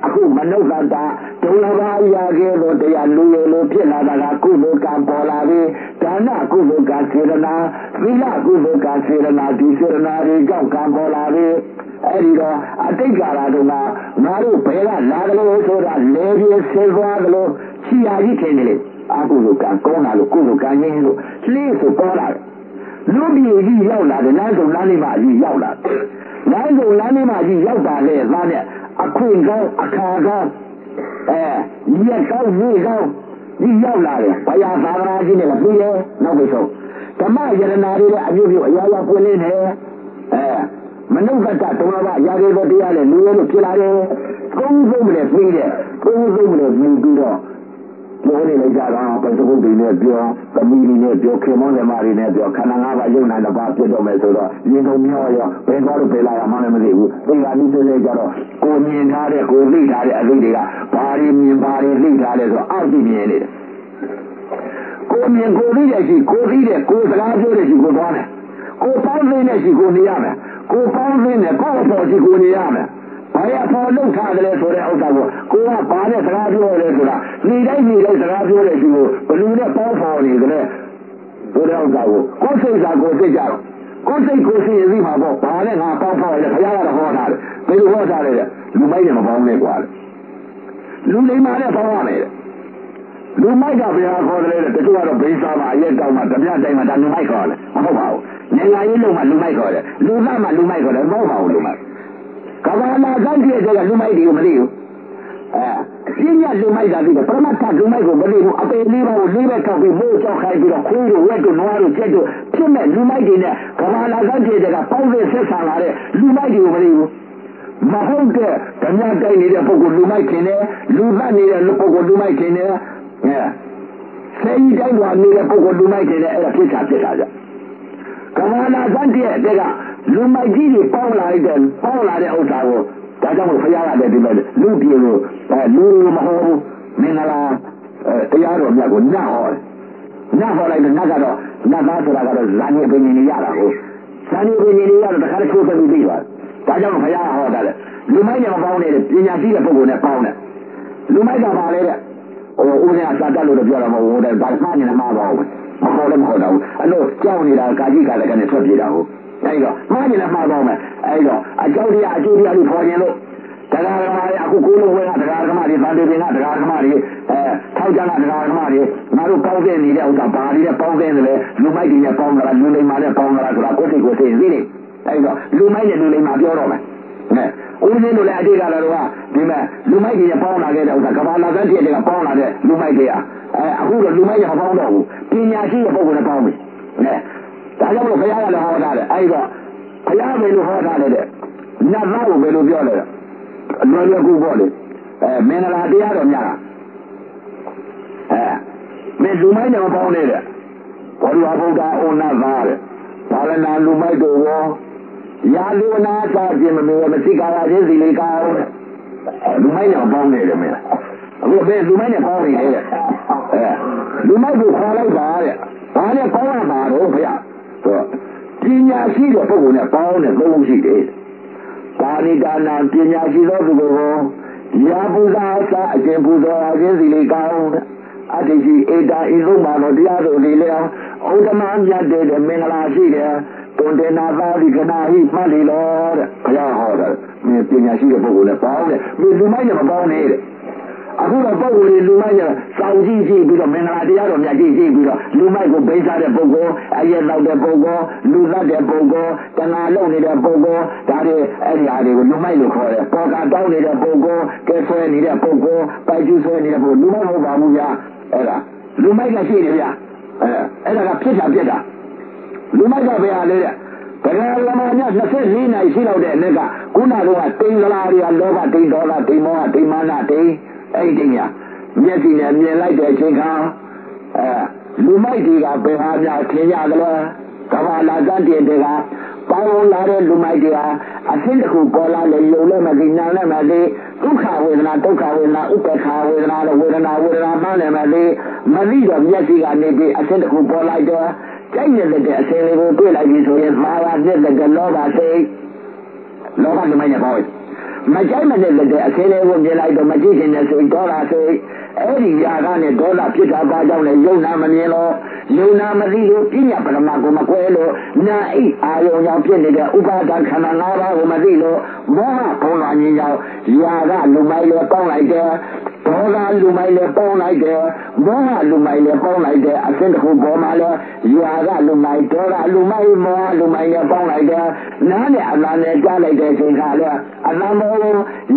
S1: aku manukata tulava yagelo de yaluelo pilada kubuka polari dana kubuka sirana vila kubuka sirana disirana ri gauka polari erido atikara dona naru pera lagalo soda levi selvagalo chiaji kenele akubuka konalo kubuka nyelo sliso polari lubi yi yaula de nanzo nani ma yi yaula nanzo nani ma yi yaula le zane a queen go, a car go, yes, go, you yell at it. Why are you in a video? No, we so. Come on, you're not here. I give you a yellow pull in here. Manuka, Tonava, Yaggo, the other, New Kilare, Consumer's media, Consumer's media. Only like that, but the whole near Bio, the meeting near Bio, Cremona Marine, Bio, Canava, Yuna, and about the Domesola, you know, when God will pay like a monument, they are little later, go me and Hare, go lead Adida, party me and party lead Hare, I'll be in it. Go me and go lead as you go lead it, go larger as you go on it. Go pound in as you go near me, go pound in the go for you go near me. I have found Cadre for the Ottawa. Go up on a radio. Need a radio, but you never fall for it. For the Ottawa. Go say that go take out. Go say, Riva, Pan and half for the Payara Horner. They was out of it. You made him upon the one. You may not have found it. You might have been for the two out of base of my yet down at the Piazza and Lumichael. Oh, Nella Lumichael. Lumichael, and Mobile. Kavala Ganti is a Lumai, you believe. Senior Lumai, Pramata Lumai, believe, a believer will leave a copy, most of high, a queen, went to Noir, Cheto, Timmy, Lumai, Kavala Ganti is a power system, Lumai, you believe. Mahonke, Tanyaka need a Pogo Lumai Kene, Luma need a Pogo Lumai Kene, Say, then one need a Pogo Lumai Kene, and a Pizza. ကမာလာစတဲ့တဲ့ကလူမိုက်ကြီးတွေပေါင်းလာတဲ့ဥစ္စာကိုဒါကြောင့်ဘုရားကလည်းဒီမဲ့လူပြေကိုလူမဟုတ်ဘူးမင်္ဂလာတရားတော်မြတ်ကိုညှော်လိုက်တဲ့ညကတော့ညသားဆိုတာကတော့ဇာတိပင်နေရတာကိုဇာတိပင်နေရတော့တခါတည်းချိုးပြီးပြီးသွားဒါကြောင့်ဘုရားဟောတာလေလူမိုက်နဲ့မပေါင်းနဲ့ပညာရှိတဲ့ပုဂ္ဂိုလ်နဲ့ပေါင်းတယ်လူမိုက်ကပါလေတဲ့ဦးဇင်းကစာတတ်လို့ပြောတာမဟုတ်ဘူးတဲ့ဘာမှနဲ့မပါဘူးမဟုတ်လည်းမဟုတ်တော့ဘူးအဲ့လိုကြောက်နေတာကာကြီးကလည်းကနေထွက်ပြေးတာဟုတ်အဲ့တော့မှားနေလည်းမှားတော့မယ်အဲ့တော့အကြောင်းတရားအကျိုးတရားလို့ခေါ်ရင်လို့တရားဓမ္မတွေအခုကိုလုံးဝဲကတရားဓမ္မတွေဗန္ဓေပင်ကတရားဓမ္မတွေထောက်ကြတာတရားဓမ္မတွေငါတို့ပေါင်းတဲ့နေတဲ့ဥစ္စာဘာတွေနဲ့ပေါင်းတဲ့လဲလူမိုက်တွေနဲ့ပေါင်းတာလားလူလိမ္မာနဲ့ပေါင်းတာလားဆိုတာကိုယ်စိတ်ကိုသိသိနေအဲ့တော့လူမိုက်နဲ့လူလိမ္မာပြောတော့မယ်ဦးဇင်းတို့လည်းအတိတ်ကလည်းတော့ဒီမဲ့လူမိုက်တွေပေါင်းလာခဲ့တဲ့ဥစ္စာကဘာလာတဲ့တည်းကပေါင်းလာတဲ့လူမိုက်တွေအခုတော့လူမိုက်တွေမပေါင်းတော့ဘူးပညာရှိတဲ့ပုဂ္ဂိုလ်နဲ့ပေါင်းပြီဒါကြောင့်မို့ဘုရားကလည်းဟောတာလေအဲ့တော့ဘုရားပဲလို့ဟောတာလေတဲ့နတ်သားကိုပဲလို့ပြောတယ်အလွယ်လွယ်ကူပေါ့လေမင်္ဂလာတရားတော်များမင်းလူမိုက်နဲ့မပေါင်းနေတဲ့ဘောဓိဘုရားဩနတ်သားတဲ့ဘာလနာလူမိုက်တို့ရောရာလူနာစားခြင်းမမေမရှိကားခြင်းစီလေးကောင်းလူမိုက်နဲ့ပေါင်းနေတယ်မင်းအခုဘယ်လူမိုက်နဲ့ပေါင်းနေလဲတဲ့လူမိုက်ကိုခေါ်လိုက်ပါတဲ့ဘာနဲ့ပေါင်းရမှာတော့ဖေဆိုပညာရှိတဲ့ပုဂ္ဂိုလ်နဲ့ပေါင်းတဲ့သုံးရှိတယ်ဒါနိဒါနာပညာရှိသောသူကိုရာပူဇာစာအကျင့်ပူဇော်ခြင်းစီလေးကောင်းအတ္တိရှိဧတာဤလုံးမှာတော့တရားတော်လေးလေဩဒမမြတ်တဲ့မင်္ဂလာရှိတယ်တွင်တေနာသာဒီကနာဟိမှတ်လေလို့တဲ့ဘုရားဟောတာပညာရှိတဲ့ပုဂ္ဂိုလ်နဲ့ပေါင်းတယ်လူမိုက်နဲ့မပေါင်းနဲ့တဲ့အခုတော့ပုဂ္ဂိုလ်တွေလူမိုက်နဲ့စောင့်ကြည့်ပြီးတော့မင်္ဂလာတရားတော်မြတ်ကြည့်ပြီးတော့လူမိုက်ကိုပိတ်စားတဲ့ပုဂ္ဂိုလ်အရက်လောက်တဲ့ပုဂ္ဂိုလ်လူသတ်တဲ့ပုဂ္ဂိုလ်တဏှာလုံးနေတဲ့ပုဂ္ဂိုလ်ဒါတွေအဲ့ဒီဟာတွေကိုလူမိုက်လို့ခေါ်တယ်ပေါ်ကတောင်းနေတဲ့ပုဂ္ဂိုလ်ကဲဆွဲနေတဲ့ပုဂ္ဂိုလ်ပိုက်ကျူးဆွဲနေတဲ့ပုဂ္ဂိုလ်လူမိုက်မဟုတ်ပါဘူးဗျာအဲ့ဒါလူမိုက်ကရှိတယ်ဗျာအဲ့ဒါကဖြစ်တာလူမိုက်ကပဲဟာလေတဲ့တရားဓမ္မများ24နိုင်ရှိတော့တဲ့အနေကခုနကတိန်္ဂလာတွေကလောဘတိန်ဒေါသတိန်မောဟတိန်မာနတိန်အဲ့ဒီညာမျက်စိနဲ့မြင်လိုက်တဲ့အချိန်ခါလူမိုက်တွေကဘယ်ဟာများထင်ကြသလဲကဘာလာတန်တဲ့တွေကပေါင်းလာတဲ့လူမိုက်တွေဟာအဆင့်တစ်ခုပေါ်လာလေယုံလည်းမသိနာလည်းမသိဒုက္ခဝေဒနာဒုက္ခဝေဒနာဥပ္ပခာဝေဒနာဝေဒနာမှလည်းမသိမသိတော့မျက်စိကနေပြီးအဆင့်တစ်ခုပေါ်လိုက်တော့ကြိုက်နေတဲ့အစင်လေးကိုတွေ့လိုက်ပြီဆိုရင်မှားပါပြည့်တဲ့လောဘစိတ်လောဘသမိုင်းနဲ့ပေါ့မကြိုက်မတဲ့အစင်လေးကိုမြင်လိုက်တော့မကြည့်ချင်တဲ့စိတ်ဒေါသစိတ်အဲ့ဒီຢာကနဲ့ဒေါသဖြစ်တာပါကြောင့်လည်းယုံနာမမြင်လို့ယုံနာမသိလို့ပြညာပရမကိုမကွဲလို့နာအိအာယုံကြောင့်ဖြစ်နေတဲ့ဥပါဒခန္ဓာ၅ပါးကိုမသိလို့မောဟဘုံလာခြင်းကြောင့်ຢာကလူမိုက်လို့ပေါင်းလိုက်တယ်ဒေါသလူမိုက်လည်းပေါင်းလိုက်တယ်မောဟလူမိုက်လည်းပေါင်းလိုက်တယ်အစင်တစ်ခုပေါ်မှာလည်းຢာကလူမိုက်ဒေါသလူမိုက်မောဟလူမိုက်လည်းပေါင်းလိုက်တယ်နားနဲ့အလားနဲ့ကြားလိုက်တဲ့အချိန်ခါလည်းအလားမော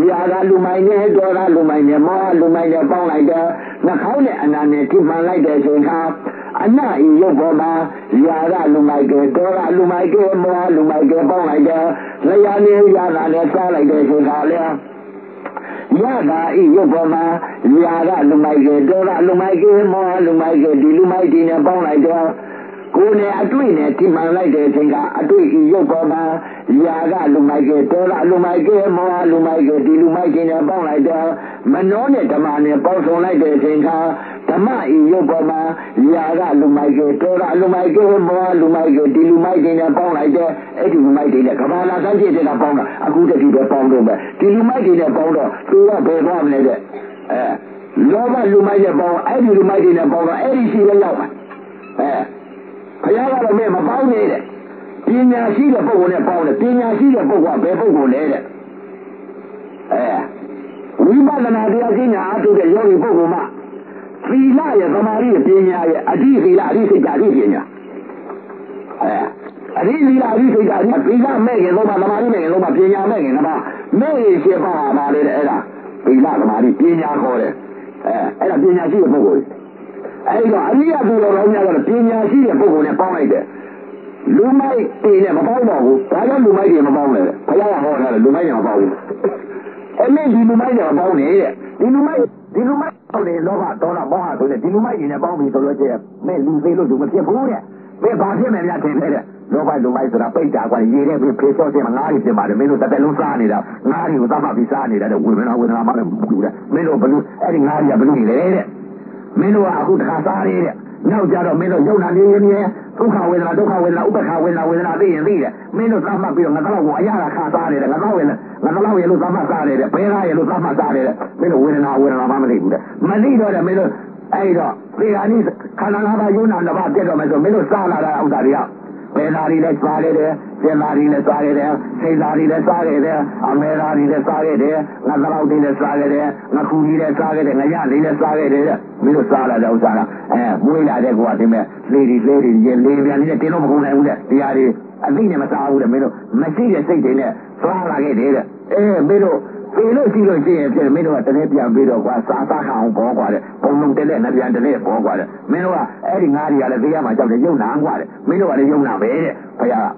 S1: ຢာကလူမိုက်နဲ့ဒေါသလူမိုက်နဲ့မောဟလူမိုက်လည်းပေါင်းလိုက်တယ်နှာခေါင်းနဲ့အနာနဲ့ထိမှန်လိုက်တဲ့အချိန်ခါအနာဤရုပ်ပေါ်မှာຢာကလူမိုက်ကဒေါသလူမိုက်ကမောဟလူမိုက်ကပေါင်းလိုက်တယ်လျာနေຢာကလည်းစားလိုက်တဲ့အချိန်ခါလည်းရတာဤရုပ်ပေါ်မှာຢာကလူမိုက်ကဒေါသလူမိုက်ကမောဟလူမိုက်ကဒီလူမိုက်ဒီနဲ့ပေါင်းလိုက်တော့ကိုယ်နဲ့အတွေ့နဲ့ထိမှန်လိုက်တဲ့အချိန်ကအတွေ့ဤရုပ်ပေါ်မှာຢာကလူမိုက်ကဒေါသလူမိုက်ကမောဟလူမိုက်ကဒီလူမိုက်ဒီနဲ့ပေါင်းလိုက်တော့မနောနဲ့ဓမ္မနဲ့ပေါင်းစုံလိုက်တဲ့အချိန်ကဓမ္မဤရုပ်ပေါ်မှာຢာကလူမိုက်ကဒေါသလူမိုက်ကမောဟလူမိုက်ကဒီလူမိုက်ဒီနဲ့ပေါင်းလိုက်တော့အဲ့ဒီလူမိုက်တွေနဲ့ကဘာလာစမ်းပြည့်တဲ့ကပေါင်းတာအခုတည်းပဲပေါင်းတော့ပဲဒီလူမိုက်တွေနဲ့ပေါင်းတော့သူကဘယ်သွားမလဲတဲ့လောဘလူမိုက်နဲ့ပေါင်းအဲ့ဒီလူမိုက်တွေနဲ့ပေါင်းတော့အဲ့ဒီရှိလဲရောက်ပါဘုရားကတော့မပေါင်းနေတဲ့ပညာရှိတဲ့ပုဂ္ဂိုလ်နဲ့ပေါင်းတယ်ပညာရှိတဲ့ပုဂ္ဂိုလ်ကဘယ်ပုဂ္ဂိုလ်လဲတဲ့ဝိပဿနာတရားကြီးညာအထုတဲ့ယောဂီပုဂ္ဂိုလ်မှာသီလရဲ့သမာဓိရဲ့ပညာရဲ့အဓိသီလအဓိစိတ်ဓာတ်အဓိပညာအဓိသီလအဓိစိတ်ဓာတ်သီလမဲ့ခင်သုံးပါသမာဓိမဲ့ခင်သုံးပါပညာမဲ့ခင်ကပါမဲ့ရင်ရှင်းပါပါလေတဲ့အဲ့ဒါသီလသမာဓိပညာခေါ်တယ်အဲ့ဒါပညာရှိတဲ့ပုဂ္ဂိုလ်အဲ့တော့အရိယသူတော်များကတော့ပညာရှိတဲ့ပုဂ္ဂိုလ်နဲ့ပေါင်းလိုက်တယ်လူမိုက်တွေနဲ့မပေါင်းတော့ဘူးဘာကြောင့်လူမိုက်တွေမပေါင်းလဲဘုရားကဟောထားတယ်လူမိုက်တွေမပေါင်းဘူးအဲ့ဒီဒီလူမိုက်တွေမပေါင်းနေတဲ့ဒီလူမိုက်ဟုတ်တယ်လောဘဒေါသမောဟဆိုတဲ့ဒီလူမိုက်တွေနဲ့ပေါင်းပြီးဆိုလို့ကျဲမဲ့လူသေးလို့သူမဖြစ်ဘူးတဲ့မဲ့ဘာဖြစ်မယ်များထင်တယ်တဲ့
S2: လောဘလူမိုက်ဆိုတာပိတ်တာကွာရေးတဲ့ဖေးစောခြင်းမှာငါးရီပြင်ပါတယ်မင်းတို့တစ်သက်လုံးစားနေတာငါးရီကိုသတ်မှတ်ပြီးစားနေတာတဲ့ဝေဒနာမှလည်းမတူတဲ့မင်းတို့ဘလို့အဲ့ဒီငါးရီကဘလို့နေလဲတဲ့မင်းတို့ကအခုတစ်ခါစားရတဲ့နောက်ကြတော့မင်းတို့ယုံနာနေရင်ဒုက္ခဝေဒနာဥပ္ပခဝေဒနာဝေဒနာသိရင်သိတယ်မင်းတို့သတ်မှတ်ပြီးတော့ငါတော့ကိုအရာခါစားရတယ်ငါတော့ရဲ့လို့သတ်မှတ်စားရတယ်ဘယ်သားရဲ့လို့သတ်မှတ်စားရတယ်မင်းတို့ဝေဒနာမှမသိဘူးတဲ့မသိတော့တယ်မင်းတို့အဲ့တော့ဒီဟာនេះခန္ဓာ၅ပါးယုံနာတစ်ပါးပြတ်တော့မယ်ဆိုမင်းတို့စားလာတာဥစ္စာတွေကဘယ်သားတွေလဲစားရတယ်ကျင်သားတွေလည်းစားရတယ်စိတ်သားတွေလည်းစားရတယ်အမဲသားတွေလည်းစားရတယ်ငါတော့တွေလည်းစားရတယ်ငါခူကြီးလည်းစားရတယ်ငါရလေးလည်းစားရတယ်မင်းတို့စားလာတဲ့ဥစ္စာကမွေးလာတဲ့ကွာဒီမဲ့လေးရင်လေးပြန်နေတဲ့တင်းတော့မကုန်နိုင်ဘူးတဲ့တရားတွေအသိနဲ့မစားဘူးတဲ့မင်းတို့မရှိတဲ့စိတ်တွေနဲ့သွားလာခဲ့တယ်တဲ့မင်းတို့ပြေလို့ရှိလို့ရှိရင်ဖြစ်မင်းတို့ကတနေ့ပြန်ပြီးတော့ကွာစားခအောင်ပေါ်ကွာတဲ့ဘုံလုံးတက်တဲ့နှပြန်တနေ့ပေါ်ကွာတဲ့မင်းတို့ကအဲ့ဒီငါးတွေကလည်းတရားမှကြောက်တယ်ယုံနာကွာတဲ့မင်းတို့ကလည်းယုံနာပဲတဲ့ဘုရာ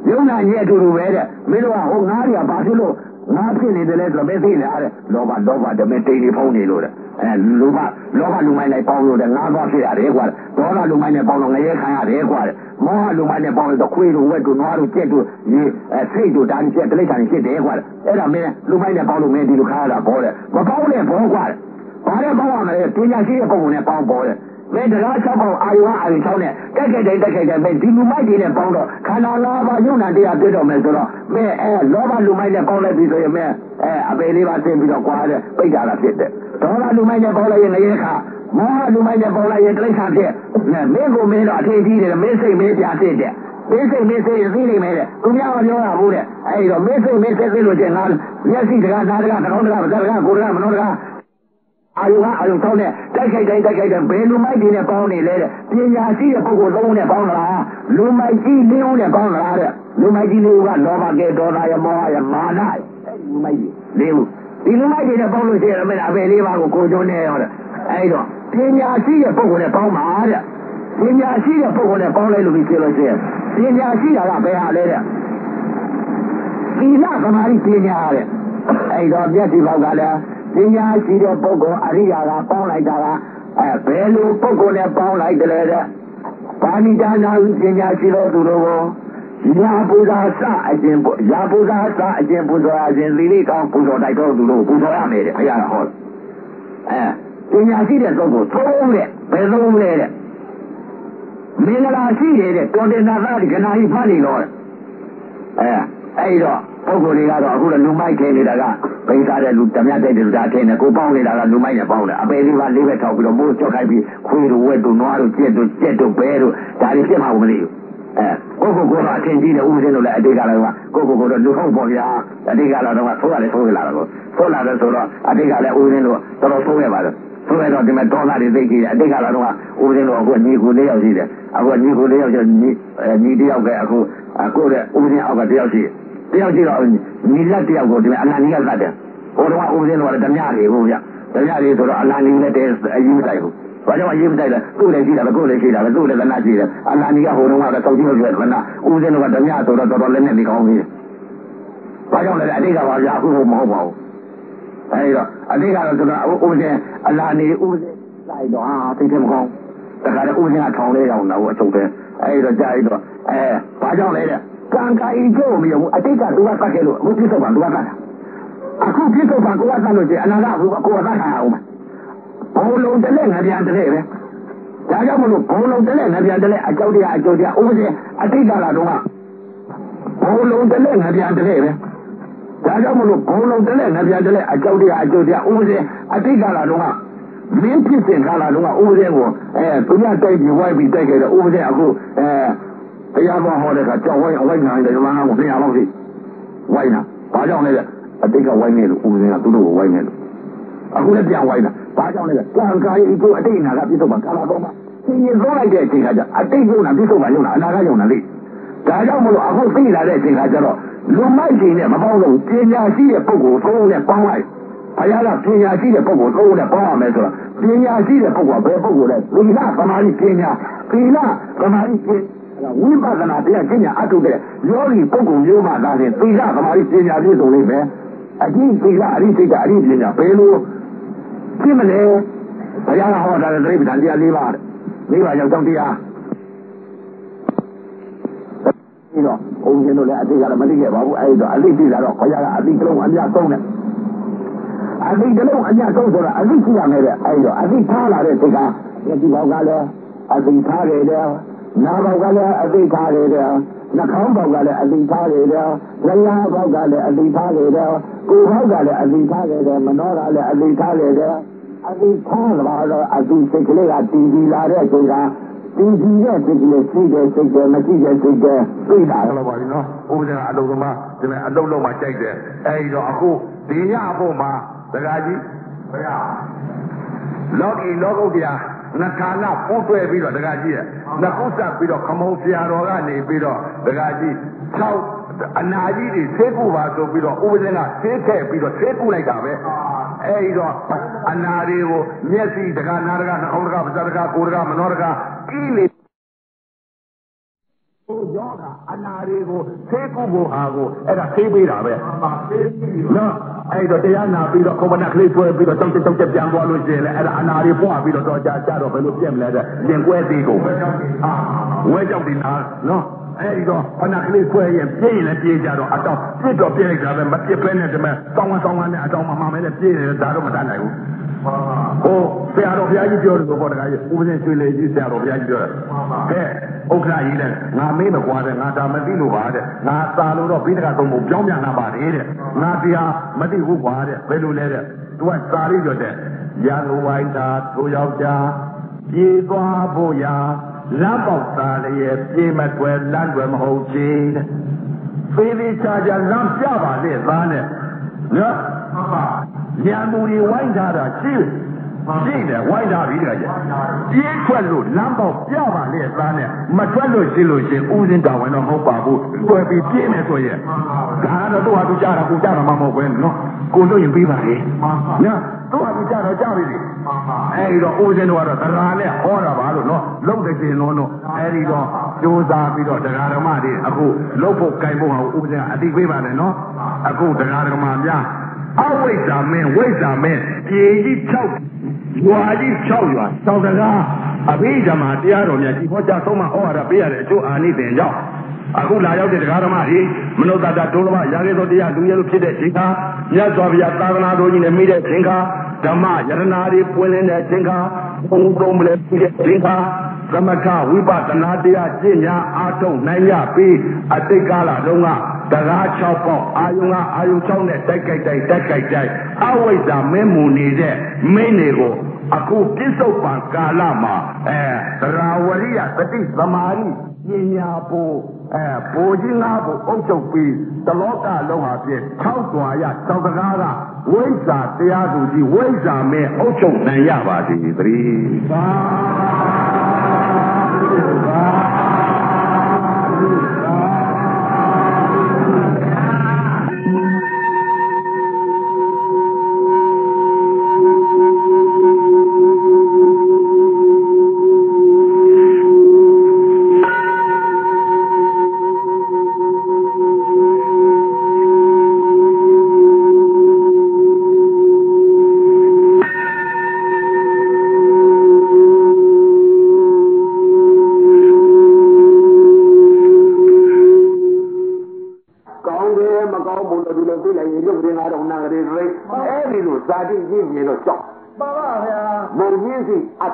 S2: းယုံနာရဲ့အတူတူပဲတဲ့မင်းတို့ကဟိုငါးတွေကဘာဖြစ်လို့ငါဖြစ်နေတယ်လဲဆိုတော့ပဲသိနေတာတဲ့လောဘဓမေတိန်နေဖုံးနေလို့တဲ့လောဘလူမိုင်းနဲ့ပေါင်းလို့တဲ့ငါးပါးဖြစ်ရတယ်ကွာဒေါသလူမိုင်းနဲ့ပေါင်းလို့ငရဲခံရတယ်ကွာမောဟလူမိုင်းနဲ့ပေါင်းလို့ခွေးတို့ဝက်တို့နွားတို့ကြက်တို့စိတ်တို့ဓာတ်ကြက်တိရစ္ဆာန်ဖြစ်တယ်ကွာအဲ့ဒါမင်းလူမိုင်းနဲ့ပေါင်းလို့မင်းဒီလိုခါရတာပေါ်တယ်မပေါင်းနဲ့ဘောကွာဘာလဲပေါင်းရမလဲပညာရှိတဲ့ပုံနဲ့ပေါင်းပေါ်တယ်မင်းတရား၆ပေါင်းအာယုံ6နဲ့တက်ခဲ့တယ်မင်းဒီလူမိုက်တွေနဲ့ပေါင်းတော့ခန္ဓာ၅ပါးယုံနာတရားပြည့်တော့မယ်ဆိုတော့မင်းလောဘလူမိုက်နဲ့ပေါင်းလိုက်ပြီဆိုရင်မင်းအပေလေးပါသိပြီးတော့ကွာတဲ့ပိတ်တာလားဖြစ်တယ်ဒေါသလူမိုက်နဲ့ပေါင်းလိုက်ရင်ငရဲခါမောဟလူမိုက်နဲ့ပေါင်းလိုက်ရင်တိရစ္ဆာန်ဖြစ်မင်းကိုမင်းတော့အထေကြီးတယ်မင်းစိတ်မင်းပြဖြစ်တယ်မင်းစိတ်ရင်သိနေမယ်တဲ့သူများမပြောရဘူးတဲ့အဲ့တော့မင်းစိတ်သိလို့ကျင်ငါမျက်စိတကားနားတကားနှာခေါင်းတကားပါးတကားကိုယ်တကားမနှောတကားအာယုံထောင်းနဲ့တိုက်ခိုက်တိုင်းဘယ်လူမိုက်တွေနဲ့ပေါင်းနေလဲတဲ့ပညာရှိတဲ့ပုဂ္ဂိုလ်သုံးနဲ့ပေါင်းလားလူမိုက်ကြီး၄ဦးနဲ့ပေါင်းလားတဲ့လူမိုက်ကြီး၄ဦးကလောဘကဲဒေါသရမောဟရမာနအဲ့လူမိုက်ကြီး၄ဦးဒီလူမိုက်တွေနဲ့ပေါင်းလို့ရှိရင်မင်းအပေလေးပါကိုကိုကျုံးနေရောတဲ့အဲ့တော့ပညာရှိတဲ့ပုဂ္ဂိုလ်နဲ့ပေါင်းပါတဲ့ပညာရှိတဲ့ပုဂ္ဂိုလ်နဲ့ပေါင်းလိုက်လို့ပြီးဖြစ်လို့ရှိရင်ပညာရှိတာကဘယ်ဟာလဲတဲ့သီလသမာဓိပညာတဲ့အဲ့တော့မျက်စိပေါက်ကလည်းပညာရှိတဲ့ပုဂ္ဂိုလ်အရိယာကပေါင်းလိုက်တာကဘယ်လိုပုဂ္ဂိုလ်နဲ့ပေါင်းလိုက်တယ်လဲတဲ့ပါဏိဒါနာပညာရှိတော်သူတို့ကိုရာပူဇာစအကျင့်ပူဇော်ခြင်းသီလကောင်းပူဇော်တိုက်တော်သူတို့ပူဇော်ရမယ်တဲ့ဘုရားကဟောပညာရှိတဲ့ပုဂ္ဂိုလ်သုံးတဲ့ဘယ်သုံးလဲတဲ့မင်္ဂလာရှိတဲ့တော်တင်သာသကနာဟိဖတ်နေတော့အဲ့တော့ပုဂ္ဂိုလ်တွေကတော့အခုလူမိုက်ထင်းနေတာကပိတ်ထားတဲ့လူဓမြတဲ့လူသားထင်းတယ်ကိုပေါင်းနေတာကလူမိုက်နဲ့ပေါင်းတယ်အပေလေးပါလေးပဲထောက်ပြီးတော့မိုးကြောက်ခိုက်ပြီးခွေးတို့ဝက်တို့နွားတို့ကြက်တို့ဘဲတို့ဒါတွေဖြစ်မှာမသိဘူးကိုကအထင်ကြီးတယ်ဥပဒေလို့လည်းအတိတ်ကလည်းကိုတော့လူဟုတ်ပေါ့ဗျာအတိတ်ကလည်းတော့ဆိုရတယ်ဆိုရလာတော့ဆိုလာတယ်ဆိုတော့အတိတ်ကလည်းဥပဒေလို့တော်တော်ဆိုရပါတယ်ဆိုရတော့ဒီမဲ့ဒေါသတွေသိကြည့်တယ်အတိတ်ကလည်းတော့ဥပဒေလို့အခုညီကို၄ယောက်ရှိတယ်အခုညီကို၄ယောက်ကျညီတယောက်ကအခုကိုတဲ့ဥပဒေအောက်ကတယောက်ရှိတယောက်ကြည့်တော့ညီလက်တယောက်ကိုဒီမဲ့အနာနီကသတ်တယ်ဟိုတော့ဥပဒေလို့ဓမြတွေကိုဗျဓမြတွေဆိုတော့အနာနီနဲ့တဲ့အယူတိုက်ကိုဘာကြောင့်အရေးမတိုက်လဲသူ့လည်းရှိတာပဲကိုယ်လည်းရှိတာပဲသူ့လည်းကနာရှိတယ်အနာနီကဟိုတုန်းကတော့စောက်ကြည့်လို့ပြောတယ်ကနာဦးစင်းတို့ကဓမြဆိုတော့တော်တော်လည်းနဲ့ဒီကောင်းကြီးဘာကြောင့်လဲအတိတ်ကပါဗျာအခုမဟုတ်ပါဘူးအဲဒီတော့အတိတ်ကတော့ကျွန်တော်ဦးစင်းအနာနီဦးစင်းလိုက်တော့သိတယ်မကောင်းတခါတည်းဦးစင်းကထောင်လေးအောင်တော့အချုပ်တယ်အဲဒီတော့ကြာပြီးတော့ဘာကြောင့်လဲတဲ့ကံကံဤကျိုးမရဘူးအတိတ်ကသူကသတ်ခဲ့လို့အခုပြစ္ဆုတ်ကသူကသတ်တာအခုပြစ္ဆုတ်ကကိုကသတ်လို့ရှိရင်အနာကကိုကသတ်ခံရအောင်ဘုံလုံးတလဲငပြန်တလဲပဲဒါကြောင့်မလို့ဘုံလုံးတလဲငပြန်တလဲအကြောက်တရားဥပဒေအတိတ်ကလာတော့ဘုံလုံးတလဲငပြန်တလဲပဲဒါကြောင့်မလို့ဘုံလုံးတလဲငပြန်တလဲအကြောက်တရားဥပဒေအတိတ်ကလာတော့မင်းဖြစ်စဉ်ကလာတော့ဥပဒေကိုသူများတိုက်ပြီးဝိုက်ပြီးတိုက်ခဲ့တဲ့ဥပဒေအခုတရားတော်ဟောတဲ့ကကြောက်ဝိုင်းအဝိုင်းနိုင်တယ်ဘာမှမဖြစ်ရတော့ဘူးဝိုင်းတာဘာကြောင့်လဲအတိတ်ကဝိုင်းနေလို့ဥပဒေကသူတို့ကိုဝိုင်းနေလို့အခုလည်းပြန်ဝိုင်းတာဘာကြောင့်လဲကံကာယဤကိုအတိတ်နာကပြစ္ဆုတ်မှာကာလပေါ်မှာသင်ရင်သုံးလိုက်တဲ့အချိန်ကကြအတိတ်ယုံနာပြစ္ဆုတ်မှာယုံနာအနာကယုံနာလေဒါကြောင့်မလို့အခုသိလာတဲ့အချိန်ကကြတော့လူမိုက်ကြီးနဲ့မပေါင်းလို့ပညာရှိတဲ့ပုဂ္ဂိုလ်သုံးနဲ့ပေါင်းလိုက်ဘုရားကပညာရှိတဲ့ပုဂ္ဂိုလ်သုံးနဲ့ပေါင်းရမယ်ဆိုတော့ပညာရှိတဲ့ပုဂ္ဂိုလ်ကဘယ်ပုဂ္ဂိုလ်လဲသီလသမာဓိပညာသီလသမာဓိပညာဝိပဿနာတရားကျင့်ကြအထုတဲ့ယောဂီပုဂ္ဂိုလ်မျိုးမှသာဖြင့်သီလသမာဓိပညာပြည့်စုံလိမ့်မယ်အကျင့်သီလအရိစိတ်ကအရိပညာဘယ်လိုရှင်းမလဲဘုရားကဟောတာတဲ့တိပ္ပံတရား၄ပါးတဲ့၄ပါးရောက်တော့တရား
S1: ပြီးတော့ဘုန်းကြီးတို့လည်းအတိတ်ကတော့မသိခဲ့ပါဘူးအဲ့တော့အတိတ်ပြည်လာတော့ခေါ်ရတာအတိတ်ကလုံးအများဆုံးတယ်အတိတ်ကလုံးအများဆုံးဆိုတာအတိတ်ရှိရမယ်တဲ့အဲ့တော့အတိတ်ထားလာတဲ့ဒီကဒီဘောက်ကလည်းအတိတ်ထားတယ်နာဘောက်ကလည်းအတိတ်ထားတယ်နှာခေါင်းဘောက်ကလည်းအတိတ်ထားတယ်လက်ရဘောက်ကလည်းအတိတ်ထားတယ်ကိုယ်ဘောက်ကလည်းအတိတ်ထားတယ်မနှောကလည်းအတိတ်ထားတယ်အတိတ်ထားလာတော့အတိတ်စိတ်ကလေးကတည်ပြီးလာတဲ့အချိန်ကဒီကြီးရဲ့စိတ်ကလေးစိတ်တဲ့စိတ်တဲ့မရှိတဲ့စိတ်တဲ့သိတာလို့ပါပြီနော်ဥပဒေကအလုံးသမားဒီမဲ့အလုံးလုံးမှကြိုက်တယ်အဲဒီတော့အခုဒီညအဖို့မှာဒကာကြီးဘုရားလောကီလောကုတ္တရာနှခါလပို့တွဲပြီးတော့ဒကာကြီးရဲ့နှကုတ်ဆက်ပြီးတော့ခမုံဆရာတော်ကနေပြီးတော့ဒကာကြီး6အနာကြီးတွေဆေးကုပါဆိုပြီးတော့ဥပဒေကဆေးခဲ့ပြီးတော့ဆေးကုလိုက်တာပဲအဲဒီတော့အနာတွေကိုမျက်စိတကာနာတကာနှာခေါင်းတကာပါးစပ်တကာကိုယ်တကာမနှောတကာကိလေယောဂအနာတွေကိုဆေးကုဖို့ဟာကိုအဲ့ဒါဆေးပေးတာပဲနော်အဲ့တော့တရားနာပြီးတော့ခုမနာကလေးဆွဲပြီးတော့တောက်တက်ပြန်သွားလို့ရှိရင်လည်းအဲ့ဒါအနာတွေပွားပြီးတော့တော့ကြာတော့ဘယ်လိုပြက်မလဲတဲ့ရင်ကွဲသေးကုန်ပဲဝဲကြောက်ဒီနာနော်အဲ့ဒီတော့ခဏကလေးဆွဲရင်ပြင်းရင်လည်းပြေးကြတော့အတော့ပြစ်တော့ပြင်းလိုက်တာပဲမပြစ်ဖဲနဲ့တည်းတောင်းဝမ်းနဲ့အတောင်းမှမဲနဲ့ပြေးနေတယ်ဒါတော့မတတ်နိုင်ဘူးဟိုဆရာတော်ဘုရားကြီးပြောတယ်ဆိုတော့တခါကြီးဥပဒေရွှေလေကြီးဆရာတော်ဘုရားကြီးပြောတယ်ကဲဥက္ခရာကြီးတဲ့ငါမေးမကွာတဲ့ငါဒါမသိလို့ပါတဲ့ငါသာလို့တော့ဘိဒကသုံးဖို့ပြောင်းပြန်လာပါတယ်တဲ့ငါတရားမသိဘူးကွာတဲ့ဘယ်လိုလဲတဲ့သူကစာလေးပြောတဲ့ရန်ဝိုင်းတာထိုယောက်ျားပြေးသွားဖို့ရာလမ်းပေါက်သားလည်းရဲ့ပြေးမကွယ်လမ်းွယ်မဟုတ်ချေတဲ့ဖေးသေးချာချာလမ်းပြပါလေသားနဲ့နော်ညံသူတွေဝိုင်းထားတာရှိတယ်ဝိုင်းထားပြီးတကကြီးပြေးထွက်လို့လမ်းပေါက်ပြပါလေသားနဲ့မထွက်လို့ရှိလို့ရှင်ဥစဉ်တော်ဝင်တော့မဟုတ်ပါဘူးတွယ်ပြီးပြေးမယ်ဆိုရင်ဒါတော့သူ့ဟာသူကြားတာကိုကြားတာမှမဟုတ်ဘူးနော်ကိုလို့ရင်ပြီးပါလေနော်သူ့ဟာသူကြားတော့ကြားပြီအဲဒီတော့ဥစဉ်တော်ကတော့တရားနဲ့ဟောတာပါလို့နော်လုံတဲ့ရှင်လုံးတော့အဲဒီတော့ကြိုးစားပြီးတော့တရားဓမ္မတွေအခုလှုပ်ဖို့ကြိုင်ဖို့ဟာဥစဉ်အတိပေးပါနဲ့နော်အခုတရားဓမ္မများအဝိဇ္ဇာမင်းဝိဇ္ဇာမင်းပြေကြီး6ရွာကြီး6ရွာတောင်တကားအဘိဓမ္မာတရားတော်များဒီဟောကြားဆုံးမဩဝါဒပေးရတဲ့အကျိုးအာနိသင်ကြောင့်အခုလာရောက်တဲ့တရားဓမ္မတွေမနုဿတဒုလဘရာဂေသောတရားလူရဲလို့ဖြစ်တဲ့ချိန်ခါမြတ်စွာဘုရားသာသနာတော်ကြီးနဲ့မိတဲ့ချိန်ခါဓမ္မယရနာတွေပွင့်လင်းတဲ့ချိန်ခါဘုံသုံးမလဲပြီးတဲ့ချိန်ခါသမထဝိပဿနာတရားကျင့်ညာအားထုတ်နိုင်ရပြီးအတိတ်ကာလတုန်းကတရား6ပေါက်အာယုံကအာယုံ6နဲ့တိုက်အဝိဇ္ဇာမင်းမူနေတဲ့မင်းတွေကိုအခုပြစ္ဆုတ်ပံကာလမှာသရဝရိယတတိသမာဓိပညာဖို့ဘိုးကြီးငါ့ကိုအုပ်ချုပ်ပြီးတလောကလုံးဟာဖြင့်6တွာရသောတကားကဝိဇ္ဇာတရားသူကြီးဝိဇ္ဇာမင်းအုပ်ချုပ်နိုင်ရပါသည်သတိသာ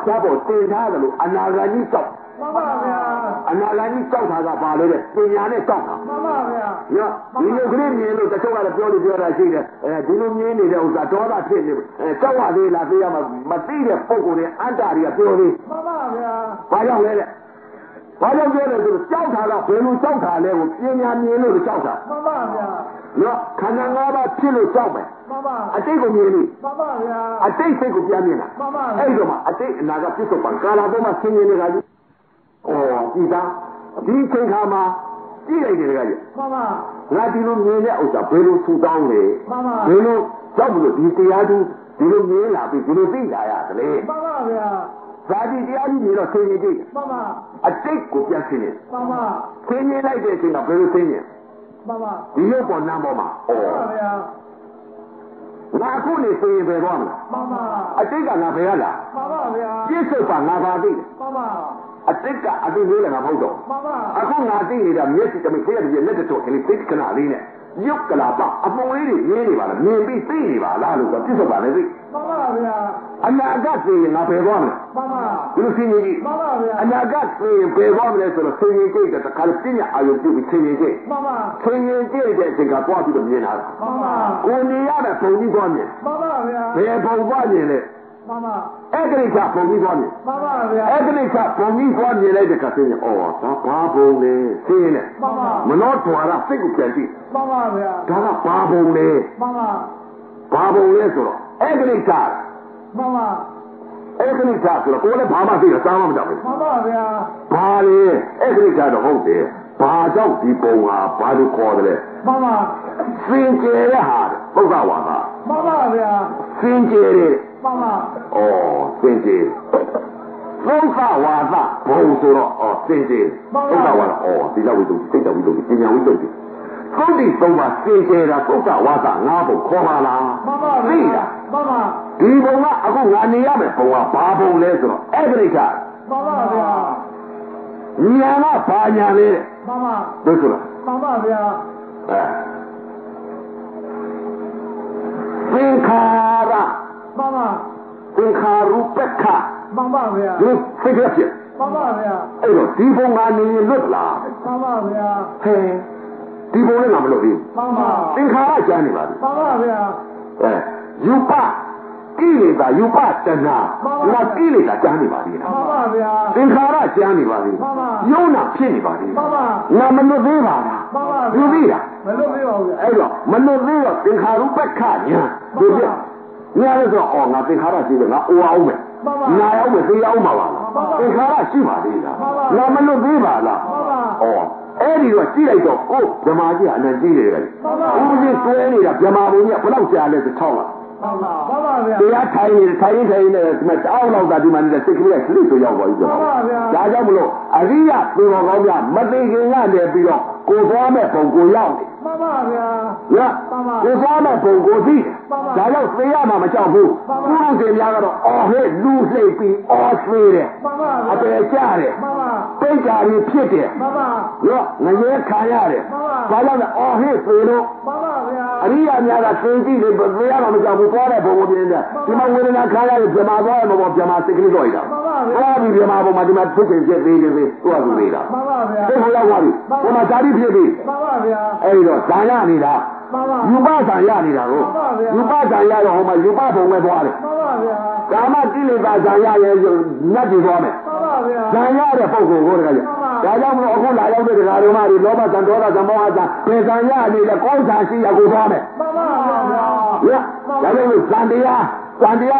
S1: ဖြတ်ဖို့တင်ထားတယ်လို့အနာဂါကြီးကြောက်မှန်ပါဗျာအနာဂါကြီးကြောက်တာကဘာလဲတဲ့ပညာနဲ့ကြောက်တာမှန်ပါဗျာဒီလိုကလေးမြင်လို့တချို့ကလည်းပြောတာရှိတယ်ဒီလိုမြင်နေတဲ့ဥစ္စာဒေါသဖြစ်နေကြောက်ရသေးလားသိရမှာမသိတဲ့ပုံကိုယ်တွေအတ္တတွေကပြောသေးမှန်ပါဗျာဘာကြောင့်လဲတဲ့ဘာကြောင့်ပြောလဲဆိုတော့ကြောက်တာကဘယ်လိုကြောက်တာလဲကိုပညာမြင်လို့ကြောက်တာမှန်ပါဗျာခန္ဓာ၅ပါးဖြစ်လို့ကြောက်မယ်မှန်ပါအတိတ်ကိုမြင်လို့မှန်ပါဗျာအတိတ်စိတ်ကိုပြန်မြင်တာမှန်ပါအဲ့တော့မှအတိတ်အနာကပြစ္ဆုတ်ပံကာလပေါ်မှာဆင်းရဲနေတာကြီးကြည်သားဒီချိန်ခါမှာကြည့်လိုက်တယ်ကကြီးမှန်ပါငါဒီလိုမြင်တဲ့ဥစ္စာဘယ်လိုထူတောင်းလဲမှန်ပါဘယ်လိုကြောက်လို့ဒီတရားသူဒီလိုမြင်လာပြီးဒီလိုသိလာရတယ်မှန်ပါဗျာဇာတိတရားကြီးမြင်တော့ဆင်းရဲကြည့်မှန်ပါအတိတ်ကိုပြန်ဆင်းရဲမှန်ပါဆင်းရဲလိုက်တဲ့အချိန်ကဘယ်လိုဆင်းရဲမှန်ပါဒီရုပ်ပေါ်နာမ်ပေါ်မှာဩပါဗျာ
S3: 哪个你非别光了？
S1: 妈妈，
S3: 这个哪别了？
S1: 妈妈呀，
S3: 接受吧，哪把的？
S1: 妈妈，
S3: 这个对没了，哪跑走？
S1: 妈妈，
S3: 我哪对你的？你是怎么这样的？那个做起来这个哪里呢？有个喇叭，风里的面里吧了，面被对里吧，哪路个接受吧那对？
S1: 妈妈呀，
S3: 哪个是哪别光了？
S1: 妈妈，
S3: 有新年的。
S1: 妈妈呀，
S3: 哪个是别光的时候，新年节的，看今年还有就新年节。
S1: 妈妈，
S3: 新年节的这个挂起的面啊。
S1: 妈妈，
S3: 过年呀的风里光年。
S1: 妈妈呀，
S3: 别风光年嘞。
S1: 妈妈，
S3: 个里吃风里光年。
S1: 妈妈呀，
S3: 个里吃风里光年来的个新年哦，他八风嘞，新年。
S1: 妈妈，
S3: 没拿多了，这个偏的。
S1: 妈妈呀，
S3: 他那八风嘞。
S1: 妈妈，
S3: 八风嘞说了，个里吃。
S1: 妈妈，
S3: 个里吃说了，过来爬嘛这个三万不着的。
S1: 妈妈呀，
S3: 爬嘞，个里吃的好的，爬上地风啊，爬就高的嘞。
S1: 妈妈，
S3: 新街的哈的，不啥话哈。
S1: 妈妈呀，
S3: 新街的。
S1: 妈妈，
S3: 哦，新街。不啥话啥，不说了哦，新街。不啥话了哦，这叫为东西，这叫为东西，这叫为东西。到底说话新街的，不啥话啥，俺不看嘛啦。
S1: 妈妈，
S3: 对呀。
S1: 妈妈，
S3: 地风啊，我俺你也没风啊，八风来说，个里看。
S1: 妈妈呀，
S3: 年啊8年来，
S1: 妈妈，
S3: 都说了。
S1: 妈妈呀，
S3: 新卡拉，
S1: 妈妈，
S3: 新卡鲁贝卡，
S1: 妈妈呀，
S3: 这个是。
S1: 妈妈呀，
S3: 地风俺你落啦。
S1: 妈妈呀，
S3: 嘿，地风你俺们落的。
S1: 妈妈，
S3: 新卡拉讲你吧。
S1: 妈妈呀，
S3: 有把地里吧，有把真啊，那地里的讲你吧的。
S1: 妈妈呀，
S3: 新卡拉讲你吧的。
S1: 妈妈，
S3: 有那骗你吧的。
S1: 妈妈，
S3: 那么落对吧的。
S1: 妈妈，
S3: 有对的。
S1: 没落没有的，
S3: 没落对了，新卡鲁贝卡呢，对不对？你还是说哦，俺新卡拉是的，俺欧没。
S1: 妈妈，
S3: 俺要没非要嘛完了，新卡拉是吧的啦，俺们落对吧啦。
S1: 妈妈，
S3: 哦，你说进来就哦，别嘛去还能进来的，我们说你了，别嘛不呢，不让家里是吵了。
S1: 妈妈呀，
S3: 对呀，台呢什么熬老大的嘛，你这个月是都要过一个。家家不咯，你呀，对我讲呀，没得人家的比较，过方面不过要的。
S1: 妈妈呀，妈妈，
S3: 过方面不过去，家家谁呀嘛嘛叫不，不能这样个咯，嘿，路水比水的，
S1: 妈妈，
S3: 在家的，
S1: 妈妈，
S3: 在家里撇的，
S1: 妈妈，
S3: 我也看下的，反正是嘿水咯。
S1: 妈妈呀，
S3: 你呀，那个生气的不是呀，我们叫不过来不过别人的，你们为了那看下的别嘛多嘛，我别嘛谁给你做一个？我比别嘛不嘛，你们出钱些对的对，多少对的？这不要我的，我们家里撇的。三亚你的，有把三亚你的哦，有把三亚的好嘛，有把风没多的。咱们这里把三亚也有那几多没？三亚的不过这个。大家不我来要这个哪里嘛的，老板咱多少咱包咱，别三亚你的高产是要够多没？那个三地呀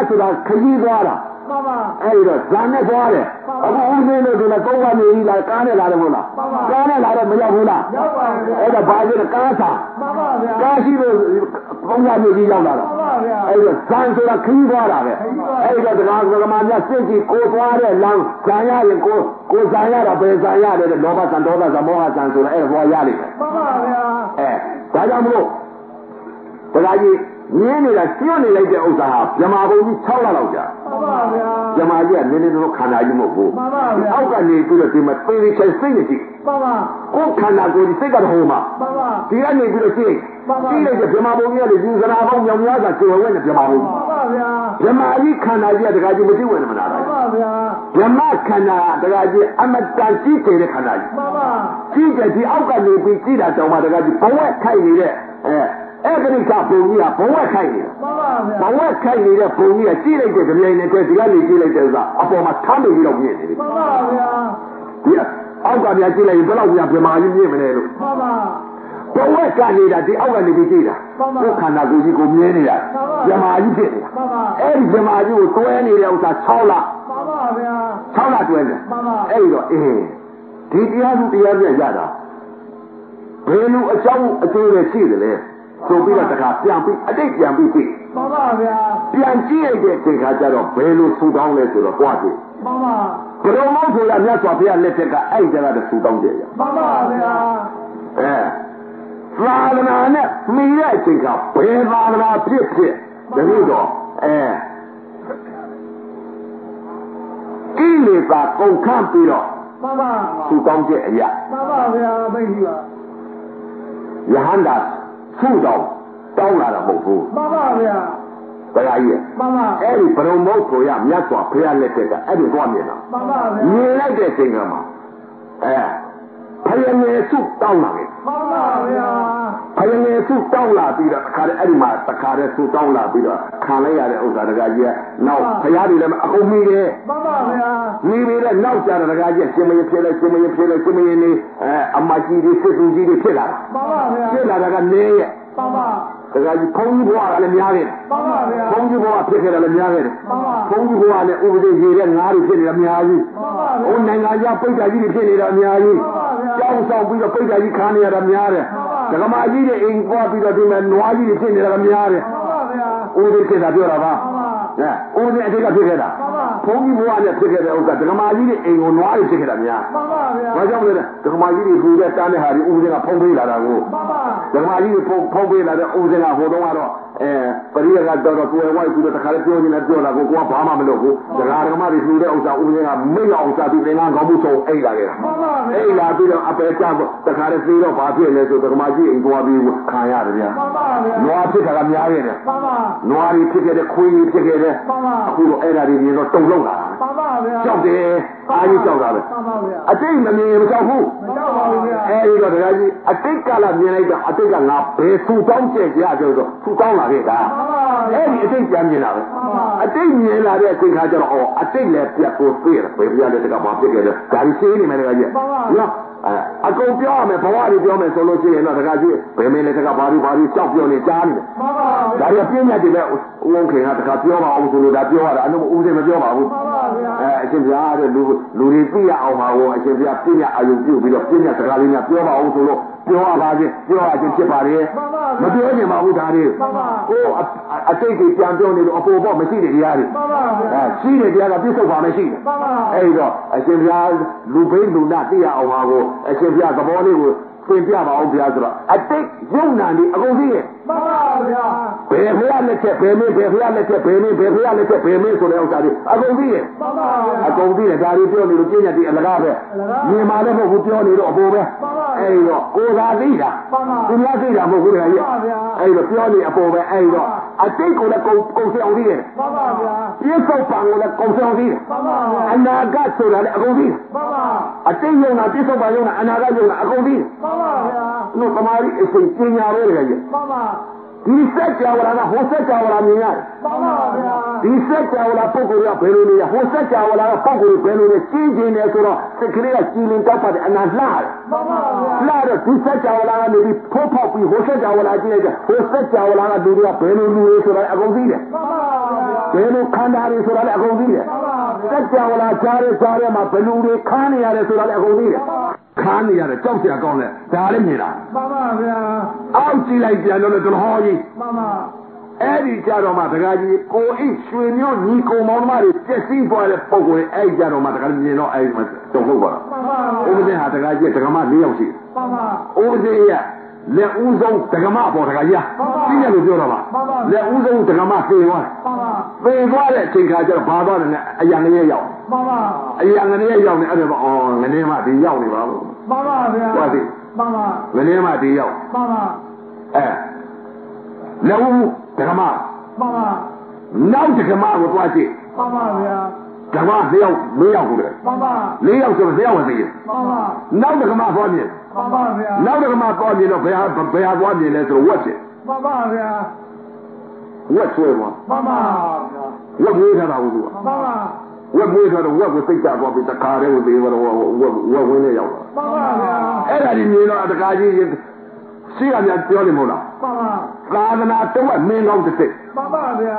S3: 是他可以多了。三的多的，我们那个高官你来干的来的不啦？干的来的没有不啦？把这个干啥？干西的公家就要来了。三说了可以多了的，这个嘛，人家自己过多的，让三亚人过三亚的，不是三亚的，老板咱多少咱包三说了，我压力。大家不？这个年里来，希望你来这欧沙，别嘛不你吵了老家。别嘛去，你都看他有没有？我看你这个什么，对你才生的去。我看他过你这个好嘛。第二年这个谁？第二个别嘛不你的，就是那帮苗苗子就问的别嘛不。别嘛一看他这个就没就问他们了。别嘛看他这个就俺们咱记者的看他。记者是我看你比记者多嘛，这个就不会看你的，个你看不一样，不会看你的。不会看你的不一样，积累这个面呢，这个你积累这个，不嘛，他们就面的。对呀，我讲你积累不老样，别嘛就面没来了。不会看你的，这我讲你的记者，我看他估计够面的，别嘛一片的。别嘛就多你的，我说超了，超了多的。第二遍下的，别路就是去的嘞。做比了这个变比，这变比比，变这个这个叫做白鹭苏当来做了挂的。不然我说人家说变来这个爱这个的苏当这样。啥的呢？没来这个白啥的呢？撇撇， တတိတော့ကိလေသာကုန်ခန့်ပြီးတော့မ
S1: ှန်ပါသ
S3: ူကောင်းတဲ့အရာမ
S1: ှန်ပါဗျာသိပြီပါယ
S3: ဟန္တာသူ့တော့တောင်းလာတာမဟုတ်ဘူး
S1: မှန်ပါဗျာတ
S3: ရားကြီးမ
S1: ှန်ပါအ
S3: ဲ့ဒီပရုံမုတ်ဆိုရမြတ်စွာဘုရားလက်ထက်ကအဲ့ဒီသွားမြင်တာ
S1: မှန်ပါဗျာမ
S3: ြင်လိုက်တဲ့အချိန်ကမှဘုရားငယ်စုတောင်းလာတယ်မ
S1: ှန်ပါဗျာ
S3: ဘုရားငယ်စုတောင်းလာပြီးတော့တခါတည်းအဲ့ဒီမှာတခါတည်းစုတောင်းလာပြီးတော့ခံလိုက်ရတဲ့ဥစ္စာတကကြီးကနောက်ဘုရားတွေလည်းအကုန်မိတယ်
S1: မှန်ပါဗျာမ
S3: ိပြီးတော့နောက်ကြတဲ့တကကြီးရှင်မင်းဖြစ်လိုက်ရှင်မင်းဖြစ်လိုက်ရှင်မင်းနေအမကြီးတွေစစ်သူကြီးတွေဖြစ်လာတာ
S1: မှန်ပါဗျာဖ
S3: ြစ်လာတာကနေရဲ့မ
S1: ှန်ပါတ
S3: ကကြီးဘုန်းကြီးဘွားကလည်းများခဲ့တယ်မ
S1: ှန်ပါဗျာ
S3: ဘုန်းကြီးဘွားဖြစ်ခဲ့တယ်လည်းများခဲ့တယ်မ
S1: ှန်ပါဘ
S3: ုန်းကြီးဘွားလည်းဥပဒေရေးတဲ့ငါးတွေဖြစ်နေတယ်အများကြီး
S1: မှန်ပါဗျာဟ
S3: ိုနိုင်ငံခြားပိဋကကြီးတွေဖြစ်နေတယ်အများကြီးကြောက်ဆောင်ပြီးတော့ပိဋကကြီးခါနေရတာများတယ်ဒကမာကြီးတွေအိမ်ပွားပြီးတော့ဒီမဲ့နွားကြီးတွေဖြစ်နေတာများတယ်မ
S1: ှန်ပါဗျာ
S3: ဥပဒေဖြစ်တာပြောတာပါ
S1: မှန်ပါ
S3: ဥပဒေအတိတ်ကဖြစ်ခဲ့တာဘုန်းကြီးဘွားနဲ့ဖြစ်ခဲ့တဲ့ဥစ္စာဒကမာကြီးတွေအိမ်ကိုနွားတွေဖြစ်ခဲ့တာများ
S1: မှန်ပါဗျာဘ
S3: ာကြောင့်လဲဒကမာကြီးတွေဟူတဲ့တားတဲ့ဟာတွေဥပဒေကဖုံးပေးလာတာကို
S1: မှန်ပါ
S3: ဒကမာကြီးတွေဖုံးပေးလာတဲ့ဥပဒေကဟိုတုန်းကတော့ပရိယကတော့ကိုယ်ဝိုက်ပြီးတော့တခါလေးပြောနေတာပြောလာကိုကဘာမှမလုပ်ဘူးဒကာဒကမတွေလှူတဲ့ဥစ္စာဥပဒေကမိတ်အောင်စားပြီးသင်္ကန်းကောင်းမှုဆုံးအိတ်လာခဲ့တာအိတ်လာပြီးတော့အပေချတခါလေးပြီးတော့ဘာဖြစ်လဲဆိုဒကမကြီးအိမ်သွားပြီးခံရတယ်ဗျာမ
S1: ှန်ပါဗျာ
S3: နွားဖြစ်တာကများခဲ့တယ်မ
S1: ှန်ပါန
S3: ွားတွေဖြစ်ခဲ့တဲ့ခွေးတွေဖြစ်ခဲ့တဲ့မ
S1: ှန်ပါအ
S3: ခုတော့အဲ့ဒါတွေမြင်တော့တုံလုံးလာမ
S1: ှန်ပါဗျာ
S3: ကြောက်တယ်အားကြီးကြောက်တာပဲ
S1: မှန်ပါဗျာအ
S3: တိတ်မမြင်မကြောက်ဘူးမ
S1: ကြောက်ပါဘူးဗျာ
S3: အဲဒီတော့ဒကာကြီးအတိတ်ကလာမြင်လိုက်တော့အတိတ်ကငါဘယ်သူတောင်းကျက်ကြဆိုတော့သူတောင်းလာခဲ့တာအဲ့ဒီအတိတ်ပြန်မြင်လာပဲအတိတ်မြင်လာတဲ့အချိန်ခါကျတော့အတိတ်လည်းပြတ်ဖို့သိတယ်ဘယ်ပြလည်းတကဘာဖြစ်ခဲ့လဲဒါကြီးရှင်းနေမယ်တကကြီးနော်အကုန်ပြောရမယ်ဘဝတွေပြောမယ်ဆိုလို့ရှိရင်တော့တကကြီးဘယ်မင်းလဲတကဘာတွေကြောက်ပြောနေကြားနေတယ်
S1: မှန်ပါဗျာဒ
S3: ါရီပြင်းညတ်တွေလည်းဦးဝန်ခင်ကတကပြောပါအောင်ဆိုလို့ဒါပြောရတာအလို့ဦးစင်မပြောပါဘူး
S1: မှန်ပါဗျာအ
S3: ရှင်ပြားတဲ့လူတွေသိရအောင်ပါကိုအရှင်ပြားပြင်းညတ်အာယုပြုပြီးတော့ပြင်းညတ်စကားလေးများပြောပါအောင်ဆိုလို့ပြောရပါချင်းပြောရချင်းဖြစ်ပါလေမပြောချင်ပါဘူးဒါတွေဟိုအတိတ်ကြီးပြန်ပြောနေလို့အပေါ်ပေါ်မရှိတဲ့တရားတွေရှိတဲ့တရားကပြစ္ဆုတ်ပါမရှိတယ်အဲ့တော့အရှင်ပြားလူဘိန်းလူနာသိရအောင်ပါကိုအရှင်ပြားသဘောလေးကိုသင်ပြပါအောင်ဗျာဆိုတော့အတိတ်ယုံနာနေအကုန်သိရဲ့မ
S1: ှန်ပါဗျာ
S3: ဘယ်ဖရားလက်ချက်ဘယ်မင်းဘယ်ဖရားလက်ချက်ဘယ်မင်းဘယ်ဖရားလက်ချက်ဘယ်မင်းဆိုတဲ့ဥစ္စာတွေအကုန်သိရဲ့မ
S1: ှန်ပါဗျာ
S3: အကုန်သိတယ်ဒါတွေပြောနေလို့ပြည့်ညတ်ဒီအလကားပဲမြင်မာလည်းမဟုတ်ဘူးပြောနေတော့အပေါ်ပဲအဲ့တော့ကိုယ်သာသိတာသူများသိတာမဟုတ်ဘူးလေကြီးအဲ့တော့ပြောနေအပေါ်ပဲအဲ့တော့အတိတ်ကိုလည်းကုန်ဆောင်သိတယ်
S1: မှန်ပါဗျာပ
S3: ြည့်စုံပံကိုလည်းကုန်ဆောင်သိတယ်
S1: မှန်ပါဗျာအ
S3: နာဂတ်ဆိုတာလည်းအကုန်သိတယ်
S1: မှန်ပါ
S3: အတိတ်ယုံနာပြည့်စုံပံယုံနာအနာဂတ်ယုံနာအကုန်သိတယ်
S1: မှန်ပါဗျာလ
S3: ို့သမာဓိအစဉ်ပညာပဲလေကြီးမ
S1: ှန်ပါဒ
S3: ီစက်ကြောလာကဟိုစက်ကြောလာမြင်ရတယ်မ
S1: ှန်ပါဗျာ
S3: ဒီစက်ကြောလာပုဂ္ဂိုလ်ကဘယ်လိုနေရဟိုစက်ကြောလာကပုဂ္ဂိုလ်ဘယ်လိုနေကြီးကျင်နေဆိုတော့စိတ်ကလေးကကြည်လင်တောက်ပါတယ်အနာလှတယ်မ
S1: ှန်ပါဗျာ
S3: လှတော့ဒီစက်ကြောလာကနေပြီးဖိုးဖောက်ပြီးဟိုစက်ကြောလာကြည့်လိုက်တယ်ဟိုစက်ကြောလာကလူတွေကဘယ်လိုလူတွေဆိုတာအကုန်သိတယ်မ
S1: ှန်ပါဗျာ
S3: ဘယ်လိုခန္ဓာတွေဆိုတာလည်းအကုန်သိတယ်မ
S1: ှန်ပါဗျာ
S3: စက်ကြောလာကြားရဲမှာဘယ်လူတွေခန်းနေရတယ်ဆိုတာလည်းအကုန်သိတယ်ခန်းနေရတယ်ကြောက်เสียကောင်းတယ်ဒါလည်းမြင်တာ
S1: မှန်ပါဗျာအ
S3: ောက်ကြည့်လိုက်ပြန်တော့တော်ဟောကြီးမ
S1: ှန်ပါအ
S3: ဲ့ဒီကြတော့မှတခါကြီးကိုအိရွှေမျိုးညီကုံမောင်နှမတွေပြည့်စည်သွားတဲ့ပုံကိုအဲ့ဒီကြတော့မှတခါမြင်တော့အဲ့ဒီမှာတုံ့ဟုတ်ပါ
S1: တော့
S3: ဥပဒေဟာတခါကြီးဒကမ၄ယောက်ရှိမ
S1: ှန်ပါဥ
S3: ပဒေရလက်ဦးဆုံးဒကမပေါ်တခါကြီးသိရလို့ပြောတော့ပါလက်ဦးဆုံးဒကမသေသွားသေသွားတဲ့အချိန်ခါကျတော့ဘာသွားတယ်လဲအရံငရဲရောက်မ
S1: ှန်ပါအ
S3: ရံငရဲရောက်နေအဲ့ဒါအော်ငနေမှဒီရောက်နေပါဘူး
S1: မှန်ပါဗျာဟ
S3: ုတ်ပြီ
S1: မှန်ပါ
S3: ငနေမှဒီရောက်
S1: မှန်ပါ
S3: လက်ဦးဒကမ
S1: မှန်ပါ
S3: နောက်ဒကမကိုသွားကြည့်
S1: မှန်ပါဗျာဒ
S3: ကမ၄ယောက်၄ယောက်ကိုလေမ
S1: ှန်ပါ၄
S3: ယောက်ဆိုတော့၄ယောက်ပဲသိရင်မ
S1: ှန်ပါန
S3: ောက်ဒကမသွားမြင်မ
S1: ှန်ပါဗျာ
S3: နောက်ဒကမသွားမြင်တော့ဘယ်ဟာသွားမြင်လဲဆိုတော့ဝက်ချင်မ
S1: ှန်ပါဗျာ
S3: ဝက်ဆွဲသွား
S1: မှန်ပါ
S3: ဗျာဝက်မွေးထားတာဟုတ်သူမ
S1: ှန်ပါဝ
S3: က်မွေးထားတော့ဝက်ကိုစိတ်ကြသွားပြီးတခါတည်းကိုသေးတော့ဝက်ဝင်းနဲ့ရောက်လာမ
S1: ှန်ပါဗျာ
S3: အဲ့ဒါဒီမြင်တော့တခါကြီးရှိရများပြောနေမို့လားမ
S1: ှန်ပါသ
S3: ာသနာတော့မင်းကောင်းတစ်စိတ်မ
S1: ှန်ပါဗျာ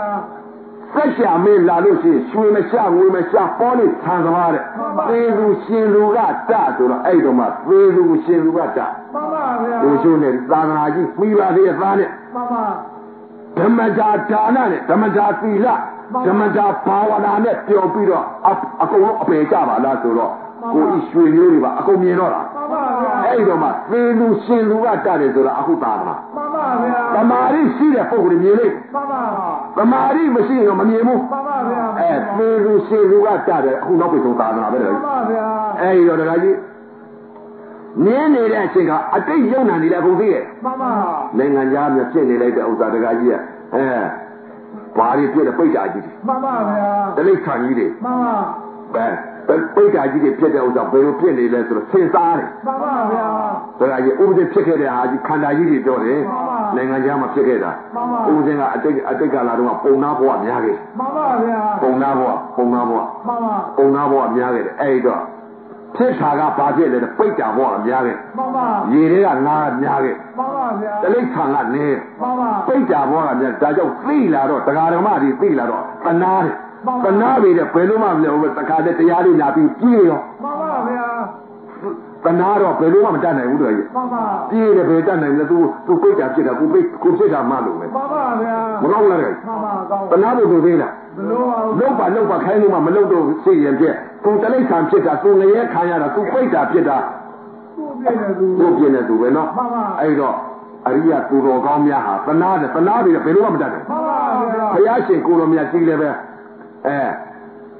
S3: ဆက်ရှာမင်းလာလို့ရှိရင်ရွှေမရှာငွေမရှာပေါ်နေဆံသမားတဲ့သေသူရှင်လူကတဆိုတော့အဲ့တော့မှသေသူရှင်လူကတ
S1: မှန်ပါဗျာဒ
S3: ီရှုနဲ့သာသနာကြီးပြီးပါသေးရဲ့သားနဲ့
S1: မှန်ပါ
S3: ဓမ္မတာဒါနနဲ့ဓမ္မတာသီလဓမ္မတာဘာဝနာနဲ့ပျော်ပြီးတော့အကုန်လုံးအပေကြပါလားဆိုတော့ကိုဤရွှေမျိုးတွေပါအကုန်မြင်တော့တာမ
S1: ှန်ပါဗျာ
S3: အဲ့တော့မှသေလူရှင်လူကတတယ်ဆိုတော့အခုသာသနာမ
S1: ှန်ပါဗျာ
S3: သမာဓိရှိတဲ့ပုဂ္ဂိုလ်မြင်လိမ့်မ
S1: ှန်ပါ
S3: သမာဓိမရှိရင်တော့မမြင်ဘူးမှန်ပါဗျာသေလူရှင်လူကတတ်တယ်အခုနောက်ပြည်ဆုံးသာသနာပဲလေမှန်ပါဗျာအဲ့တော့တခါကြီးနင်းနေတဲ့အချိန်ကအတိတ်ယုံနာနေတဲ့အကုန်သိရဲ့မှန်ပါနိုင်ငံသားမျိုးဖြစ်နေလိုက်တဲ့ဥစ္စာတခါကြီးကဘာတွေဖြစ်တဲ့ပိတ်တာကြီးတွေမှန်ပါဗျာတလိပ်ခံကြီးတွေမှန်ပါပိတ်တာကြီးတွေဖြစ်တဲ့ဥစ္စာဘယ်လိုဖြစ်နေလဲဆိုတော့သင်စားတယ်မှန်ပါဗျာဒါကကြီးဥပဒေဖြစ်ခဲ့တဲ့ဟာကြီးခန္ဓာကြီးတွေပြောတယ်နိုင်ငံသားမှာဖြစ်ခဲ့တာဥပဒေကအတိတ်ကလာတော့ပုံနာဘဝများခဲ့မှန်ပါဗျာပုံနာဘဝမှန်ပါပုံနာဘဝများခဲ့တယ်အဲ့တော့ဖြစ်တာကဘာဖြစ်လဲပိတ်တာဘဝများခဲ့မှန်ပါရေတွေကငါးများခဲ့မှန်ပါဗျာတလိပ်ခံကနေမှန်ပါပိတ်တာဘဝကများဒါကြောင့်သိလာတော့တရားဓမ္မတွေသိလာတော့တနာတယ်တနာပြီတဲ့ဘယ်လိုမှမလဲတခါတည်းတရားလေးလာပြီးပြေးရောမှန်ပါဗျာတနာတော့ဘယ်လိုမှမတတ်နိုင်ဘူးတို့ရဲ့မှန်ပါပြေးတယ်ဘယ်တတ်နိုင်လဲသူပိတ်တာဖြစ်တာကိုဖြစ်တာမှလို့ပဲမှန်ပါဗျာမကောင်းလားတဲ့မှန်ပါကောင်းတနာဖို့သူသေးလားမလို့ပါလောက်ပါခိုင်းလို့မှမလုပ်တော့သိရင်ဖြစ်သူတလိပ်ခံဖြစ်တာသူငရဲခံရတာသူပိတ်တာဖြစ်တာသူပြင်းနေသူပဲနော်မှန်ပါအဲ့တော့အရိယသူတော်ကောင်းများဟာတနာပြီဘယ်လိုမှမတတ်နိုင်မှန်ပါဗျာဘုရားရှင်ကိုတော်မြတ်ကြီးလည်းပဲ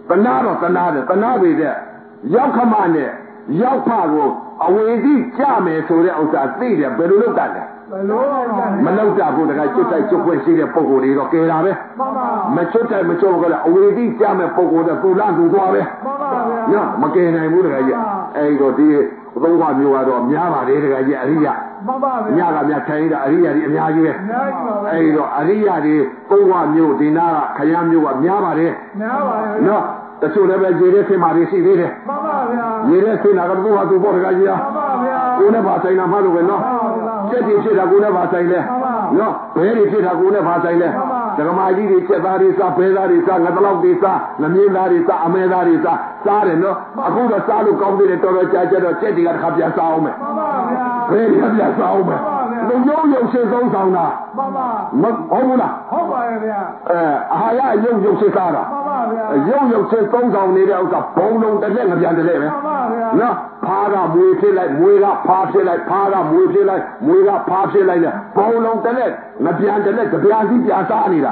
S3: တနာတော့တနာတယ်တနာပြီတဲ့ရောက်ခမနဲ့ရောက်ဖကိုအဝေစီကြမယ်ဆိုတဲ့ဥစ္စာသိတယ်ဘယ်လိုလုပ်တတ်လဲမလုပ်ကြဘူးတခါကျွတ်တိုက်ကျွတ်ခွင့်ရှိတဲ့ပုံကိုယ်တွေတော့ကဲတာပဲမချွတ်တိုက်မချွတ်ဘူးကလည်းအဝေစီကြမယ်ပုံကိုယ်တော့သူလန့်သူသွားပဲနော်မကဲနိုင်ဘူးတခါကြီးအဲ့တော့ဒီသုံးပါမျိုးကတော့များပါတယ်တခါကြီးအရိယမှန်ပါဗျာညကမြထိုင်တာအရိယာတွေအများကြီးပဲအဲ့တော့အရိယာတွေသုံးပါမျိုးဒီနာကခရမ်းမျိုးကများပါတယ်များပါရဲ့နော်တချို့လည်းပဲရေထဲဆင်းမာတွေရှိသေးတယ်မှန်ပါဗျာရေထဲဆင်းတာကသူ့ဟာသူ့ပေါ့တခါကြီးမှန်ပါဗျာကိုယ်နဲ့ပါဆိုင်တာမှလို့ပဲနော်စက်တွေဖြစ်တာကိုယ်နဲ့ပါဆိုင်လဲနော်ဘဲတွေဖြစ်တာကိုယ်နဲ့ပါဆိုင်လဲဒကမာကြီးတွေစက်သားတွေစားဘဲသားတွေစားငါတလောက်တွေစားငမြင်းသားတွေစားအမဲသားတွေစားတယ်နော်အခုတော့စားလို့ကောင်းသေးတယ်တော်တော်ကြာကြာတော့စက်တွေကတစ်ခါပြန်စားအောင်မယ်မှန်ပါဗျာဘဲတွေကပြန်စားအောင်မယ်လုံရုံရှင်းဆုံးဆောင်တာမှန်ပါဟုတ်ဘူးလားဟုတ်ပါရဲ့ဗျာအာဟာရရုံရှင်းစားတာမှန်ပါဗျာရုံရှင်းသုံးဆောင်နေတဲ့ဥစ္စာဘုံလုံးတစ်လက်ငပြန်တစ်လက်ပဲမှန်ပါဗျာနော်ဖားကမွေဖြစ်လိုက်မွေကဖားဖြစ်လိုက်ဖားကမွေဖြစ်လိုက်မွေကဖားဖြစ်လိုက်ဘုံလုံးတစ်လက်ငပြန်တစ်လက်ကြပြာစီပြန်စားနေတာ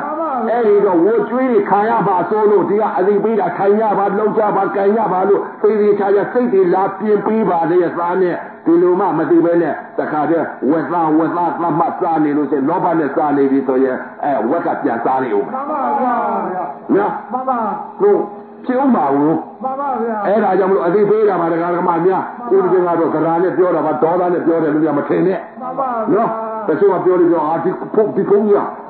S3: အဲ့ဒီတော့ဝိုးကျွေးခံရပါဆိုလို့ဒီကအသိပေးတာခံရပါလုံးကြပါကန်ရပါလို့သိသိချာချာစိတ်တွေလာပြင်ပေးပါလေစားနဲ့ဒီလိုမှမသိပဲနဲ့တခါတည်းဝက်သားသတ်မှတ်စားနေလို့ရှိရင်လောဘနဲ့စားနေပြီဆိုရင်ဝက်ကပြန်စားနေဦးမှန်ပါဗျာနော်မှန်ပါလို့ကျုံးပါဘူးမှန်ပါဗျာအဲ့ဒါကြောင့်မလို့အသိပေးတာပါဒကာဒကမများဥပဒေကတော့ကရာနဲ့ပြောတာပါဒေါသနဲ့ပြောတယ်လို့ပြမထင်နဲ့မှန်ပါနော်တချို့ကပြောလို့ပြောဒီကုန်းကြီး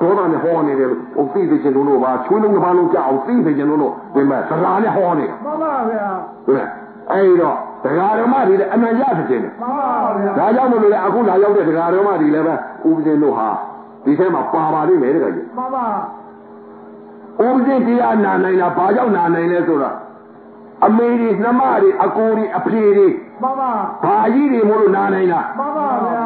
S3: ဒေါသနဲ့ဟောနေတယ်လို့သိသိချင်းတို့ပါချွေးလုံးတစ်ပါးလုံးကြောက်အောင်သိသိချင်းတို့ဒီမဲ့ကရာနဲ့ဟောနေတယ်မှန်ပါဗျာဟုတ်အဲ့တော့ဒကာဓမ္မတွေလည်းအမှန်ရဖြစ်ခြင်းတယ်မှန်ပါဗျာဒါကြောင့်မလို့လေအခုလာရောက်တဲ့ဒကာဓမ္မတွေလည်းပဲဥပဒေတို့ဟာဒီထဲမှာပါလိမ့်မယ်တကယ်ကြီးမှန်ပါဥပဒေတရားနာနိုင်တာဘာကြောင့်နာနိုင်လဲဆိုတော့အမေတွေနှမတွေအကိုတွေအဖေတွေမှန်ပါဘာကြီးတွေမို့လို့နာနိုင်တာမှန်ပါဗျာ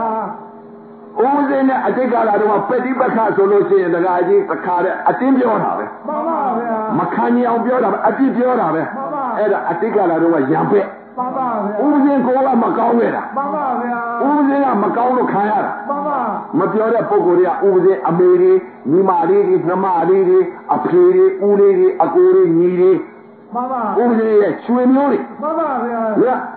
S3: ဥပဒေနဲ့အတိတ်ကာလတော့ပฏิပတ်ခဆိုလို့ရှိရင်ဒကာကြီးတစ်ခါတည်းအတင်းပြောတာပဲမှန်ပါဗျာမခံရအောင်ပြောတာပဲအပြစ်ပြောတာပဲမှန်ပါအဲ့ဒါအတိတ်ကာလတော့ရံပက်မှန်ပါဗျာဥပဒေကိုကမကောင်းခဲ့တာမှန်ပါဗျာဥပဒေကမကောင်းလို့ခံရတာမှန်ပါမပြောတဲ့ပုဂ္ဂိုလ်တွေကဥပဒေအမေတွေညီမလေးတွေနှမလေးတွေအဖေတွေဦးလေးတွေအကိုတွေညီတွေမှန်ပါဥပဒေရဲ့ချွေမျိုးတွေမှန်ပါဗျာ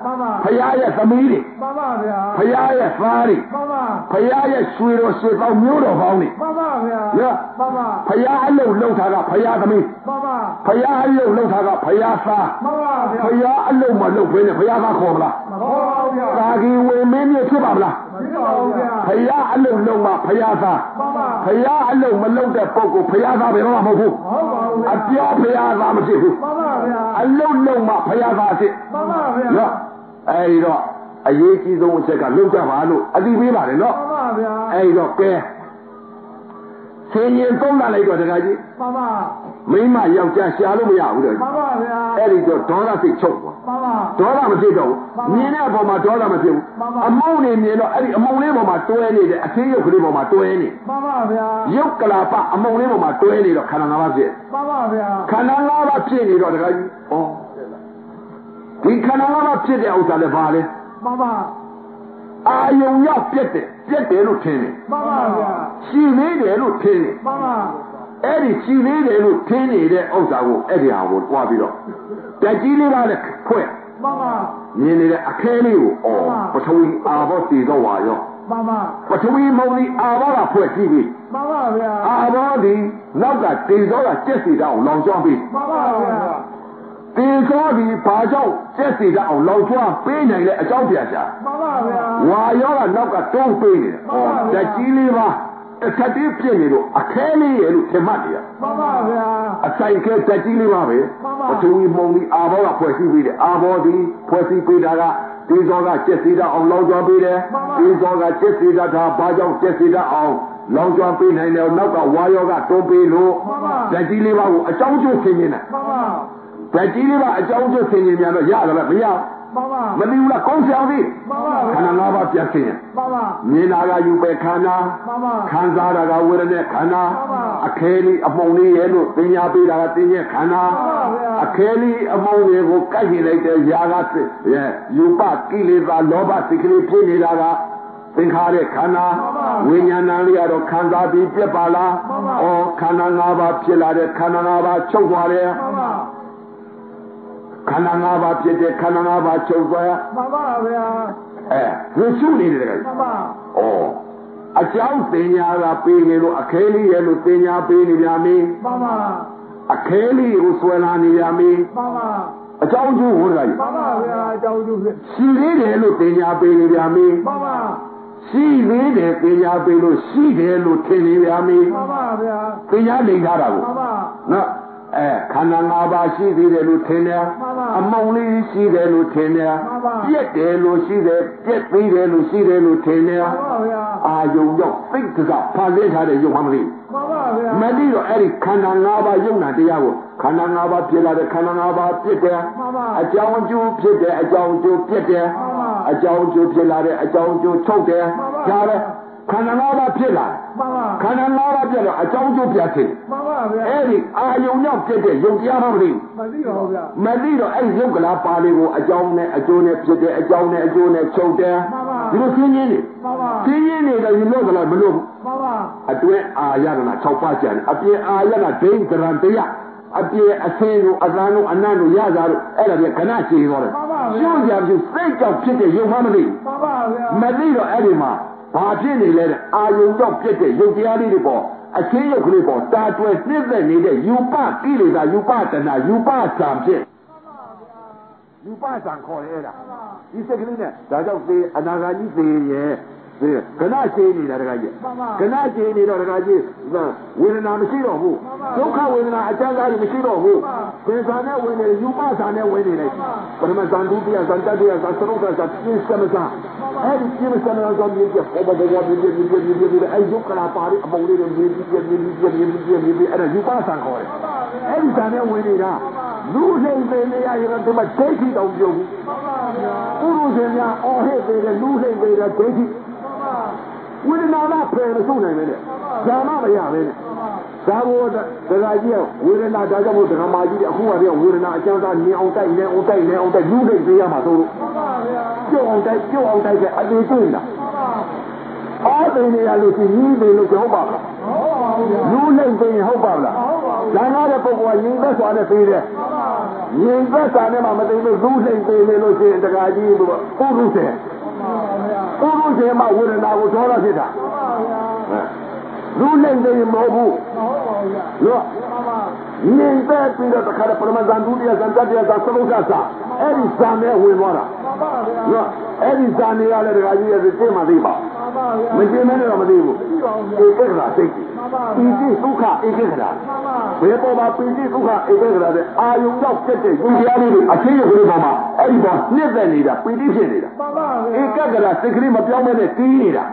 S3: မှန်ပါဖရာရဲ့သမီးတွေမှန်ပါဗျာဖရာရဲ့သားတွေမှန်ပါဖရာရဲ့ချွေတော်ဆွေပေါင်းမျိုးတော်ပေါင်းတွေမှန်ပါဗျာမှန်ပါဖရာအလုပ်လုပ်တာကဖရာသမီးမှန်ပါဖရာအလုပ်လုပ်တာကဖရာသားမှန်ပါဗျာဖရာအလုပ်မလုပ်ဘဲနဲ့ဖရာသားခေါ်မလားမခေါ်ပါဘူးဗျာသာဂီဝင်မင်းမျိုးဖြစ်ပါမလားမဖြစ်ပါဘူးဗျာဖရာအလုပ်လုပ်မှဖရာသားမှန်ပါဖရာအလုပ်မလုပ်တဲ့ပုဂ္ဂိုလ်ဖရာသားဘယ်တော့မှမဟုတ်ဘူးမဟုတ်ပါဘူးအပြောဖရာသားမဖြစ်ဘူးမှန်ပါအလုံးလုံးမှဖယားသားဖြစ်မှန်ပါဗျာနော်အဲဒီတော့အရေးကြီးဆုံးအချက်ကလုံးကြပါလို့အတိပေးပါတယ်နော်မှန်ပါဗျာအဲဒီတော့ကဲဆင်းရင်သုံးလာလိုက်တော့တခါကြီးမှန်ပါမိမယောက်ျားရှာလို့မရဘူးတဲ့မှန်ပါဗျာအဲ့ဒီတော့ဒေါသစိတ်ချုပ်သွားမှန်ပါဒေါသမဖြစ်တော့ဘူးမြင်တဲ့အပေါ်မှာဒေါသမဖြစ်ဘူးအမုန်းနေမြင်တော့အဲ့ဒီအမုန်းလေးပေါ်မှာတွဲနေတဲ့အသေးရုပ်ကလေးပေါ်မှာတွဲနေမှန်ပါဗျာရုပ်ကလာပအမုန်းလေးပေါ်မှာတွဲနေတော့ခန္ဓာ၅ပါးဖြစ်မှန်ပါဗျာခန္ဓာ၅ပါးဖြစ်နေတော့တခါကြီးဩဒီခန္ဓာ၅ပါးဖြစ်တဲ့ဥစ္စာလည်းဘာလဲမှန်ပါအာယုံရောက်ပြက်တယ်လို့ထင်တယ်မှန်ပါဗျာရှိနေတယ်လို့ထင်တယ်မှန်ပါ အဲ့ဒီရှိသေးတယ်လို့ထင်းနေတဲ့ဥစ္စာကိုအဲ့ဒီဟာကိုတွားပြီးတော့တက်ကြီးလေးပါနဲ့ဖွဲ့
S1: မှန်ပါ
S3: မြင်နေတဲ့အခဲလေးကိုအော်ပထဝီအာဘောတည်တော့ဝါရော
S1: မှန်ပါ
S3: ပထဝီမုံဒီအာဘောကဖွဲ့ကြည့်ပြီ
S1: မှန်ပါဗျာ
S3: အာဘောဒီနောက်ကတည်တော့ကကျက်စီတောင်လောင်ကျွမ်းပြီ
S1: မှန်ပါဗျာ
S3: တည်တော့ဒီဘာကြောင့်ကျက်စီတောင်လောင်ကျွမ်းပေးနိုင်တဲ့အကြောင်းပြချာ
S1: မှန်ပါဗျာ
S3: ဝါရောကနောက်ကတွန်းပေးနေတယ်အော်တက်ကြီးလေးပါတစ်ခါတည်းပြည့်နေလို့အခဲလေးရဲ့လို့ထင်မှတ်နေရ
S1: မှန်ပါဗျာ
S3: အဆိုင်ကတက်ကြီးလေးပါပဲပထဝီမုံဒီအာဘောကဖွဲ့စည်းပြီးတယ်အာဘောဒီဖွဲ့စည်းပေးတာကဒီဇောကကျက်စီတာအောင်လောင်ကျွမ်းပေးတယ်ဒီဇောကကျက်စီတာဒါဘာကြောင့်ကျက်စီတာအောင်လောင်ကျွမ်းပေးနိုင်တယ်နောက်ကဝါရောကတွန်းပေးလို့တက်ကြီးလေးပါကိုအကြောင်းကျိုးဆင်နေတယ်တက်ကြီးလေးပါအကြောင်းကျိုးဆင်နေမြန်တော့ရတယ်လားမရမသိဘူးလားကောင်းဆောင်ပြီခန္ဓာ၅ပါးပြတ်ဆင်းမြင်တာကယူပဲခန္ဓာခံစားတာကဝေဒနာခန္ဓာအခဲလေးအမုံလေးရဲ့လို့သင်ညာပေးတာကသင်ရဲ့ခန္ဓာအခဲလေးအမုံတွေကိုကိုက်ရင်လိုက်တဲ့ຢာကယူပကိလေသာလောဘစိတ်ကလေးဖြစ်နေတာကသင်္ခါရခန္ဓာဝိညာဏလေးကတော့ခံစားပြီးပြက်ပါလားဩခန္ဓာ၅ပါးဖြစ်လာတဲ့ခန္ဓာ၅ပါးချုပ်သွားတယ်ခန္ဓာ၅ပါးဖြစ်တဲ့ခန္ဓာ၅ပါးချုပ်သွား
S1: မှန်ပါဗျာ
S3: ဝိစုနေတယ်
S1: မှန်ပါ
S3: ဩအကြောင်းတင်ညာကပေးနေလို့အခဲလေးရဲ့လို့တင်ညာပေးနေကြမင်း
S1: မှန်ပါ
S3: အခဲလေးကိုဆွဲလာနေကြမင်း
S1: မှန်ပါ
S3: အကြောင်းကျိုးဟုတ်လား
S1: မှန်ပါဗျာအကြောင်းကျိုး
S3: ရှိသေးတယ်လို့တင်ညာပေးနေကြမင်း
S1: မှန်ပါ
S3: ရှိသေးတယ်တင်ညာပေးလို့ရှိတယ်လို့ထင်နေကြမင်း
S1: မှန်ပါဗျာ
S3: တင်ညာလိန်ထားတာကို
S1: မှန်ပါ
S3: နော်ခန္ဓာ၅ပါးရှိသေးတယ်လို့ထင်တယ်အမုံလေးရှိတယ်လို့ထင်တယ်ပြက်တယ်လို့ရှိတယ်ပြက်သေးတယ်လို့ရှိတယ်လို့ထင်တယ်အာယုံကြောင့်သိက္ခာဖန်ဆင်းထားတဲ့ယုံမှမသိမသိတော့အဲ့ဒီခန္ဓာ၅ပါးယုံနာတရားကိုခန္ဓာ၅ပါးဖြစ်လာတဲ့ခန္ဓာ၅ပါးပြက်တယ်အကြောင်းကျိုးဖြစ်တယ်အကြောင်းကျိုးပြက်တယ်အကြောင်းကျိုးဖြစ်လာတဲ့အကြောင်းကျိုးထုတ်တယ်ဒါပဲခန္ဓာ၅ပါးဖြစ်လာခန္ဓာ၅ပါးပြက်တော့အကြောင်းကျိုးပြတ်တယ်
S1: မှန်ပါဗျာ
S3: အဲ့ဒီအာယုံရောက်ပြက်တဲ့ယုံတရားမှမသိ
S1: မသိပါဘူးဗျာ
S3: မသိတော့အဲ့ဒီယုတ်ကလားပါလေးကိုအကြောင်းနဲ့အကျိုးနဲ့ဖြစ်တဲ့အကြောင်းနဲ့အကျိုးနဲ့ချုပ်တယ်ဒီလိုရှင်းရှင်းနေရှင်းရှင်းနေတယ်ဒီလို့ကလားမလို့
S1: မှန်ပါ
S3: အတွင်းအာရဏ6ပါးကျန်အပြင်အာရဏဒိဋ္ဌရံတရားအပြေအဆင်းတို့အသံတို့အနံ့တို့ရကြတို့အဲ့ဒါပြခဏရှည်သွားတယ်ရှင်းကြပြီစိတ်ကြောင့်ဖြစ်တဲ့ယုံမှမသိ
S1: မှန်ပါဗျာ
S3: မသိတော့အဲ့ဒီမှာဘာဖြစ်နေလဲတဲ့အာယုံကြောင့်ပြည့်တဲ့ယုတ်တရားလေးတွေပေါ့အချင်းရုပ်ကလေးပေါ့တာတွယ်နှိမ့်သက်နေတဲ့ယူပကိလေသာယူပတဏယူပဇံဖြစ်ယူပဇံခေါ်ရဲတာဒီစက်ကလေးနဲ့ဒါကြောင့်သေအနာဂါကြီးသေရဲ့ကဏရှင်းနေတာတခါကြီးကဏရှင်းနေတော့တခါကြီးဝေဒနာမရှိတော့ဘူးဒုက္ခဝေဒနာအကျဉ်းသားတွေမရှိတော့ဘူးသင်္ခါရနဲ့ဝင်နေယူပဇံနဲ့ဝင်နေလိုက်ပရမဇန်ဒုတိယဇန်တတိယဇန်သရုပ်ဇန်ပြင်းစမဇန်အဲ့ဒီပြင်းစမဇန်ကြောင့်ပြင်းပြပေါ်ပေါ်ပေါ်ပြင်းအဲ့ယုတ်ကလာပါရီအပုံလေးတွေမြင်းအဲ့ဒါယူပဇံခေါ်တယ်အဲ့ဒီဇန်နဲ့ဝင်နေတာလူစိတ်သိနေရရင်ဒီမှာဒိဋ္ဌိတောင်ပြုတ်ဘူးပုရုဇဉ်များအော်ဟစ်သေးတယ်လူစိတ်သေးတယ်ဒိဋ္ဌိဝိဒနာကဖယ်လို့ဆုံးနိုင်မယ်လေဇာမမရပဲနဲ့ဒါဘောဒကာကြီးဝေဒနာဒါကြောင့်မို့ဒကာမကြီးအခုကတည်းကဝေဒနာအကျဉ်းသားနေအောင်တိုက်နေအောင်တိုက်နေအောင်တိုက်လူစိတ်သေးရမှာသို့လို့ပြုတ်အောင်တိုက်တဲ့အသေးစိတ်လားအားသိနေရလို့ရှိရင်နေလို့ဟုတ်ပါလားလူလိမ့်သိရင်ဟုတ်ပါလားဇာနာတဲ့ပုဂ္ဂိုလ်ကရင်သက်စွာနဲ့သိတယ်ရင်သက်စွာနဲ့မှမသိလို့လူလိမ့်သိနေလို့ရှိရင်တခါကြီးပုရုษေပုရုษေမှာဝေဒနာကိုဒေါသဖြစ်တာလူလိမ့်သိရင်မဟုတ်ဘူးလို့ရင်သက်ပြီးတော့တခါပရမဇန်ဒုတိယဇန်တတိယဇန်သရုပ်ဇန်အဲ့ဒီဇန်နဲ့ဝင်သွားတာနော်အဲ့ဒီဇန်နေရတဲ့တခါကြီးရဲ့သိမှသိပါမကျင်မဲတော့မသိဘူးဧကဂရာသိပြီပီတိဒုက္ခဧကဂရာဘယ်ပေါ်မှာပီတိဒုက္ခဧကဂရာတဲ့အာယုံရောက်ဖြစ်တဲ့ယုံတရားလေးတွေအချင်းရုပ်ကလေးပေါ်မှာအဲ့ဒီပေါ်နှစ်သက်နေတာပီတိဖြစ်နေတာဧကဂရာစိတ်ကလေးမပြောင်းမဲနဲ့တီးနေတာ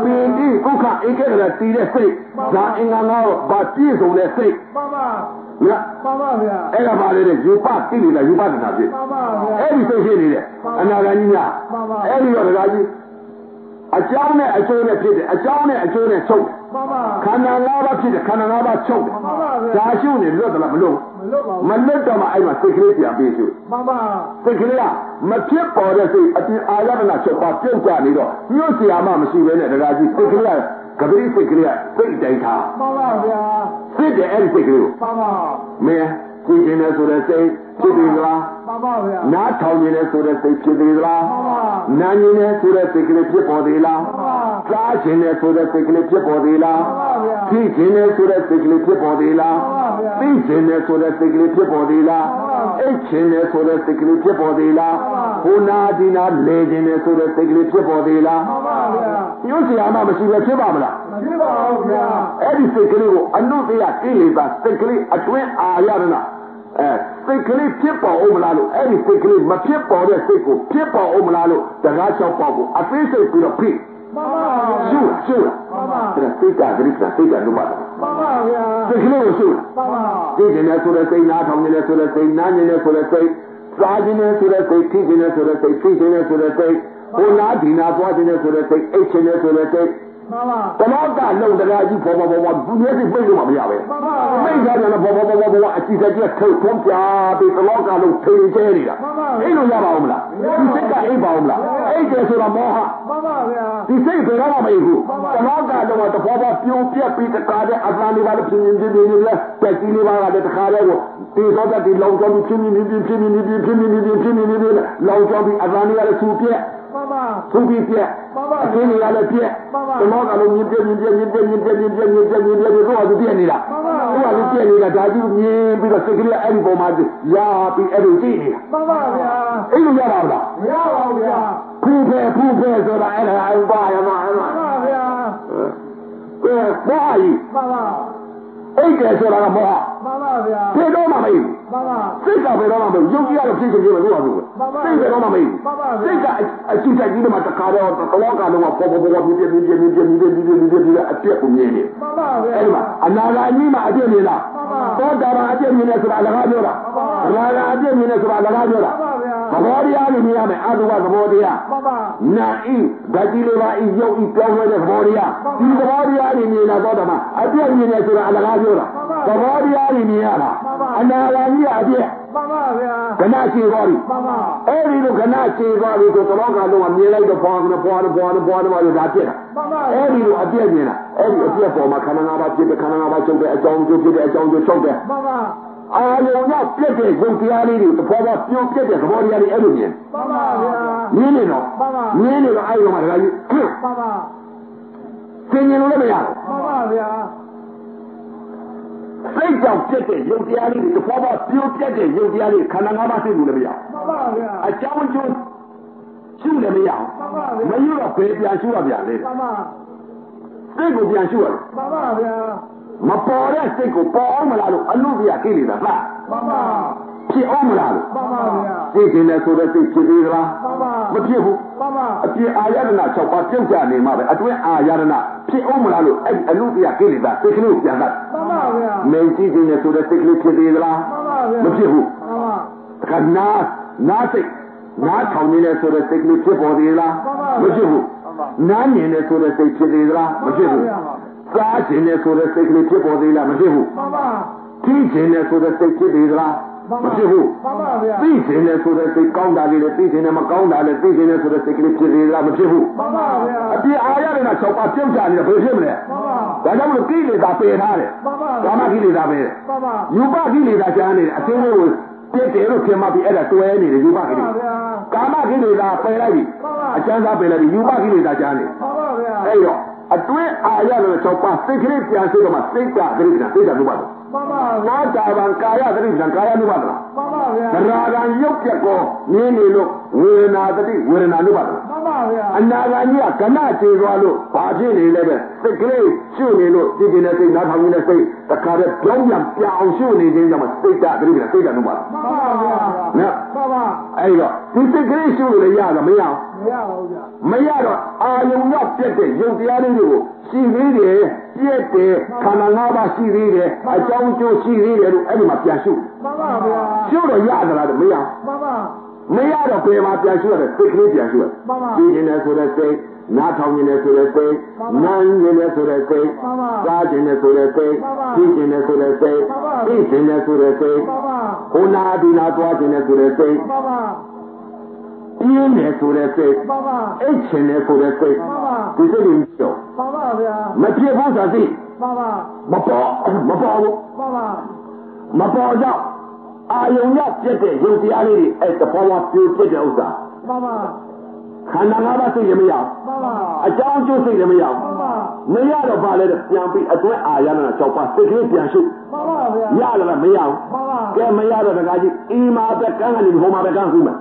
S3: ပီတိဒုက္ခဧကဂရာတီးတဲ့စိတ်ဒါအင်္ဂါငါတော့ဗာပြည့်စုံတဲ့စိတ်
S1: မှန်ပါဗျာ
S3: အဲ့ဒါပါလေတဲ့ယူပတိနေတာယူပတနာဖြစ်အဲ့ဒီစိတ်ဖြစ်နေတယ်အနာဂါကြီးများအဲ့ဒီတော့ဒကာကြီးအကြောင်းနဲ့အကျိုးနဲ့ဖြစ်တယ်အကြောင်းနဲ့အကျိုးနဲ့ချုပ်ခန္ဓာ၅ပါးဖြစ်တယ်ခန္ဓာ၅ပါးချုပ်တယ်ဒါရှုနေလွတ်သလားမလွတ်မလွတ်တော့မှအဲ့မှာစိတ်ကလေးပြန်ပြီးရှု
S1: မှန်ပါ
S3: စိတ်ကလေးကမဖြစ်ပေါ်တဲ့စိတ်အပြင်အာရဏချုပ်ပါပြုတ်ကြနေတော့ညှို့เสียမှမရှိဘဲနဲ့ဒကာကြီးစိတ်ကလေးကကပရိစိတ်ကလေးကစိတ်တိုင်းထား
S1: မှန်ပါဗျာ
S3: စိ ဖြစ်တယ်အဲ့ဒီစိတ်ကလေးကို
S1: 妈妈，
S3: မင်းကြည့်ခြင်းနဲ့ဆိုတဲ့စိတ်ဖြစ်ပြီလား
S1: 妈妈呀，
S3: နားထောင်ခြင်းနဲ့ဆိုတဲ့စိတ်ဖြစ်ပြီလား
S1: 妈妈，
S3: နားခြင်းနဲ့ဆိုတဲ့စိတ်ကလေးဖြစ်ပေါ်သေးလား
S1: 妈妈，
S3: စားခြင်းနဲ့ဆိုတဲ့စိတ်ကလေးဖြစ်ပေါ်သေးလား
S1: 妈妈呀，
S3: ကြည့်ခြင်းနဲ့ဆိုတဲ့စိတ်ကလေးဖြစ်ပေါ်သေးလား
S1: 妈妈呀，
S3: သိခြင်းနဲ့ဆိုတဲ့စိတ်ကလေးဖြစ်ပေါ်သေးလားအိတ်ခြင်းနဲ့ဆိုတဲ့စိတ်ကလေးဖြစ်ပေါ်သေးလားဟိုနာဒီနာလေခြင်းနဲ့ဆိုတဲ့စိတ်ကလေးဖြစ်ပေါ်သေးလား
S1: 妈妈呀，
S3: ညှို့စရာမှမရှိပဲဖြစ်ပါမလား
S1: 没办法呀，
S3: အဲ့ဒီစိတ်ကလေးကိုအနုတ္တရကိလေသာစိတ်ကလေးအတွင်းအာရဏစိတ်ကလေးဖြစ်ပေါ်အောင်မလားလို့အဲ့ဒီစိတ်ကလေးမဖြစ်ပေါ်တဲ့စိတ်ကိုဖြစ်ပေါ်အောင်မလားလို့တကား၆ပေါက်ကိုအသေးစိတ်ပြီးတော့ဖိ
S1: 妈妈呀，
S3: ရှုရှု
S1: 妈妈，
S3: အဲ့ဒါစိတ်ကဂရိကစိတ်ကလူပါတော့
S1: 妈妈呀，
S3: စိတ်ကလေးကိုရှု
S1: 妈妈，
S3: သိခြင်းနဲ့ဆိုတဲ့စိတ်နားထောင်ခြင်းနဲ့ဆိုတဲ့စိတ်နားခြင်းနဲ့ဆိုတဲ့စိတ်စားခြင်းနဲ့ဆိုတဲ့စိတ်ထိခြင်းနဲ့ဆိုတဲ့စိတ်သိခြင်းနဲ့ဆိုတဲ့စိတ်ဟိုနာဒီနာသွားခြင်းနဲ့ဆိုတဲ့စိတ်အိတ်ခြင်းနဲ့ဆိုတဲ့စိတ်
S1: 妈妈，
S3: တလောကလုံးတရားကြီးပေါ်ဘူးမျက်စိပိတ်လို့မရပဲ
S1: 妈妈，
S3: မိတ်ကြတယ်ဘောအစီစက်ကြီးထုတ်ထုံးပြပြီးတလောကလုံးထိန်ကျဲနေတာအဲ့လိုရပါဦးမလားဒီစိတ်ကအိပ်ပါဦးမလားအဲ့ကျဆိုတာမောဟ
S1: 妈妈呀，
S3: ဒီစိတ်ဘယ်တော့မှမအိပ်ဘူးတလောကလုံးကတဘောပြုံးပြက်ပြီးတကားတဲ့အသံလေးပါလို့ပြင်းပြင်းပြင်းတက်ကြီးလေးပါကလည်းတခါတည်းကိုဒီတော့တည်းလောင်ကြောင်းပြင်းပြင်းလောင်ကြောင်းပြီးအသံလေးကလည်းစူပြက်
S1: 妈妈，
S3: သူပြီးပြက်အခင်းတွေကလည်းပြက်တလောကလုံးမြင်ပြက်တော့သူပြက်နေတာသူကလည်းပြက်နေတာဒါကြီးမြင်ပြီးတော့စိတ်ကလေးအဲ့ဒီပုံမှာရာပြီးအဲ့လိုကြည့်နေတာ
S1: 妈妈呀，
S3: အဲ့လိုရပါလား
S1: 没办法呀，
S3: ဖူးဖဲဆိုတာအဲ့ဒါအပါရမှာ
S1: 妈妈呀，
S3: မောဟကြီး
S1: 妈妈，
S3: အိတ်တယ်ဆိုတာကမောဟ
S1: 妈妈呀，
S3: ဖြစ်တော့မှမအိပ်ဘူး
S1: 妈妈，
S3: စိတ်ကဘယ်တော့မှမယုံကြည်ရလို့ဖြစ်ချင်းချင်းမလို့ပါဘူးစိတ်ဘယ်တော့မှမအိပ်ဘူးစိတ်ကအချစ်တက်ကြီးမှတခါတော့တလောကလုံးကပေါ်ပြက်အပြက်ကိုမြင်နေ
S1: 妈妈
S3: အဲ့ဒီမှာ
S1: 呀，
S3: အနာဂါကြီးမှာအပြည့်မြင်လား
S1: 妈妈，
S3: သောတာပန်အပြည့်မြင်နေဆိုတာအလကားပြောတာရာဂအပြည့်မြင်နေဆိုတာအလကားပြောတာ
S1: 妈妈呀，
S3: သဘောတရားကိုမြင်ရမယ်အတုဝသဘောတရား
S1: 妈妈，
S3: နာဤဓာတိလေးပါဤရုပ်ဤပြောင်းလဲတဲ့သဘောတရားဒီသဘောတရားကိုမြင်လာတော့တာမှာအပြည့်မြင်နေဆိုတာအလကားပြောတာသဘောတရားကိုမြင်ရတာအနာဂါကြီးအပြည့်
S1: 妈妈呀，
S3: ခဏချေသွားပြီ
S1: 妈妈，
S3: အဲ့ဒီလိုခဏချေသွားပြီဆိုတော့ကလုံးကမြင်လိုက်တော့ပွားလို့ဒါပြက်တာ
S1: 妈妈，
S3: အဲ့ဒီလိုအပြည့်မြင်တာအဲ့ဒီအပြည့်ပေါ်မှာခန္ဓာ၅ပါးဖြစ်တဲ့ခန္ဓာ၅ပါးချုပ်တဲ့အကြောင်းကျိုးဖြစ်တဲ့အကြောင်းကျိုးချုပ်တဲ့
S1: 妈妈，
S3: အာယုံရောက်ပြည့်တဲ့ရုပ်တရားလေးတွေသဘောပေါက်ပြုံးပြည့်တဲ့သဘောတရားလေးအဲ့လိုမြင်
S1: 妈妈呀，
S3: မြင်နေတော့မြင်နေတော့အဲ့ဒီမှာတခါကြီး
S1: 妈妈，
S3: သင်မြင်လို့လည်းမရဘူး
S1: 妈妈呀，
S3: စိတ်ကြောင့်ပြည့်တဲ့ရုပ်တရားလေးတွေသဘောပေါက်ပြုံးပြည့်တဲ့ရုပ်တရားလေးခန္ဓာ၅ပါးသိလို့လည်းမရဘူး
S1: 妈妈呀，
S3: အကြောင်းကျိုးရှုလည်းမရဘူး
S1: 妈妈
S3: မ
S1: 呀，
S3: ယူတော့ဘယ်ပြန်ရှုရပြန်လဲ
S1: 妈妈，
S3: စိတ်ကိုပြန်ရှုရတယ်
S1: 妈妈呀，
S3: မပေါ်တဲ့စိတ်ကိုပေါ်အောင်မလားလို့အနုပြကိလေသာလား
S1: 妈妈，
S3: ဖြစ်အောင်မလားလို့
S1: 妈妈呀，
S3: သိခြင်းနဲ့ဆိုတဲ့စိတ်ဖြစ်သေးသလား
S1: 妈妈，
S3: မဖြစ်ဘူး
S1: 妈妈，
S3: အပြည့်အာရဏ6ပါးပြုတ်ကြနေမှာပဲအတွင်းအာရဏဖြစ်အောင်မလားလို့အဲ့ဒီအနုပြကိလေသာစိတ်ကလေးကိုပြန်လာ
S1: 妈妈呀，
S3: မင်းကြည့်ခြင်းနဲ့ဆိုတဲ့စိတ်ကလေးဖြစ်သေးသလား
S1: 妈妈呀，
S3: မဖြစ်ဘူး
S1: 妈妈，
S3: ခဏနားစိတ်နားထောင်နေတဲ့ဆိုတဲ့စိတ်ကလေးဖြစ်ပေါ်သေးလားမဖြစ်ဘူးနားမြင်တဲ့ဆိုတဲ့စိတ်ဖြစ်သေးသလားမဖြစ်ဘူးစားခြင်းနဲ့ဆိုတဲ့စိတ်ကလေးဖြစ်ပေါ်သေးလားမဖြစ်ဘူး
S1: 妈妈，
S3: သိခြင်းနဲ့ဆိုတဲ့စိတ်ဖြစ်သေးသလားမဖြစ်ဘူး
S1: 妈妈呀，
S3: သိခြင်းနဲ့ဆိုတဲ့စိတ်ကောင်းတာလေးလည်းသိခြင်းနဲ့မကောင်းတာလည်းသိခြင်းနဲ့ဆိုတဲ့စိတ်ကလေးဖြစ်သေးသလားမဖြစ်ဘူး
S1: 妈妈呀，
S3: အပြည့်အာရဏ6ပါးပြုတ်ကြနေတယ်ဘယ်ဖြစ်မလဲ
S1: 妈妈，
S3: ဒါကြောင့်မလို့ကိလေသာပယ်ထားတယ်
S1: 妈妈，
S3: ကာမကိလေသာပဲ
S1: 妈妈，
S3: ယူပကိလေသာကျမ်းနေတယ်အသိလေးကိုပြည့်တယ်လို့ထင်မှပြီးအဲ့ဒါတွဲနေတယ်ယူပကိလေသာ
S1: 妈妈呀，
S3: ကာမကိလေသာပယ်လိုက်ပြီအကျဉ်းစားပယ်လိုက်ပြီယူပကိလေသာကျမ်းနေ
S1: 妈妈呀，
S3: အဲ့တော့အတွင်းအာရဏ6ပါးစိတ်ကလေးပြန်ဆိုတော့မှစိတ်ကတိရိစ္ဆာန်စိတ်ကနုပါတော့
S1: 妈妈，
S3: နာတာဗံကာယတိရိစ္ဆာန်ကာယနုပါဒလား
S1: 妈妈呀，
S3: သရာဂံရုပ်ပြက်ကောနင်းနေလို့ဝေဒနာတတိဝေဒနာနုပါဒလား
S1: 妈妈呀，
S3: အနာဂါကြီးကကဏကျေသွားလို့ဘာဖြစ်နေလဲပဲစိတ်ကလေးရှုနေလို့ကြည့်နေတဲ့စိတ်နားထောင်နေတဲ့စိတ်တခါတည်းပြောင်းပြန်ပြအောင်ရှုနေခြင်းကြောင့်စိတ်ကတိရိစ္ဆာန်စိတ်ကနုပါဒလား
S1: 妈妈呀，
S3: နော်
S1: 妈妈，
S3: အဲ့တော့ဒီစိတ်ကလေးရှုလို့လည်းရတော့မရအောင်
S1: 没有呀，
S3: မရတော့အာယုံရောက်ပြက်တဲ့ယုတ်တရားလေးတွေကိုရှိသေးတယ်ပြက်တယ်ခန္ဓာ၅ပါးရှိသေးတယ်အကြောင်းကျိုးရှိသေးတယ်လို့အဲ့ဒီမှာပြန်ရှု
S1: 妈妈呀，
S3: ရှုတော့ရသလားတော့မရ
S1: 妈妈，
S3: မရတော့ဘယ်မှာပြန်ရှုရလဲစိတ်ကလေးပြန်ရှုရ
S1: 妈妈，
S3: ကြည့်နေတယ်ဆိုတဲ့စိတ်နားထောင်နေတယ်ဆိုတဲ့စိတ်နားနေတယ်ဆိုတဲ့စိတ်စားနေတယ်ဆိုတဲ့စိတ်ကြည့်နေတယ်ဆိုတဲ့စိတ်သိနေတယ်ဆိုတဲ့စိတ်
S1: 妈妈，
S3: ဟိုနာဒီနာသွားနေတယ်ဆိုတဲ့စိတ်
S1: 妈妈，
S3: ပြင်းနေဆိုတဲ့စိတ်
S1: 妈妈，
S3: အိတ်ချင်နေဆိုတဲ့စိတ်
S1: 妈妈，
S3: ဒီစိတ်တွေကြောက်
S1: 妈妈呀，
S3: မဖြစ်ဘူးဆိုသိ မပေါ်ဘူးမပေါ်ကြောင့်အာယုံရပြည့်တဲ့ယုံတရားလေးတွေအဲ့တဘောဝပြည့်တဲ့ဥစ္စာခန္ဓာ၅ပါးစိတ်လည်းမရအကြောင်းကျိုးစိတ်လည်းမရမရတော့ပါလေပြန်ပြီးအတွဲအာရနာ6ပါးစိတ်ကလေးပြန်ရှုရလည်းမရဘူးကဲမရတော့တခါကြီးအီမာပဲကန်းကနေဟိုမှာပဲကန်းခုမယ်